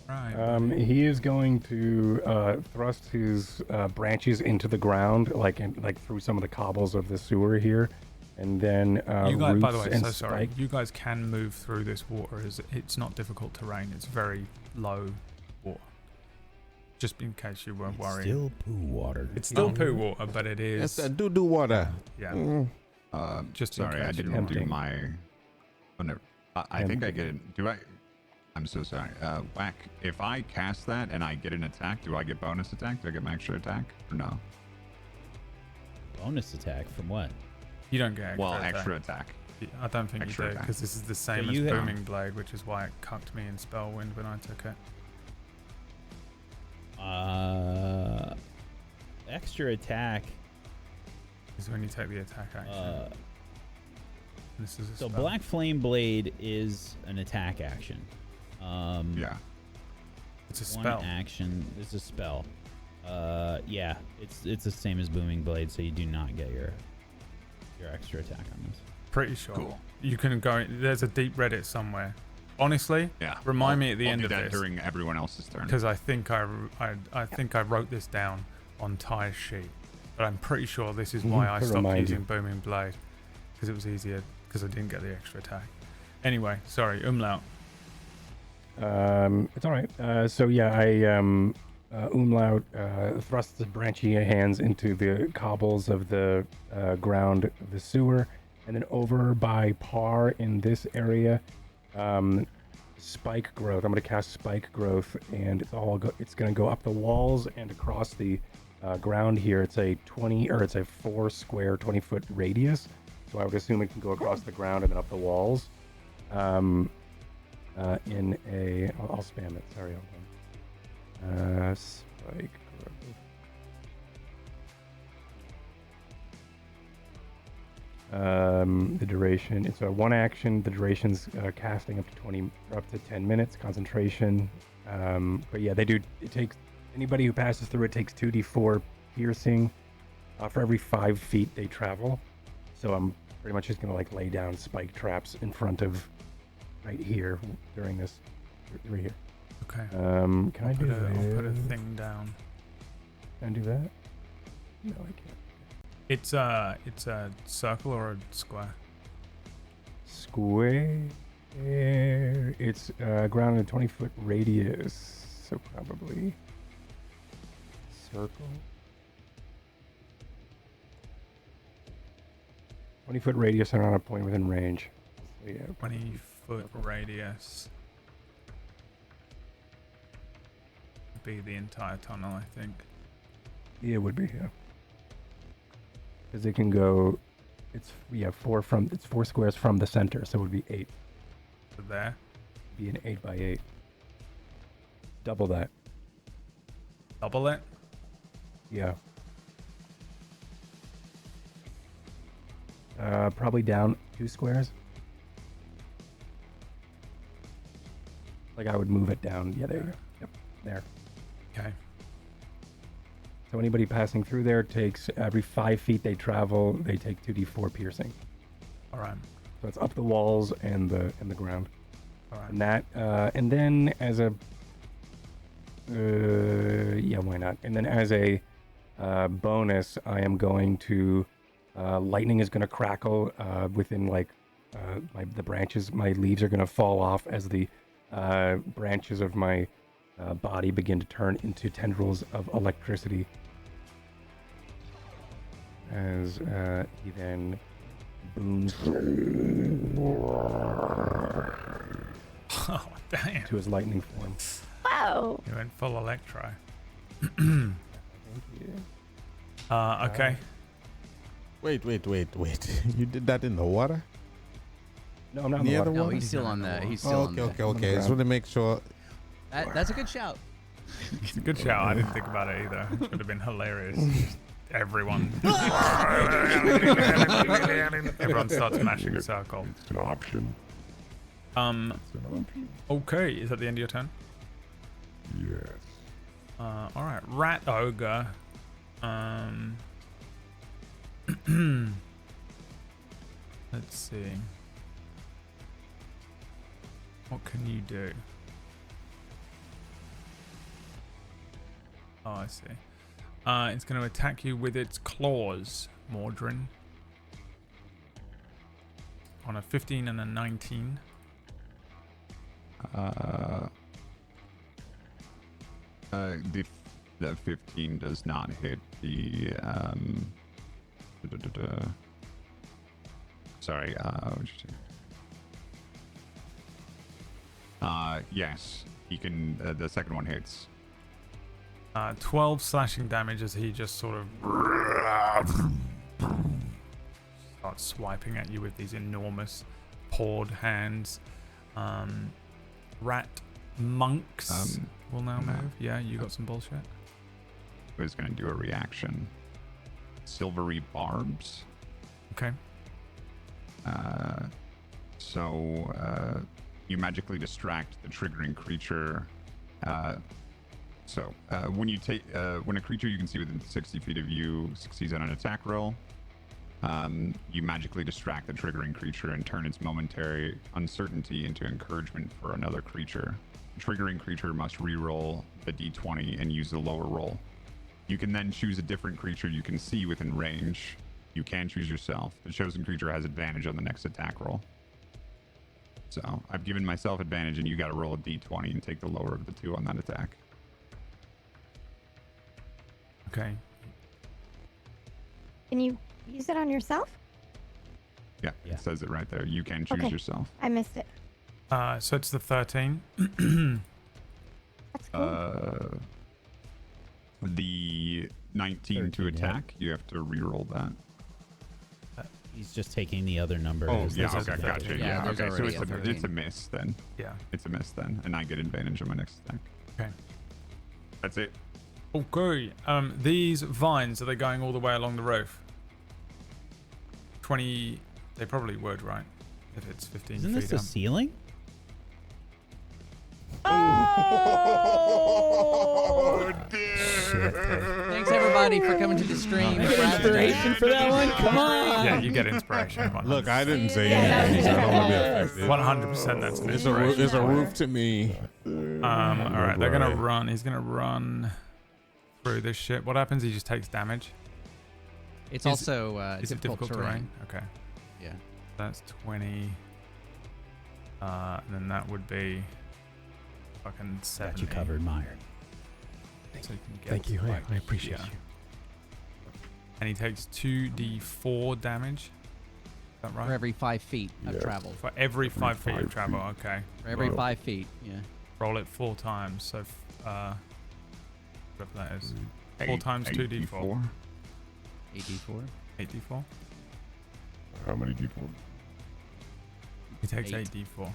Right. He is going to thrust his branches into the ground, like through some of the cobbles of the sewer here, and then you guys, by the way, and so sorry. spike. You guys can move through this water. It's not difficult terrain. It's very low water. Just in case you weren't worried. Still poo water. It's still poo water, but it is. It's a doo-doo water. Yeah. Just sorry, I didn't do my. Oh no, I think I get it. Do I? I'm so sorry. Whack. If I cast that and I get an attack, do I get bonus attack? Do I get my extra attack or no? Bonus attack from what? You don't get extra attack. I don't think Extra you do, attack. because this is the same So as you have- Booming Blade, which is why it cucked me in Spellwind when I took it. Extra attack is when you take the attack action. This is a So spell. Black Flame Blade is an attack action. Yeah. It's a one spell. action. It's a spell. Yeah, it's the same as Booming Blade, so you do not get your extra attack on this. Pretty sure. Cool. You can go. There's a deep Reddit somewhere. Honestly, Yeah. Remind me at the I'll end do of that this during everyone else's turn. because I think I think I wrote this down on Ty's sheet, but I'm pretty sure this is why I To stopped remind using you. Booming Blade, because it was easier because I didn't get the extra attack. Anyway, sorry, Umlaut. It's all right. So yeah, Umlaut thrusts the branchy hands into the cobbles of the ground of the sewer, and then over by Par in this area, spike growth. I'm going to cast spike growth, and it's going to go up the walls and across the ground here. It's a 4 square 20-foot radius. So I would assume it can go across the ground and then up the walls. I'll spam it. Sorry, hold on. Spike growth. The duration. It's a one action. The duration's casting up to 10 minutes. Concentration. But yeah, they do. It takes anybody who passes through it takes 2d4 piercing for every 5 feet they travel. So I'm pretty much just gonna lay down spike traps in front of right here during this. Right here. Okay. Can I do that? I'll put a thing down. Can I do that? No, I can't. It's a circle or a square. Square. It's ground in a 20-foot radius, so probably circle. 20-foot radius and on a point within range. So, yeah. 20-foot radius. Be the entire tunnel, I think. Yeah, it would be, yeah. Because it can go, it's 4 squares from the center, so it would be 8. So there. Be an 8 by 8. Double that. Double it? Yeah. Probably down 2 squares. Like I would move it down. Yeah, there you go. Yep, there. Okay. So anybody passing through there takes, every 5 feet they travel, they take 2d4 piercing. All right. So it's up the walls and the ground. All right. And that, and then as a, yeah, why not? And then as a bonus, I am going to, lightning is going to crackle within like the branches. My leaves are going to fall off as the branches of my body begin to turn into tendrils of electricity. As he then booms Oh, damn. to his lightning form. Whoa! You went full electro. Thank you. Okay. Wait. You did that in the water? No, I'm not in Near the the water. water? He's still on the. He's still on the. Okay. I just want to make sure. That's a good shout. It's a good shout. I didn't think about it either. It would have been hilarious. Everyone. Everyone starts mashing a circle. It's an option. Okay. Is that the end of your turn? Yes. All right. Rat ogre. Let's see. What can you do? Oh, I see. It's going to attack you with its claws, Mordrin. On a 15 and a 19. The 15 does not hit the sorry, what did you say? Yes, he can. The second one hits. 12 slashing damage as he just sort of starts swiping at you with these enormous pawed hands. Rat monks will now move. Yeah, you got some bullshit. I was going to do a reaction. Silvery barbs. Okay. So you magically distract the triggering creature. When you take when a creature you can see within 60 feet of you succeeds on an attack roll, you magically distract the triggering creature and turn its momentary uncertainty into encouragement for another creature. The triggering creature must re-roll the d20 and use the lower roll. You can then choose a different creature you can see within range. You can choose yourself. The chosen creature has advantage on the next attack roll. So I've given myself advantage, and you got to roll a d20 and take the lower of the two on that attack. Okay. Can you use it on yourself? Yeah, it says it right there. You can choose Okay. yourself. I missed it. So it's the 13. That's cool. The 19 to 13, attack, you have to re-roll that. He's just taking the other number. Oh, as yeah, the okay, gotcha. disadvantage. Yeah, there's okay, so already it's a 13. it's a miss then. Yeah. It's a miss then, and I get advantage on my next attack. Okay. That's it. Okay. These vines, are they going all the way along the roof? 20. They probably would, right? If it's 15 Isn't feet this the up. ceiling? Oh, Thanks everybody for coming to the stream. I get inspiration for that one. Come on. Yeah, you get inspiration. 100%. Look, I didn't say anything. So I don't want to be affected. 100% that's an It's inspiration. a roof to me. All right, they're gonna run. He's gonna run through this shit. What happens? He just takes damage. It's Is- also Is it difficult terrain? Okay. Yeah. That's 20. And then that would be fucking 70. Got you covered, Meyer. So you can get Thank you. like I appreciate here. you. And he takes 2d4 damage. that right? For every 5 feet of travel. For every 5 feet of travel, okay. For every 5 feet, yeah. Roll it 4 times, so whatever that is. 4 times 2d4. 8d4. 8d4. How many d4? He takes 8. 8d4.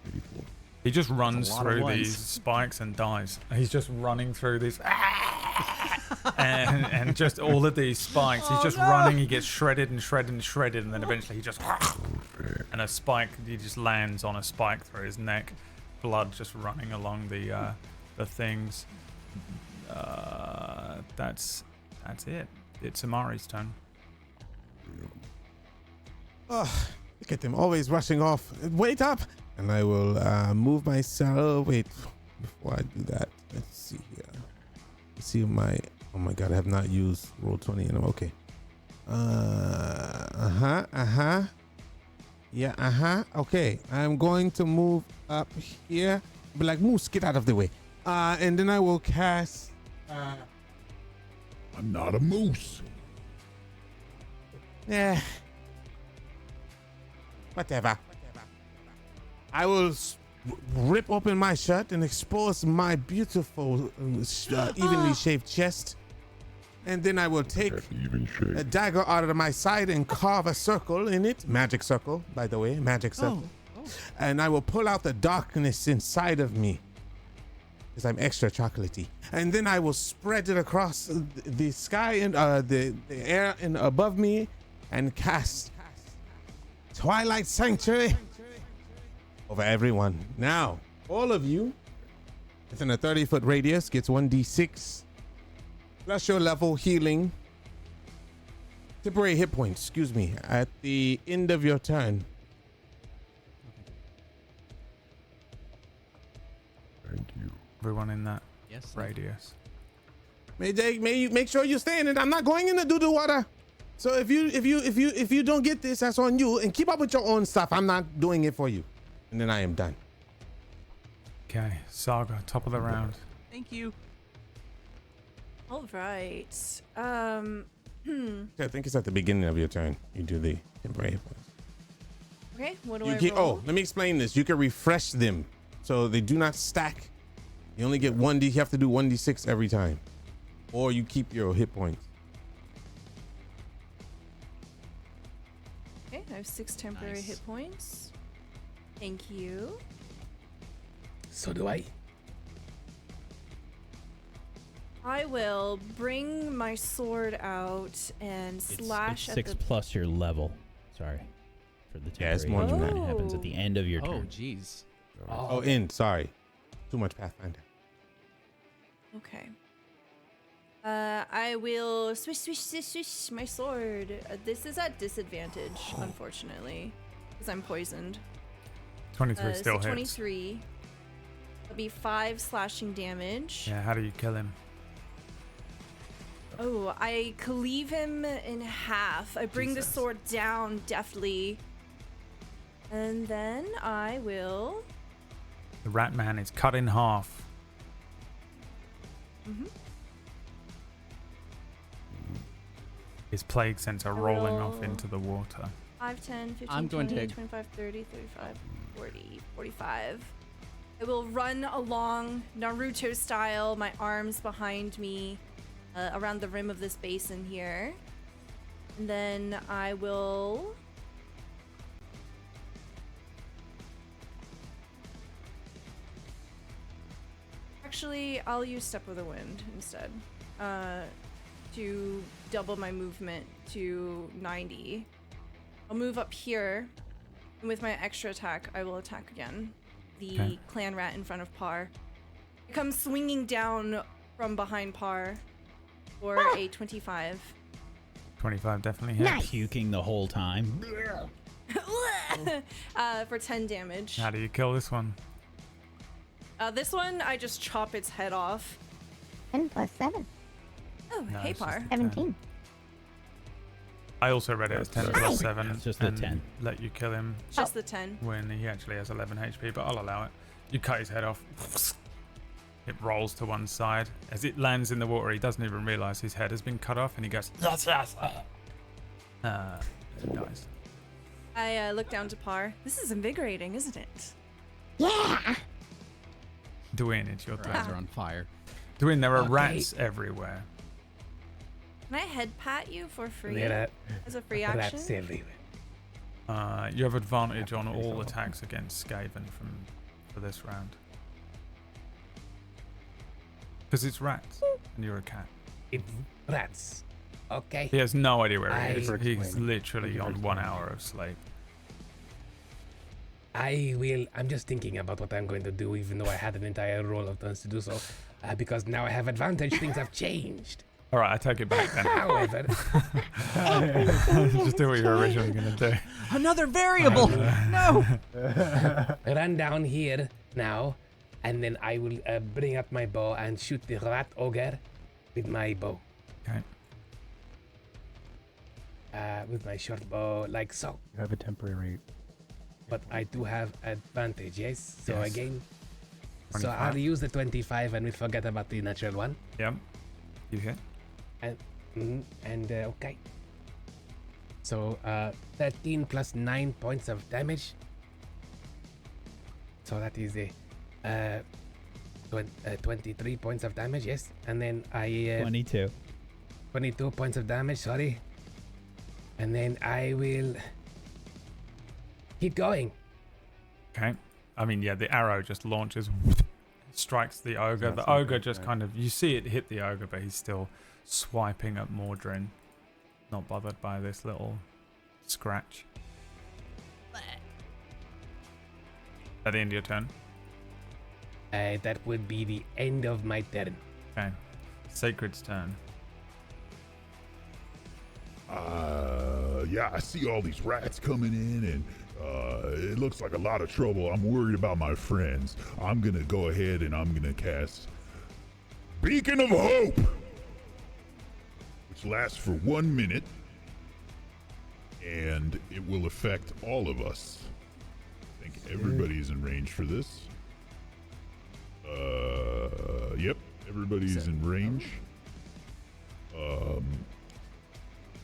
84. He just runs a lot of through ones. these spikes and dies. He's just running through these and just all of these spikes. He's just running. He gets shredded and shredded and shredded, and then eventually he just and a spike. He just lands on a spike through his neck. Blood just running along the things. That's it. It's Amari's turn. Oh, look at them always rushing off. Wait up! And I will move myself. Wait, before I do that, let's see here. Let's see my. Oh my god, I have not used Roll20 in them. Okay. Yeah, okay. I'm going to move up here. Be like, Moose, get out of the way. And then I will cast. I'm not a moose. Yeah. Whatever. I will rip open my shirt and expose my beautiful, evenly shaved chest. And then I will take a dagger out of my side and carve a circle in it. Magic circle, by the way. Magic circle. And I will pull out the darkness inside of me, because I'm extra chocolatey. And then I will spread it across the sky and the air and above me and cast Twilight Sanctuary over everyone. Now, all of you within a 30-foot radius gets 1d6 plus your level healing. Temporary hit points, excuse me, at the end of your turn. Thank you. Everyone in that Yes. radius. May you make sure you stay in it. I'm not going in the doo-doo water. So if you don't get this, that's on you. And keep up with your own stuff. I'm not doing it for you. And then I am done. Okay, Saga, top of the round. Thank you. All right. I think it's at the beginning of your turn. You do the temporary hit points. Okay, what do You I get, roll? let me explain this. You can refresh them so they do not stack. You only get 1d. You have to do 1d6 every time, or you keep your hit points. Okay, I have 6 temporary hit points. Thank you. So do I. I will bring my sword out and slash It's 6 at the. plus your level. Sorry. For the Yeah, it's temporary more than hit. that. It happens at the end of your Oh, turn. jeez. Oh, in. Sorry. Too much Pathfinder. Okay. I will swish my sword. This is at disadvantage, unfortunately, because I'm poisoned. 23 still so hits. 23. It'll be 5 slashing damage. Yeah, how do you kill him? Oh, I cleave him in half. I bring the sword down deftly. And then I will. The rat man is cut in half. His plague scents are rolling off will- into the water. 5, 10, 15, I'm going 20, to- 25, 30, 35, 40, 45. I will run along Naruto style, my arms behind me, around the rim of this basin here. And then I will. Actually, I'll use Step of the Wind instead. To double my movement to 90. I'll move up here, and with my extra attack, I will attack again. The Okay. clan rat in front of Par. It comes swinging down from behind Par for a 25. 25 definitely hits. Puking the whole time. For 10 damage. How do you kill this one? This one, I just chop its head off. 10 plus 7. Oh, No, hey it's just Par. a 17. I also read it as 10 Nice. plus 7. It's just the and 10. Let you kill him Just the 10. when he actually has 11 HP, but I'll allow it. You cut his head off. It rolls to one side. As it lands in the water, he doesn't even realize his head has been cut off, and he goes, yes, yes. He dies. I look down to Par. This is invigorating, isn't it? Yeah. Dwayne, it's your Her turn. eyes are on fire. Dwayne, there are Okay. rats everywhere. Can I head pat you for free? There As a free are action? rats everywhere. You have advantage on all attacks against Skaven for this round. Because it's rats, and you're a cat. It's rats. Okay. He has no idea where he I- is. Thank you for He's explaining. literally Thank you for on 1 hour of sleep. I'm just thinking about what I'm going to do, even though I had an entire roll of turns to do so. Because now I have advantage, things have changed. All right, I take it back then. However, Just do what you were originally going to do. Another variable. No. run down here now, and then I will bring up my bow and shoot the rat ogre with my bow. Okay. With my short bow, like so. You have a temporary. But I do have advantage, yes? So Yes. again, 25. so I'll use the 25 and we forget about the natural one. Yep. You hit. And okay. So 13 plus 9 points of damage. So that is a 23 points of damage, yes. And then I 22. 22 points of damage, sorry. And then I will keep going. Okay. I mean, yeah, the arrow just launches, strikes the ogre. That's The not ogre good, just right? kind of, you see it hit the ogre, but he's still swiping at Mordrin. Not bothered by this little scratch. At the end of your turn. That would be the end of my turn. Okay. Sacred's turn. Yeah, I see all these rats coming in, and it looks like a lot of trouble. I'm worried about my friends. I'm gonna go ahead and I'm gonna cast Beacon of Hope, which lasts for 1 minute, and it will affect all of us. I think everybody's in range for this. Yep, everybody's in range.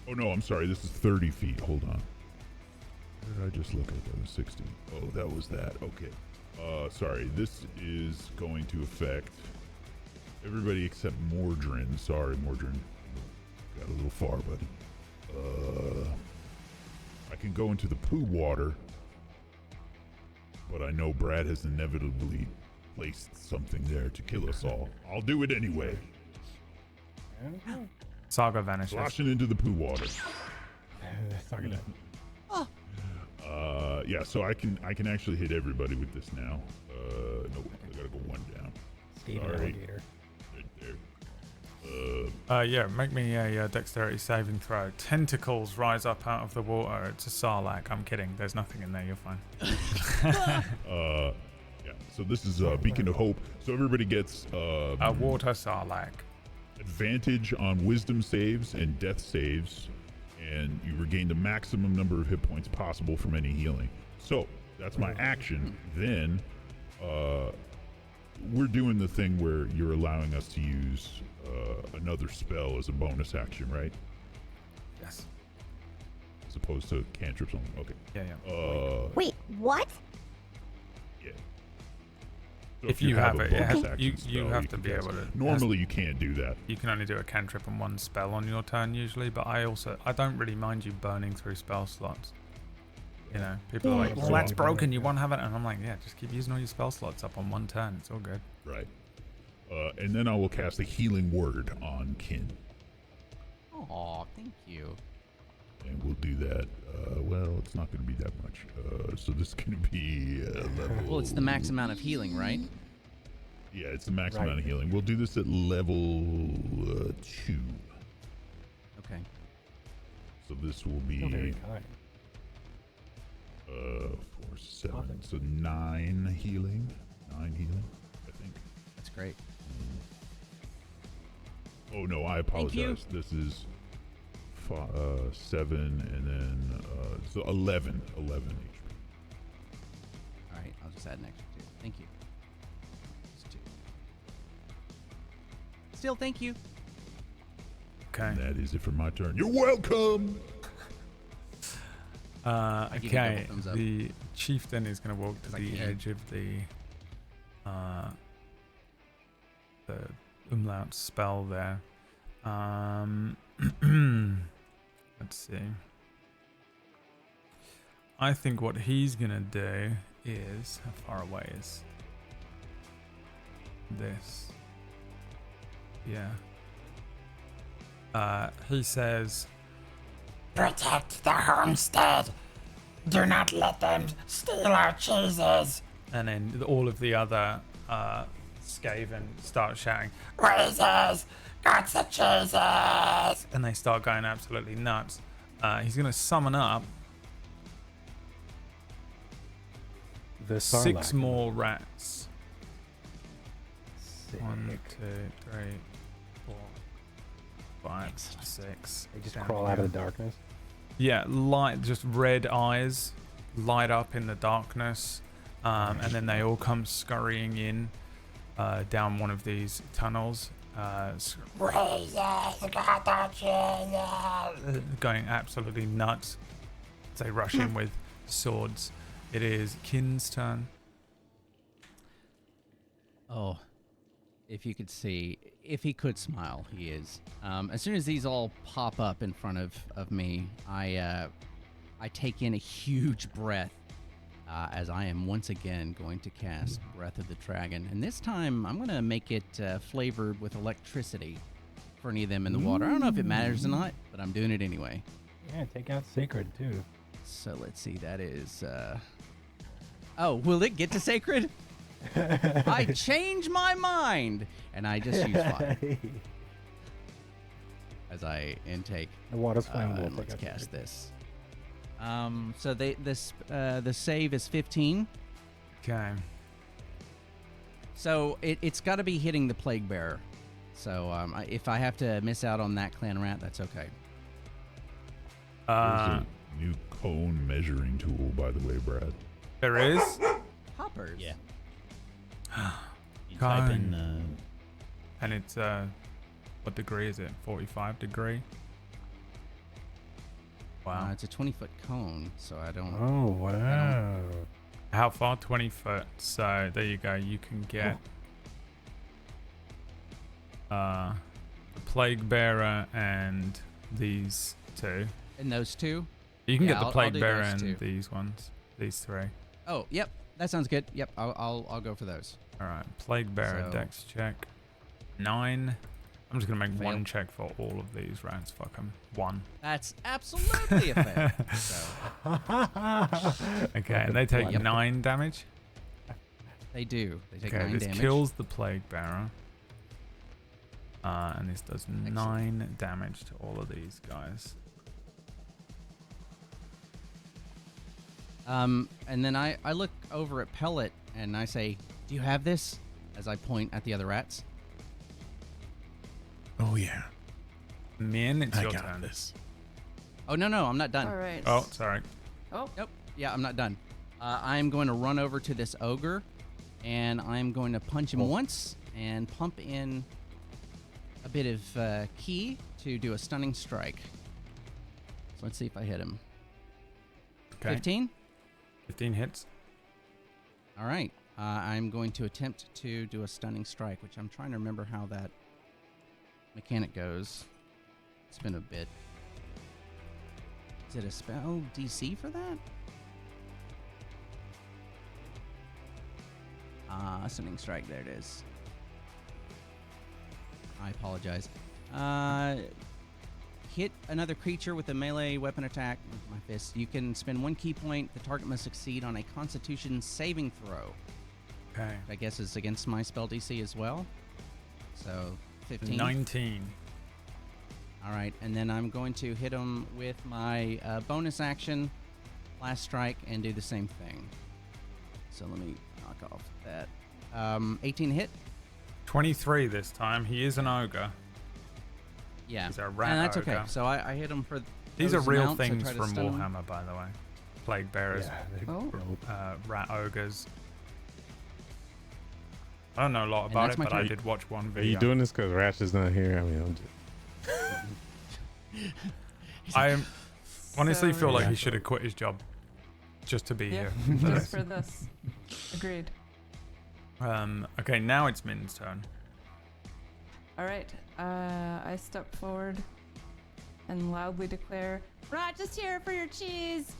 Oh no, I'm sorry. This is 30 feet. Hold on. Where did I just look at? That was 60. Oh, that was that. Okay. Sorry. This is going to affect everybody except Mordrin. Sorry, Mordrin. Got a little far, buddy. I can go into the poo water, but I know Brad has inevitably placed something there to kill us all. I'll do it anyway. Saga vanishes. Sloshing into the poo water. Saga. Yeah, so I can actually hit everybody with this now. No, I gotta go one down. Sorry. Right there. Yeah, make me a dexterity saving throw. Tentacles rise up out of the water. It's a sarlacc. I'm kidding. There's nothing in there. You're fine. Yeah, so this is Beacon of Hope. So everybody gets A water sarlacc. advantage on wisdom saves and death saves, and you regain the maximum number of hit points possible from any healing. So that's my action. Then we're doing the thing where you're allowing us to use another spell as a bonus action, right? Yes. As opposed to cantrips only. Okay. Yeah. Wait, what? Yeah. So If you have a it, bonus yeah, action you spell, have to can be cast able it. to. Normally, you can't do that. You can only do a cantrip and one spell on your turn usually, but I don't really mind you burning through spell slots. You know, people are like, well, that's broken, you won't have it. And I'm like, yeah, just keep using all your spell slots up on one turn. It's all good. Right. And then I will cast a healing word on Kin. Aw, thank you. And we'll do that. Well, it's not going to be that much. So this is going to be level. Well, it's the max amount of healing, right? Yeah, it's the max amount of healing. We'll do this at level 2. Okay. So this will be You're very kind. 4, 7. So 9 healing. 9 healing, I think. That's great. Oh no, I apologize. This is 7 and then so 11 HP. All right, I'll just add an extra 2. Thank you. Just 2. Still, thank you. Okay. And that is it for my turn. You're welcome. I give you double Okay, thumbs up. the chieftain is going to walk to 'Cause I the can't. edge of the umlaut spell there. Let's see. I think what he's going to do is, how far away is this? Yeah. He says, Protect the homestead. Do not let them steal our cheeses. and then all of the other Skaven start shouting, Cheeses. Got the cheeses. and they start going absolutely nuts. He's going to summon up The 6 Sarlacc. more rats. Sick. 1, 2, 3, 4, 5, 6. They just Down crawl out here. of the darkness. Yeah, light, just red eyes light up in the darkness, and then they all come scurrying in down one of these tunnels, Cheeses. Got the cheeses. going absolutely nuts. They rush in with swords. It is Kin's turn. Oh, if you could see, if he could smile, he is. As soon as these all pop up in front of me, I take in a huge breath as I am once again going to cast Breath of the Dragon. And this time, I'm going to make it flavored with electricity for any of them in the water. I don't know if it matters or not, but I'm doing it anyway. Yeah, take out Sacred, too. So let's see, that is... Oh, will it get to Sacred? I change my mind, and I just use 5 as I intake. The water's flammable. And Take let's out cast Sacred. this. So the save is 15. Okay. So it's got to be hitting the Plague Bearer. So if I have to miss out on that clan rat, that's okay. There's a new cone measuring tool, by the way, Brad. There is? Hoppers. Yeah. You type in, and it's what degree is it? 45 degree. Wow. It's a 20-foot cone, so I don't. Oh, wow. How far? 20 foot. So there you go. You can get the Plague Bearer and these 2. And those 2. You can Yeah, get the I'll Plague do Bearer those and 2. these ones. These 3. Oh, yep. That sounds good. Yep, I'll go for those. All right. Plague Bearer So- dex check. 9. I'm just gonna make Fail. 1 check for all of these rats. Fuck 'em. 1. That's absolutely a fail. So Okay, and they take Yep. 9 damage. they do. They take Okay, 9 this damage. kills the Plague Bearer. And this does 9 damage to all of these guys. And then I look over at Pellet and I say, "Do you have this?" As I point at the other rats. Oh yeah. Min, it's I your got turn. this. Oh no, I'm not done. All right. Oh, sorry. Oh. Nope. Yeah, I'm not done. I'm going to run over to this ogre, and I'm going to punch him once and pump in a bit of ki to do a stunning strike. So let's see if I hit him. Okay. 15? 15 hits. All right. I'm going to attempt to do a stunning strike, which I'm trying to remember how that mechanic goes. It's been a bit. Is it a spell DC for that? Stunning strike. There it is. I apologize. Hit another creature with a melee weapon attack with my fist. You can spend 1 key point. The target must succeed on a Constitution saving throw. Okay. I guess is against my spell DC as well. So 15. 19. All right, and then I'm going to hit him with my bonus action, last strike, and do the same thing. So let me knock off that. 18 hit. 23 this time. He is an ogre. Yeah, He's a rat and that's ogre. okay. So I hit him for. These are those real amounts. I things try to from stun him. Warhammer, by the way. Plague bearers, Oh. rat ogres. I don't know a lot And about that's it, my but I turn. did watch one Are video. you doing this because Rash is not here? I mean, I'm just... Honestly, So feel like he ridiculous. should have quit his job just to be Yeah, here. for just this. for this. Agreed. Okay, now it's Min's turn. All right. I step forward and loudly declare, "We're not just here for your cheese.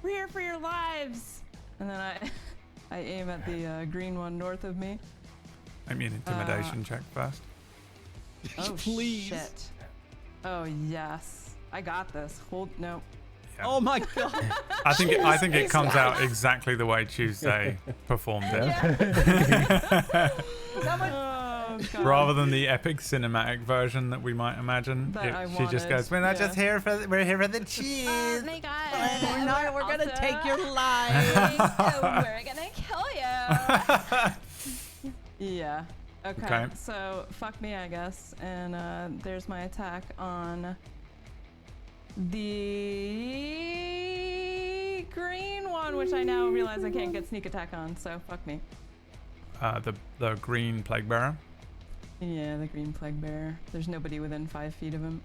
We're here for your lives." And then I aim at the green one north of me. Make me an intimidation check first. Oh, Please. shit. Oh, yes. I got this. No. Yeah. Oh my god. I think it comes out exactly the way Tuesday performed it. Oh, God. Rather than the epic cinematic version that we might imagine, That I she just wanted, goes, "We're not yeah. just here for we're here for the cheese." Oh my God. We're not. We're gonna also- take your life. We're gonna kill you. Yeah. Okay. Okay. So fuck me, I guess. And there's my attack on the green one, which I now realize I can't get sneak attack on. So fuck me. The green plague bearer. Yeah, the green plague bearer. There's nobody within 5 feet of him.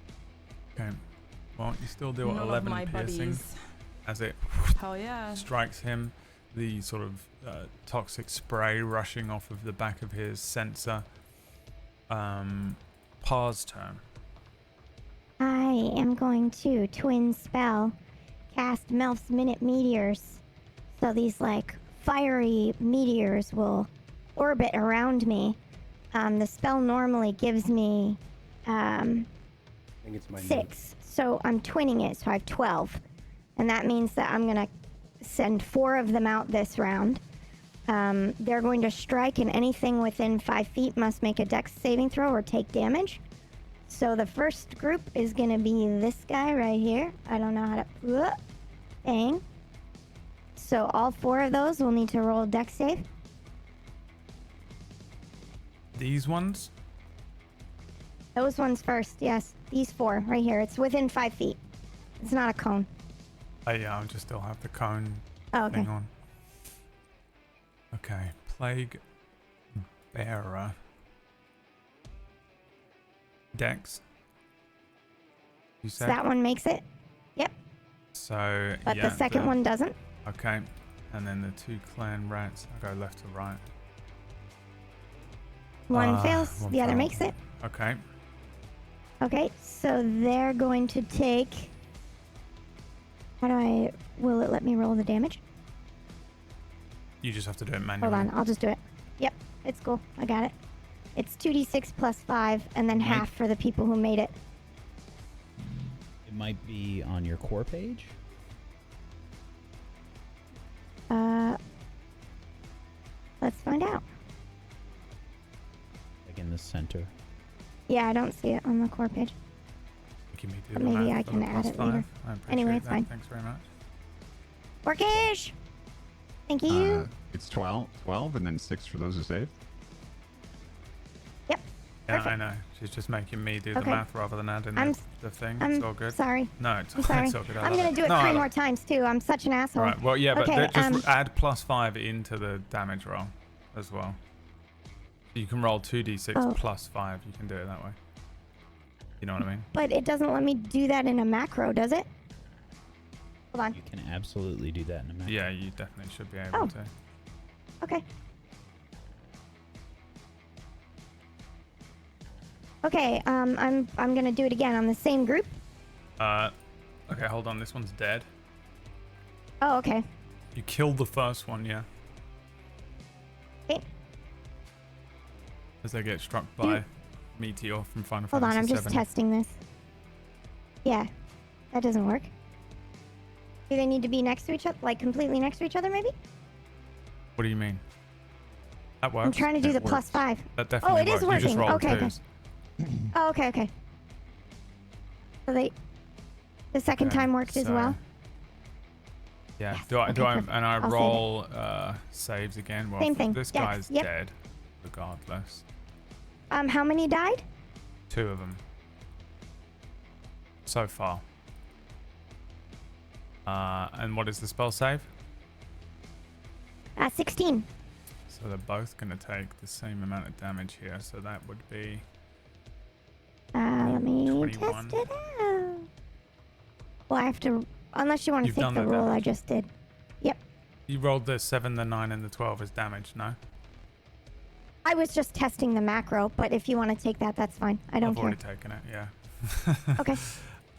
Okay. Well, you still do None of 11 my piercing buddies. as it Hell yeah. strikes him. The sort of toxic spray rushing off of the back of his sensor. Pa's turn. I am going to twin spell cast Melf's Minute Meteors. So these like fiery meteors will orbit around me. The spell normally gives me I think it's my 6. So I'm twinning it, so I have 12. And that means that I'm going to send 4 of them out this round. They're going to strike, and anything within 5 feet must make a dex saving throw or take damage. So the first group is going to be this guy right here. I don't know how to... Bang. So all 4 of those will need to roll a dex save. These ones? Those ones first, yes. These 4 right here. It's within 5 feet. It's not a cone. Oh yeah, I just still have the cone Oh, okay. thing on. Okay, plague bearer. Dex. You So said? that one makes it. Yep. So But yeah, the second one doesn't. Okay, and then the 2 clan rats. I go left to right. One fails. one The other failed. makes it. Okay. Okay, so they're going to take... Will it let me roll the damage? You just have to do it manually. Hold on, I'll just do it. Yep, it's cool. I got it. It's 2d6 plus 5, and then half for the people who made it. It might be on your core page. Let's find out. Like in the center. Yeah, I don't see it on the core page. Making me do But the maybe math I for can the add plus it later. 5. I appreciate Anyway, it's that. fine. Thanks very much. Orcish! Thank you. It's 12 and then 6 for those who saved. Yep. Yeah, Perfect. I know. She's just making me do the Okay. math rather than adding I'm the thing. I'm It's all good. sorry. No, it's, I'm sorry. it's all good. I I'm love gonna do it No, I 3 love more times too. I'm such an asshole. Right. Well, yeah, Okay, but just add plus 5 into the damage roll as well. You can roll 2d6 Oh. plus 5. You can do it that way. You know what I mean? But it doesn't let me do that in a macro, does it? Hold on. You can absolutely do that in a map. Yeah, you definitely should be able Oh. to. Okay. Okay, I'm gonna do it again on the same group. Okay, hold on. This one's dead. Oh, okay. You killed the first one, yeah. Okay. As they get struck by Meteor from Final Hold on, Fantasy I'm just 7. testing this. Yeah, that doesn't work. Do they need to be next to each other, like completely next to each other, maybe? What do you mean? That works. I'm trying to do It the works. plus 5. That definitely Oh, it is works. You just working. rolled Okay, okay. 2s. Oh, okay, okay. So the second Okay, time worked as so- well. Yeah. Yes, Do I okay, perfect. and I I'll save it. roll saves again? Well, Same thing. this Dex, guy's yep. dead, regardless. How many died? 2 of them. So far. And what is the spell save? 16. So they're both going to take the same amount of damage here. So that would be Let me 21. test it out. Well, I have to. unless you want to You've take done the the roll I damage. just did. Yep. You rolled the 7, the 9, and the 12 as damage, no? I was just testing the macro, but if you want to take that, that's fine. I don't I've care. already taken it, yeah. Okay.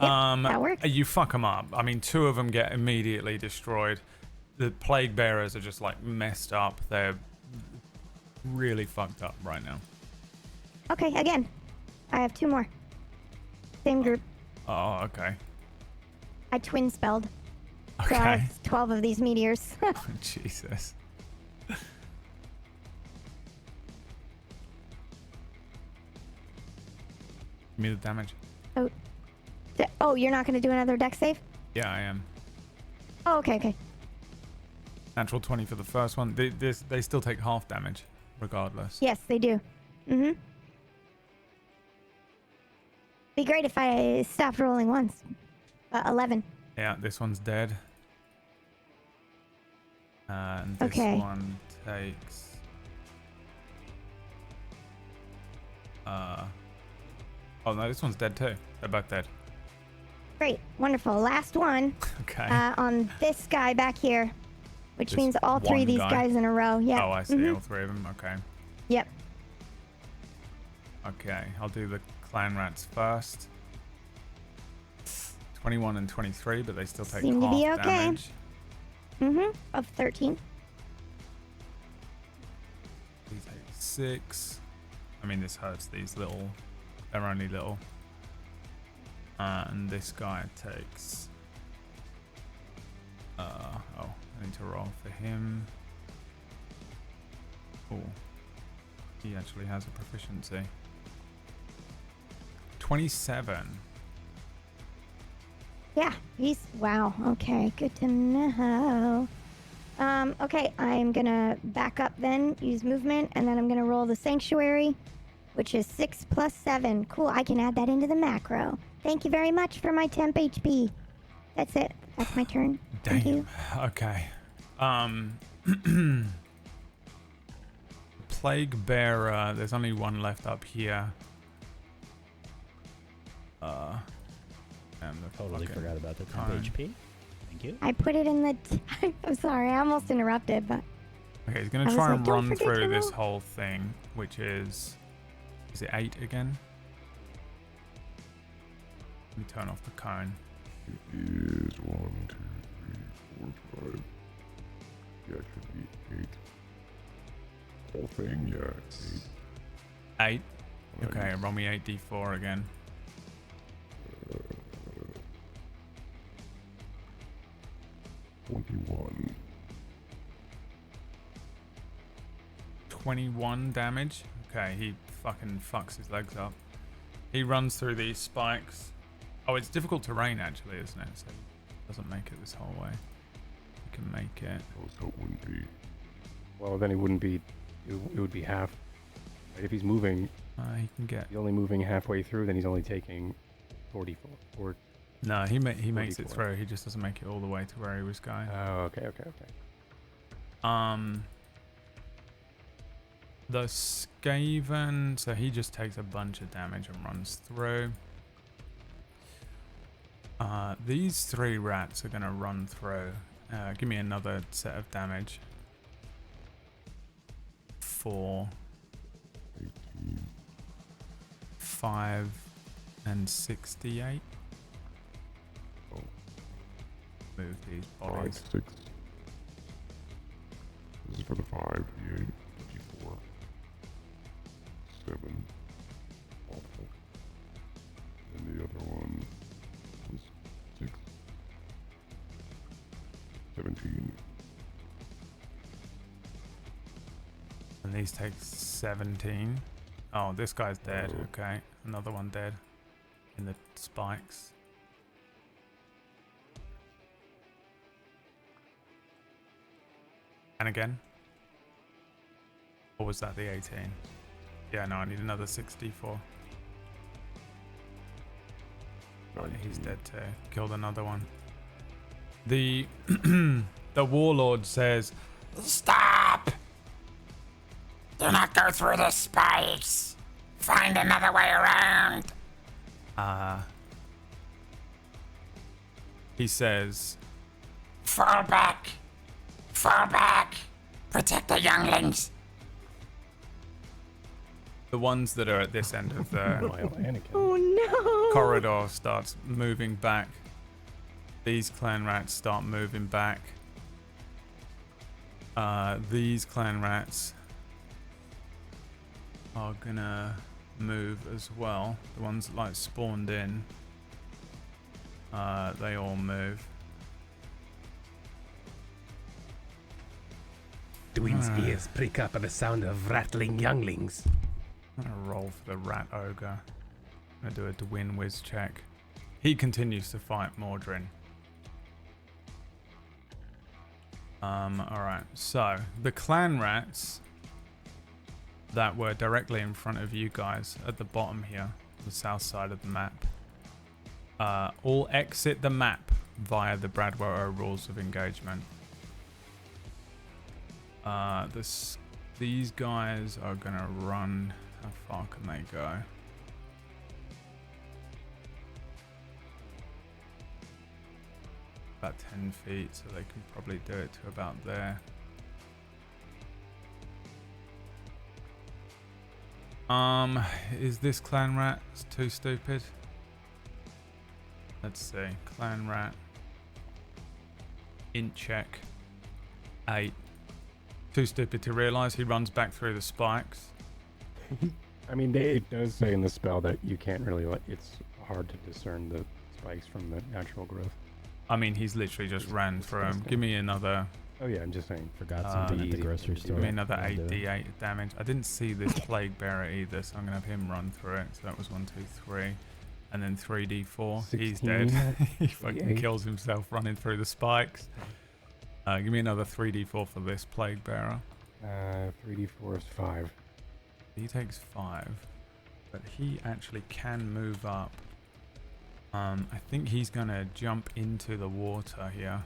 Yep, that works. You fuck them up. I mean, 2 of them get immediately destroyed. The plague bearers are just like messed up. They're really fucked up right now. Okay, again. I have 2 more. Same group. Oh, okay. I twin spelled. So I Okay. have 12 of these meteors. Jesus. Give me the damage. Oh, you're not going to do another deck save? Yeah, I am. Oh, okay. Natural 20 for the first one. They still take half damage, regardless. Yes, they do. Mm-hmm. Be great if I stopped rolling once. 11. Yeah, this one's dead. And this Okay. one takes... Oh no, this one's dead too. They're both dead. Great. Wonderful. Last one. Okay. On this guy back here. Which This means all 3 one of these guy? guys in a row. Yeah. Oh, I see. Mhm. All 3 of them. Okay. Yep. Okay, I'll do the clan rats first. 21 and 23, but they still take Seem to half be okay. damage. Mm-hmm. Of 13. These take 6. I mean, this hurts these little. They're only little. And this guy takes... oh, I need to roll for him. Oh, he actually has a proficiency. 27. Yeah, he's... Wow. Okay, good to know. Okay, I'm gonna back up then, use movement, and then I'm gonna roll the Sanctuary, which is 6 plus 7. Cool, I can add that into the macro. Thank you very much for my temp HP. That's it. That's my turn. Thank you. Okay. Plague Bearer, there's only one left up here. And the Totally fucking forgot about the temp cone. HP. Thank you. I put it in the... I'm sorry, I almost interrupted, but... Okay, he's I gonna was try like, and "Don't run forget through to this roll." whole thing, which is it 8 again? Let me turn off the cone. It is 1, 2, 3, 4, 5. Yeah, it should be 8. Whole thing, yeah, 8. 8. Okay, roll me 8d4 again. 21. 21 damage. Okay, he fucking fucks his legs up. He runs through these spikes. Oh, it's difficult terrain actually, isn't it? So he doesn't make it this whole way. He can make it. Oh, so it wouldn't be. Well, then it wouldn't be. It would be half. Right? If he's moving, He can get. he's only moving halfway through. Then he's only taking 44. Or No, he makes it 44. through. He just doesn't make it all the way to where he was going. Oh, okay. The Skaven, so he just takes a bunch of damage and runs through. These 3 rats are gonna run through. Give me another set of damage. 4, 18. 5, and 68. Oh. Move these 5, bodies. 6. This is for the 5, the 8, 54. 7. Awful. And the other one was 6. 17. And these take 17. Oh, this guy's dead. Oh. Okay, another one dead in the spikes. And again. Or was that the 18? Yeah, no, I need another 64. He's dead too. Killed another one. The the warlord says, Stop! Do not go through the spikes. Find another way around. He says, Fall back! Fall back! Protect the younglings! the ones that are at this end of the Oh no! corridor starts moving back. These clan rats start moving back. These clan rats are gonna move as well. The ones that like spawned in, they all move. Twins' ears prick up at the sound of rattling younglings. I'm gonna roll for the rat ogre. I'm gonna do a Dwin whiz check. He continues to fight Mordrin. Alright, so the clan rats that were directly in front of you guys at the bottom here, the south side of the map, all exit the map via the Bradwell rules of engagement. These guys are gonna run. How far can they go? About 10 feet, so they can probably do it to about there. Is this clan rat too stupid? Let's see. Clan rat. Int check. 8. Too stupid to realize he runs back through the spikes. I mean, it does say in the spell that you can't really, it's hard to discern the spikes from the natural growth. I mean, he's literally just ran through him. Give me another. Oh yeah, I'm just saying. Forgot something at the grocery store. Give me another 8d8 damage. I didn't see this plague bearer either, so I'm gonna have him run through it. So that was 1, 2, 3, and then 3d4. 16, He's dead. He fucking 48. kills himself running through the spikes. Give me another 3d4 for this plague bearer. 3d4 is 5. He takes 5, but he actually can move up. I think he's gonna jump into the water here.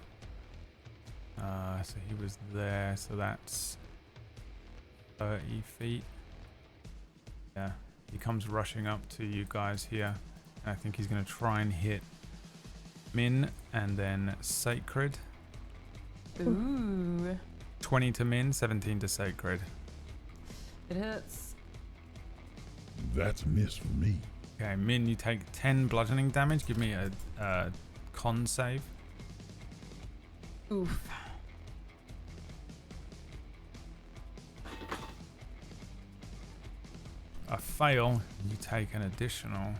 So he was there, so that's 30 feet. Yeah, he comes rushing up to you guys here. And I think he's gonna try and hit Min and then Sacred. Ooh. 20 to Min, 17 to Sacred. It hits. That's a miss for me. Okay, Min, you take 10 bludgeoning damage. Give me a con save. Oof. A fail, you take an additional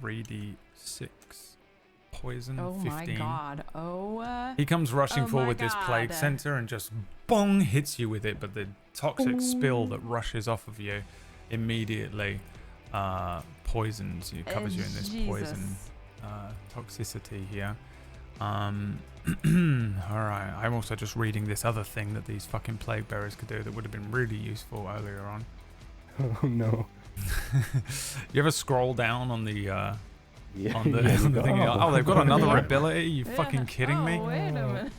3d6 poison. Oh 15. my god. Oh. He comes rushing Oh forward my with this plague God. center and just bong hits you with it, but the toxic spill that rushes off of you immediately poisons you, covers you in this poison toxicity here. Alright, I'm also just reading this other thing that these fucking plague bearers could do that would have been really useful earlier on. Oh no. You ever scroll down on the on the, Yeah, on the thing? Oh, they've got another Yeah. ability? You fucking kidding me? Oh, wait a minute.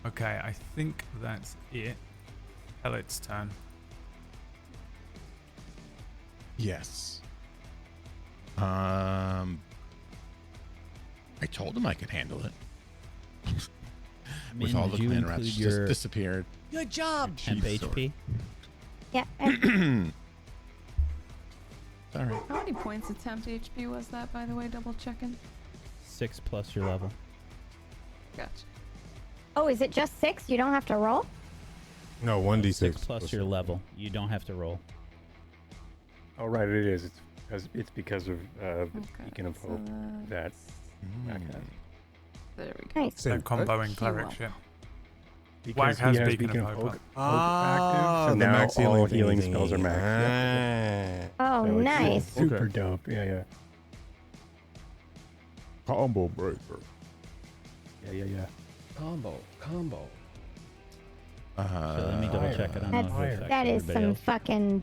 Okay, I think that's it. Pellet's turn. Yes. I told him I could handle it. With Min, all the did you clan rats include just your disappeared. Good job. temp HP? Yeah. Sorry. How many points of temp HP was that, by the way? Double checking. 6 plus your level. Gotcha. Oh, is it just 6? You don't have to roll? No, 1d6 6 plus your level. You don't have to roll. Oh right, it is. It's because of the Beacon of so Hope that Whack has. There we go. Nice. So comboing Heal cleric up. shit. Because Whack he has has Beacon of Hope. active, Ah, so the now max all healing healing thingy. spells are maxed. Oh, So it's nice. Super dope. Yeah. Combo breaker. Yeah. Combo. So let me double check. I don't know if it affects That is everybody some else. fucking.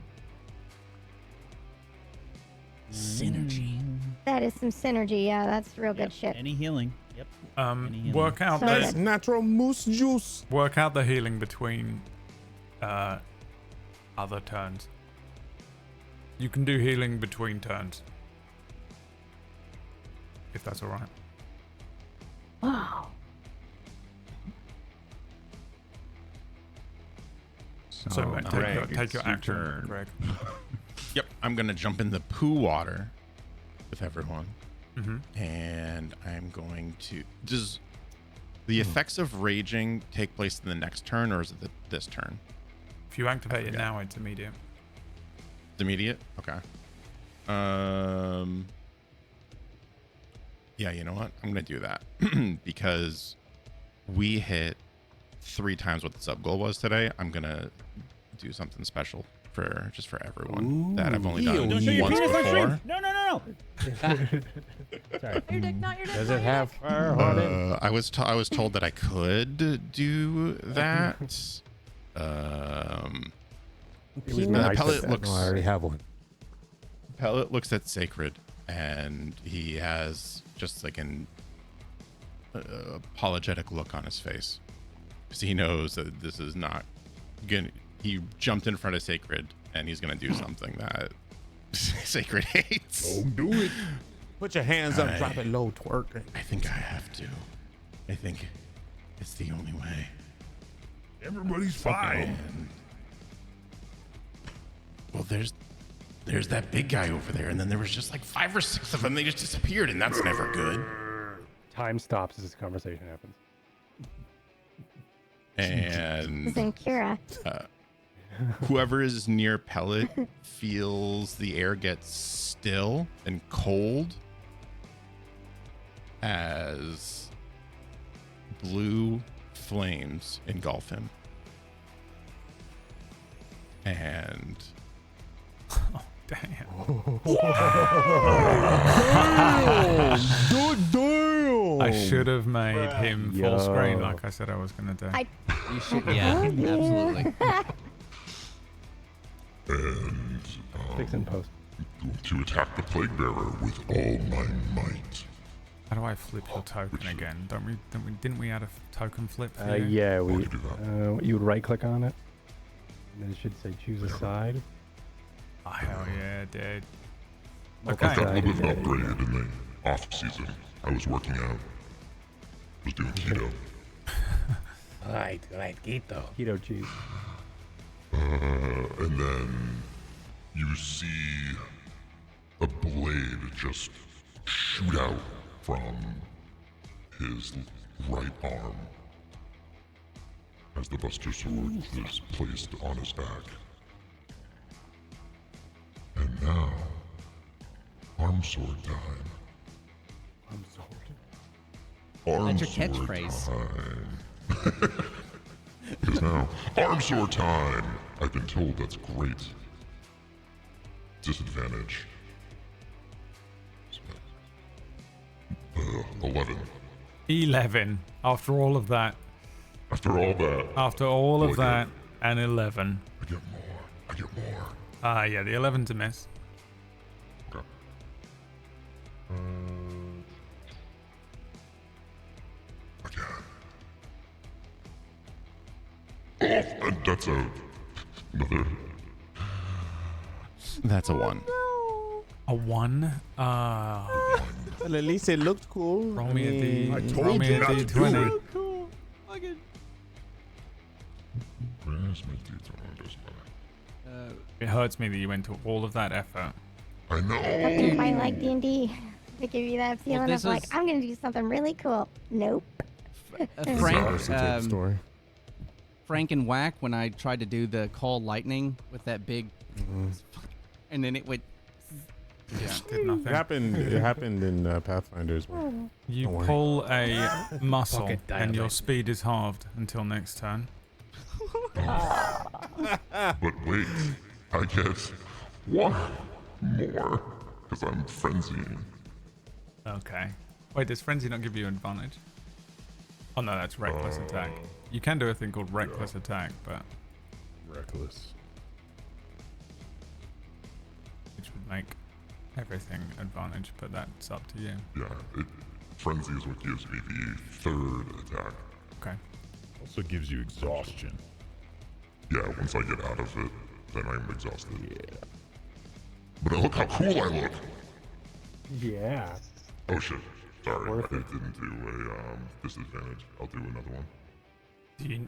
Synergy. That is some synergy. Yeah, that's real good shit. Any healing. Yep. Any healing. Work out So the good. Natural moose juice. work out the healing between other turns. You can do healing between turns. if that's all right. Wow. So, mate, take your action, turn. Greg. Yep, I'm gonna jump in the poo water with everyone, Mhm. and I'm going to. Does the effects of raging take place in the next turn, or is it this turn? If you activate it now, it's immediate. It's immediate. Okay. Yeah, you know what? I'm gonna do that because we hit 3 times what the sub goal was today. I'm gonna do something special for everyone that I've only done Don't show your once penis on stream. before. No. Sorry. Your dick, not your dick. Does not it your have dick. fire on it? I was told that I could do that. It The was nice pellet that- looks. No, I already have one. Pellet looks at Sacred, and he has just like an apologetic look on his face, because he knows that this is not gonna. He jumped in front of Sacred, and he's gonna do something that Sacred hates. Don't do it. Put your hands up, drop it low, twerk it. I think I have to. I think it's the only way. Everybody's fine. And, well, there's that big guy over there, and then there was just like 5 or 6 of them. They just disappeared, and that's never good. Time stops as this conversation happens. And Then Kira. whoever is near Pellet feels the air get still and cold as blue flames engulf him. And Damn. Good deal. I should have made him full screen Yo. like I said I was going to do. You should. Yeah, absolutely. And Fix and post. to attack the plague bearer with all my might. How do I flip your token again? Didn't we add a token flip for you? Yeah, How we. would you do that? You would right click on it, and then it should say choose a side. Oh, hell yeah, dude. I Okay. got a little bit of an upgrade in the off season. I was working out. Was doing keto. Right, Keto. Keto cheese. And then you see a blade just shoot out from his right arm as the Buster Sword is placed on his back. And now, arm sword time. I'm sorry. Arm That's your sword catchphrase. time. Because now, arm sword time! I've been told that's great. Disadvantage. 11. 11. After all of that. After all that. After all of I get- that, and 11. I get more. I get more. Yeah, the 11's a miss. Okay. Again. Oh, and that's another. that's a 1. A 1? Well, at least it looked cool. Roll me a D. I told Roll me you a not to do D20. it. Cool. Fucking. Where's my D20? Doesn't matter. It hurts me that you went to all of that effort. I know. That's just why I like D&D. They give you that feeling this of like, is- I'm gonna do something really cool. Nope. Frank, Story. Frank and Whack, when I tried to do the call lightning with that big, and then it would. Yeah, did nothing. It happened in Pathfinder as well. You Don't worry. pull a muscle, Pocket and your dynamite. speed is halved until next turn. But wait, I get one more because I'm frenzying. Okay. Wait, does Frenzy not give you advantage? Oh no, that's Reckless Attack. You can do a thing called Reckless Attack, but Reckless. which would make everything advantage, but that's up to you. Yeah, frenzy is what gives me the third attack. Okay. Also gives you exhaustion. Yeah, once I get out of it, then I'm exhausted. Yeah. But look how cool I look. Yeah. Oh shit. Sorry, Worth I it. didn't do a disadvantage. I'll do another one.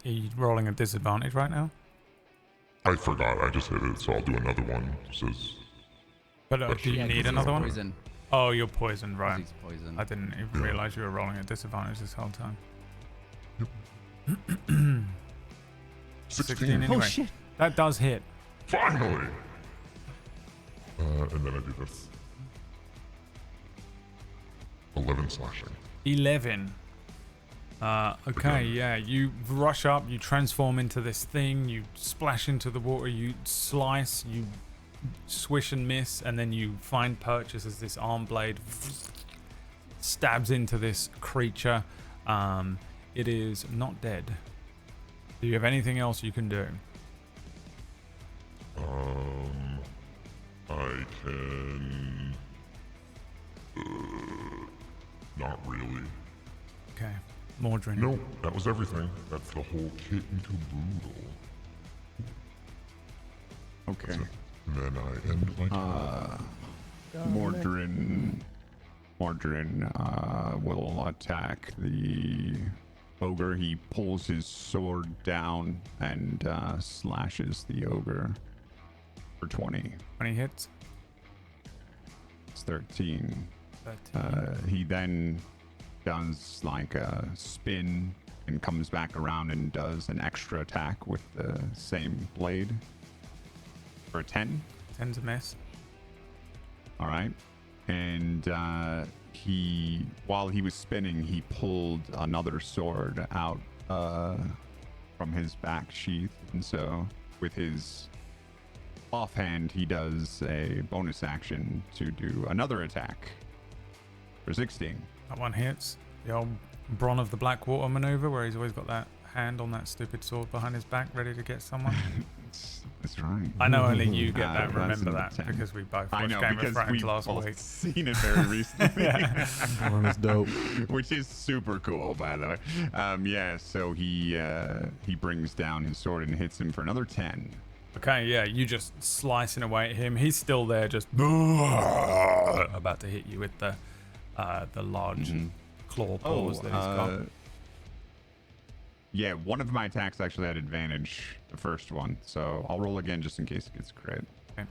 Are you rolling a disadvantage right now? I forgot. I just hit it, so I'll do another one. Just as. But that do you should need be another one? Poison. Oh, you're poisoned, right? He's poisoned. I didn't even realize you were rolling a disadvantage this whole time. 16 anyway. Oh shit! That does hit. Finally! And then I do this. 11 slashing. 11. Okay, yeah. You rush up, you transform into this thing, you splash into the water, you slice, you swish and miss, and then you find purchase as this arm blade stabs into this creature. It is not dead. Do you have anything else you can do? I can. Not really. Okay, Mordrin. No, that was everything. That's the whole kit and caboodle. Okay. And then I end my turn. Mordrin will attack the ogre. He pulls his sword down and slashes the ogre for 20. 20 hits. It's 13. 13. He then does like a spin and comes back around and does an extra attack with the same blade for a 10. 10's a miss. All right. And while he was spinning, he pulled another sword out from his back sheath. And so with his offhand, he does a bonus action to do another attack for 16. That one hits. The old Bronn of the Blackwater maneuver where he's always got that hand on that stupid sword behind his back ready to get someone. That's right. I know only you get that and that's remember an that 10. because we both I watched know, Game of because Thrones we've last both week. seen it very recently. One is dope. Which is super cool, by the way. Yeah, so he brings down his sword and hits him for another 10. Okay, yeah, you just slicing away at him. He's still there, just about to hit you with the large claw paws that he's got. Yeah, one of my attacks actually had advantage, the first one. So I'll roll again just in case it gets crit. Okay.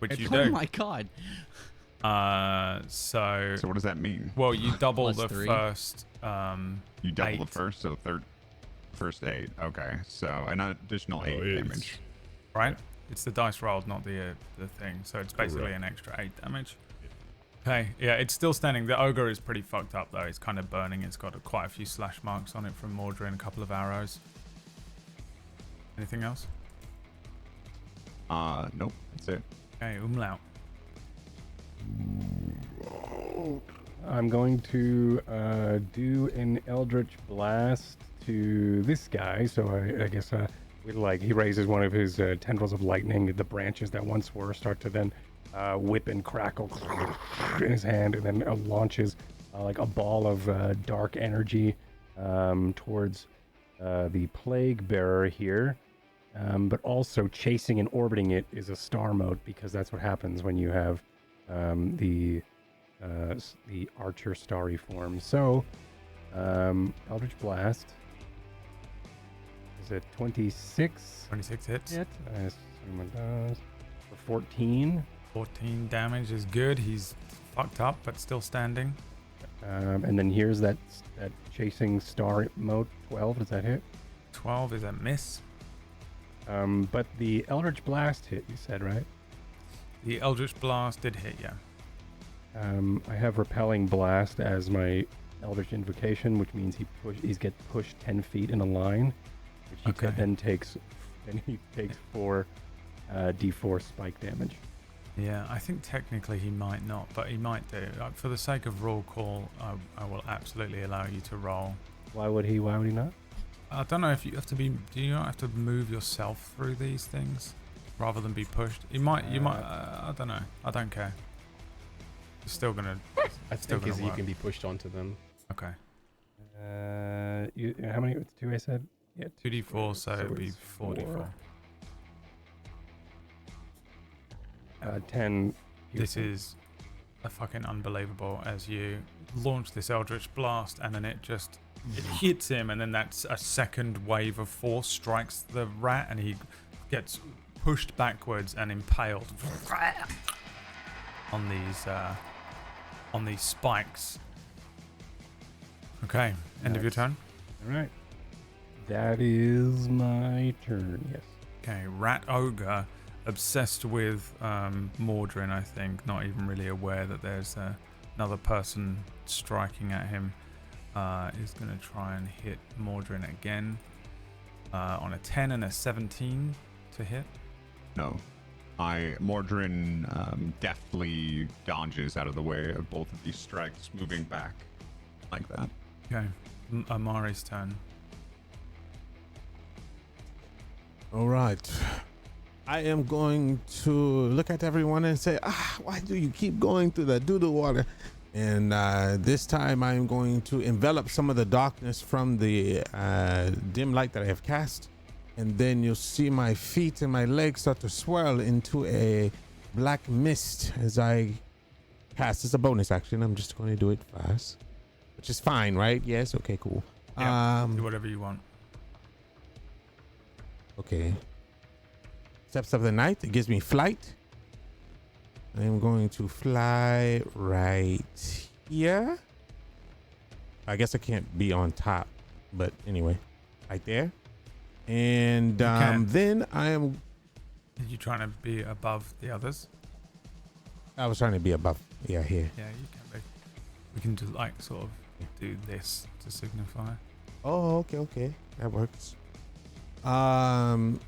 Which you Oh do. my god. So what does that mean? Well, you double Plus the 3. first. You double 8. the first, so first 8. Okay, so an additional 8 damage. Right? It's the dice rolled, not the thing. So it's basically an extra 8 damage. Okay, yeah, it's still standing. The ogre is pretty fucked up though. It's kind of burning. It's got quite a few slash marks on it from Mordrin, a couple of arrows. Anything else? Nope, that's it. Okay, Umlaut. I'm going to do an Eldritch Blast to this guy. So I guess he raises one of his tendrils of lightning. The branches that once were start to then whip and crackle in his hand, and then launches like a ball of dark energy towards the plague bearer here. But also chasing and orbiting it is a star mode, because that's what happens when you have the archer starry form. So Eldritch Blast is a 26. 26 hits. Hit. I assume it does. For 14. 14 damage is good. He's fucked up, but still standing. And then here's that chasing star mode. 12. Does that hit? 12 is a miss. But the Eldritch Blast hit, you said, right? The Eldritch Blast did hit, yeah. I have Repelling Blast as my Eldritch Invocation, which means he gets pushed 10 feet in a line, which he then takes 4 d4 spike damage. Yeah, I think technically he might not, but he might do. For the sake of roll call, I will absolutely allow you to roll. Why would he not? I don't know if you have to be. Do you not have to move yourself through these things rather than be pushed? You might. I don't know. I don't care. It's still gonna. I think you can be pushed onto them. Okay. How many? It's 2. I said. Yeah. 2d4, so it'd be it's 4d4. 10. This is fucking unbelievable as you launch this Eldritch Blast, and then it hits him, and then that's a second wave of force strikes the rat, and he gets pushed backwards and impaled on these spikes. Okay, end of your turn. All right. That is my turn, yes. Okay, Rat Ogre, obsessed with Mordrin, I think, not even really aware that there's another person striking at him, is going to try and hit Mordrin again on a 10 and a 17 to hit. No. Mordrin deftly dodges out of the way of both of these strikes, moving back like that. Okay, Amari's turn. All right. I am going to look at everyone and say, why do you keep going through the doo-doo water? And this time I am going to envelop some of the darkness from the dim light that I have cast. And then you'll see my feet and my legs start to swirl into a black mist as I cast. It's a bonus action. I'm just going to do it fast, which is fine, right? Yes. Okay, cool. Yeah, do whatever you want. Okay. Steps of the night. It gives me flight. I am going to fly right here. I guess I can't be on top, but anyway, right there. And then I am. Are you trying to be above the others? I was trying to be above. Yeah, here. Yeah, you can be. We can do like sort of do this to signify. Oh, okay. That works. And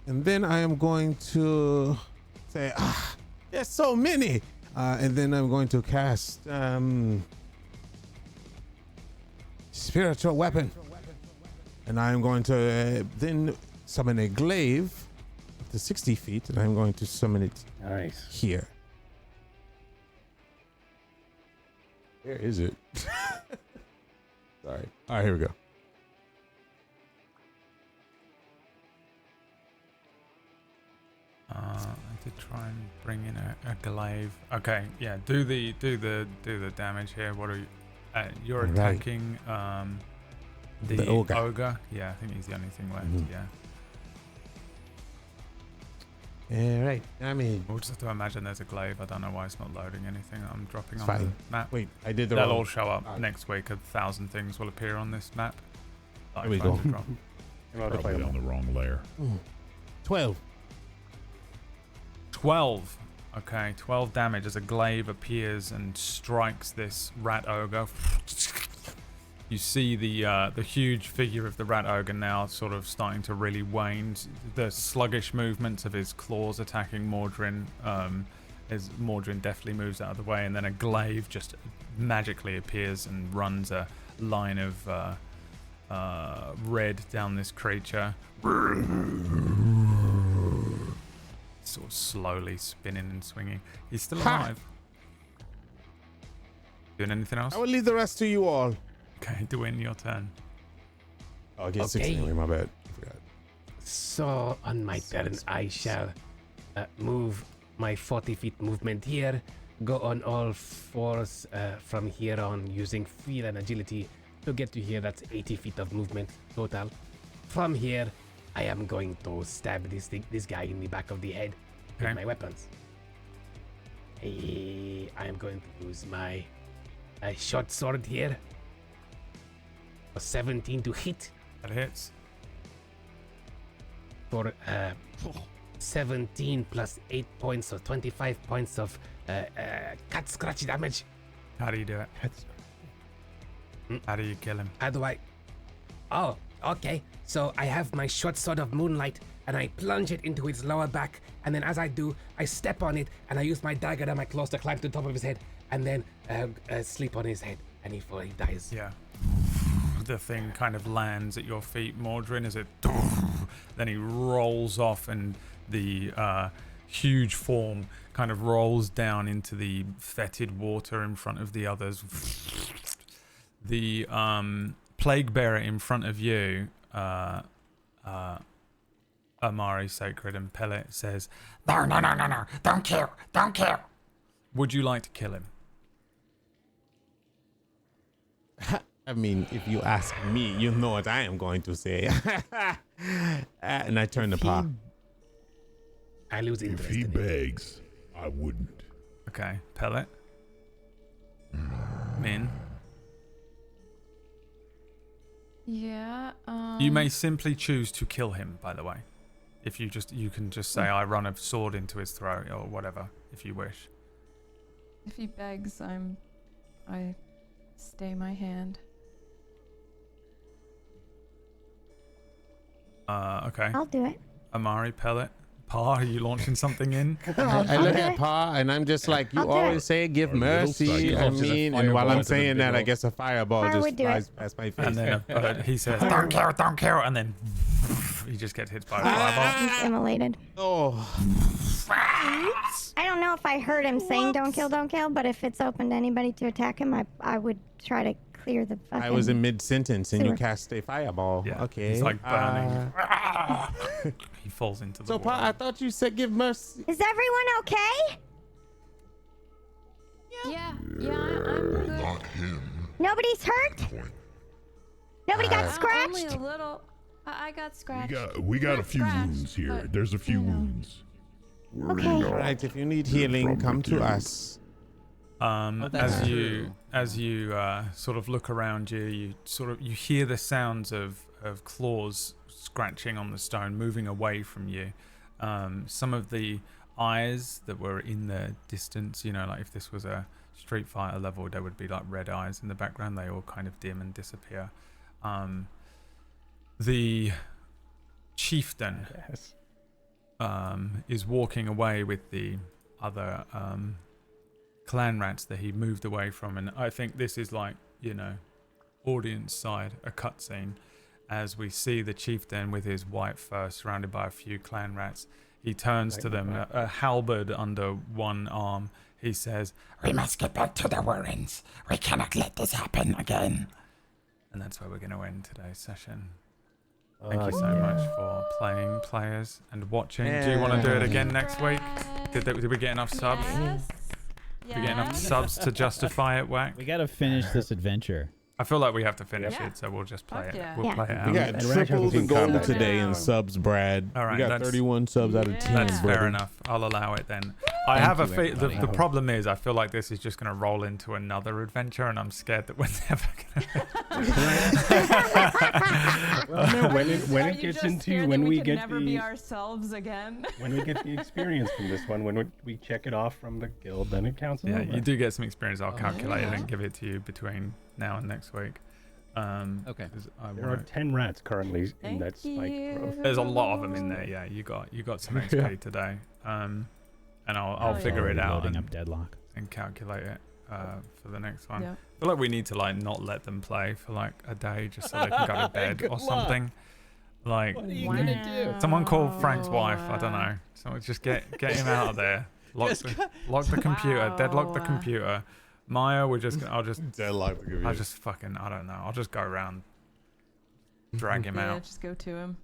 then I am going to say, there's so many. And then I'm going to cast spiritual weapon. And I'm going to then summon a glaive up to 60 feet, and I'm going to summon it here. Where is it? Sorry. All right, here we go. I did try and bring in a glaive. Okay, yeah. Do the damage here. What are you? You're attacking the ogre. Yeah, I think he's the only thing left. Yeah. All right. I mean, we'll just have to imagine there's a glaive. I don't know why it's not loading anything. I'm dropping on fine. the map. Wait, I did the They'll wrong. all show up next week. 1,000 things will appear on this map. There we go. Probably on the wrong layer. 12. 12. Okay, 12 damage as a glaive appears and strikes this rat ogre. You see the huge figure of the rat ogre now sort of starting to really wane. The sluggish movements of his claws attacking Mordrin as Mordrin deftly moves out of the way, and then a glaive just magically appears and runs a line of red down this creature. Sort of slowly spinning and swinging. He's still alive. Doing anything else? I will leave the rest to you all. Okay, Dwayne, your turn. Oh, I get 6 anyway, my bad. I forgot. So on my turn, I shall move my 40 feet movement here, go on all fours from here on using feel and agility to get to here. That's 80 feet of movement total. From here, I am going to stab this guy in the back of the head with my weapons. I am going to use my short sword here. 17 to hit. That hits. For 17 plus 8 points, so 25 points of cut scratch damage. How do you do it? How do you kill him? How do I? Oh, okay. So I have my short sword of moonlight, and I plunge it into his lower back, and then as I do, I step on it, and I use my dagger and my claws to climb to the top of his head, and then sleep on his head, and he dies. Yeah. The thing kind of lands at your feet, Mordrin, as it then he rolls off, and the huge form kind of rolls down into the fetid water in front of the others. The plague bearer in front of you, Amari Sacred and Pellet says, No, don't kill. would you like to kill him? I mean, if you ask me, you know what I am going to say. And I turn to Pa. I lose If interest he in it. begs, I wouldn't. Okay, Pellet. Min. Yeah. You may simply choose to kill him, by the way. If you can just say, I run a sword into his throat or whatever, if you wish. If he begs, I stay my hand. Okay. I'll do it. Amari, Pellet. Pa, are you launching something in? I look at Pa and I'm just like, you always say give mercy. I mean, and while I'm saying that, I guess a fireball just flies past my face. And then he says, don't kill, and then he just gets hit by a fireball. He's immolated. Oh. I don't know if I heard him saying don't kill, but if it's open to anybody to attack him, I would try to clear the fucking... I was in mid-sentence and you sewer. cast a fireball. Yeah, Okay. he's like burning. He falls into the So, water. Pa, I thought you said give mercy. Is everyone okay? Yeah, I'm good. Not him. Nobody's hurt? Nobody got scratched? Only a little. I got scratched. We got a Not few scratched, wounds here. but, There's a few wounds. Okay. All right, if you need healing, come to us. As you sort of look around you, you hear the sounds of claws scratching on the stone, moving away from you. Some of the eyes that were in the distance, like if this was a Street Fighter level, there would be like red eyes in the background. They all kind of dim and disappear. The chieftain is walking away with the other clan rats that he moved away from, and I think this is like, audience side, a cutscene, as we see the chieftain with his white fur surrounded by a few clan rats. He turns to them, a halberd under one arm. He says, We must get back to the Warrens. We cannot let this happen again. and that's where we're going to end today's session. Thank you so much for playing, players, and watching. Do you want to do it again next week? Did we get enough subs? Did we get enough subs to justify it, Whack? We gotta finish this adventure. I feel like we have to finish it, so we'll just play it. We'll play it out. We got triples and gold today in subs, Brad. All right, we got 31 subs out of 10. That's brother. fair enough. I'll allow it then. I have a the problem is I feel like this is just going to roll into another adventure, and I'm scared that we're never going to. Well, no, when it gets into when we get never be ourselves again. when we get the experience from this one, when we check it off from the guild, then it counts. Yeah, over. you do get some experience. I'll calculate it and give it to you between now and next week. Okay. There are 10 rats currently in that spike growth. There's a lot of them in there. Yeah, you got some XP today. And I'll figure it out. Loading up Deadlock. And calculate it for the next one. Yeah. I feel like we need to not let them play for like a day just so they can go to bed or something. Like, What are you gonna do? Someone call Frank's wife. I don't know. Someone just get him out of there. Lock the computer. Deadlock the computer. Maya, I'll just deadlock the computer. I don't know. I'll just go around, drag him out. Just go to him.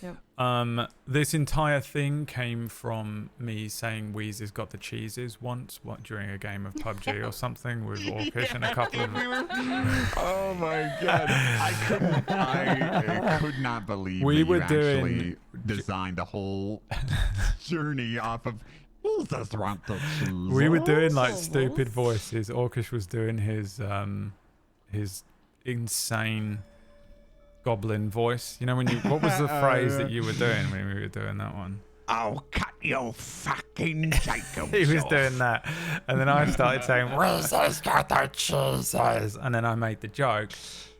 Yep. This entire thing came from me saying Wheeze has got the cheeses once, during a game of PUBG or something with Orcish and a couple of. Oh my god! I could not believe We that were you actually designed a whole journey off of. Who's this want the cheese? We were doing like stupid voices. Orcish was doing his insane goblin voice. What was the phrase that you were doing when we were doing that one? I'll cut your fucking Jacob. He was doing that, and then I started saying, Wheeze has got the cheeses. and then I made the joke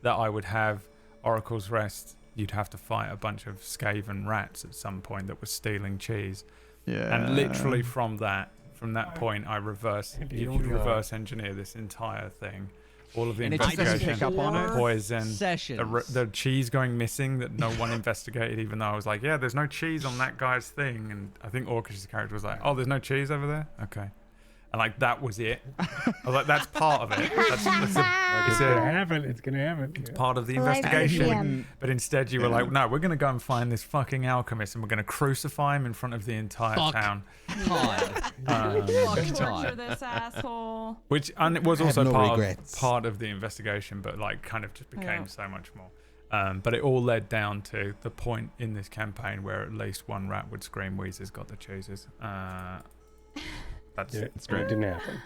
that I would have Oracle's Rest. You'd have to fight a bunch of Skaven rats at some point that were stealing cheese. Yeah. And literally from that point, I reverse engineer this entire thing. All of the And it took us investigation, pick up on it. poison, Sessions. the cheese going missing that no one investigated, even though I was like, yeah, there's no cheese on that guy's thing. And I think Orcish's character was like, oh, there's no cheese over there? Okay. And like that was it. I was like, that's part of it. That's It's gonna happen. It's gonna happen. It's part of the Like investigation. him. But instead, you were like, no, we're gonna go and find this fucking alchemist, and we're gonna crucify him in front of the entire town. Torture this asshole. Which and it was I have also no regrets. part of the investigation, but like kind of just became Yeah. so much more. But it all led down to the point in this campaign where at least one rat would scream, "Weezer's got the cheeses." That's It's great. Didn't happen.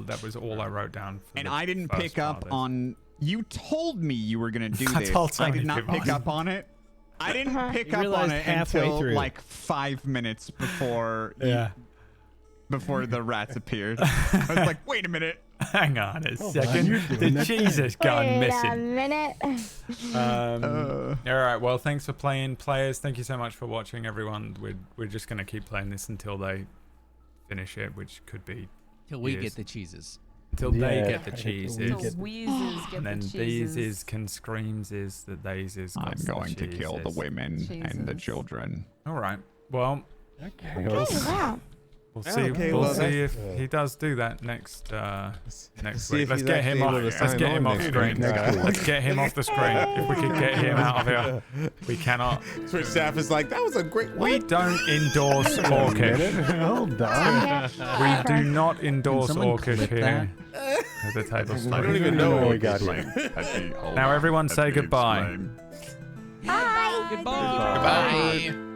That was all I wrote down. For And the I didn't first pick part up of this. on. You told me you were gonna do I this. told I Tony did not to. pick up on it. I didn't pick You up on realized it halfway until through. like 5 minutes before. Before the rats appeared, I was like, "Wait a minute." Hang on a Oh, second. you're doing The that. cheese has gone Wait a missing. minute. All right. Well, thanks for playing, players. Thank you so much for watching, everyone. We're just gonna keep playing this until they finish it, which could be Till we years. get the cheeses. Until they Yeah, get the until cheeses. we Till get- Wheezes get And then the these cheeses. is can screams is that these is. I'm got the going to kill the cheeses. women and the Jesus. children. All right. Well, Okay. we'll, Oh, wow. we'll see. Okay, we'll well, see that's- if he does do that next See week. if Let's he's get him actually off. able to Let's sign get him on off next screen. week. Next week. Let's get him off the screen. If we could get him out of here, we cannot. Twitch staff is like, that was a great. We don't endorse orcish. Hold on. We do not endorse someone orcish clip here at the table. I don't even know how we what got this here. That'd be- hold Now on. everyone That'd say be goodbye. lame. Bye. Goodbye. Goodbye.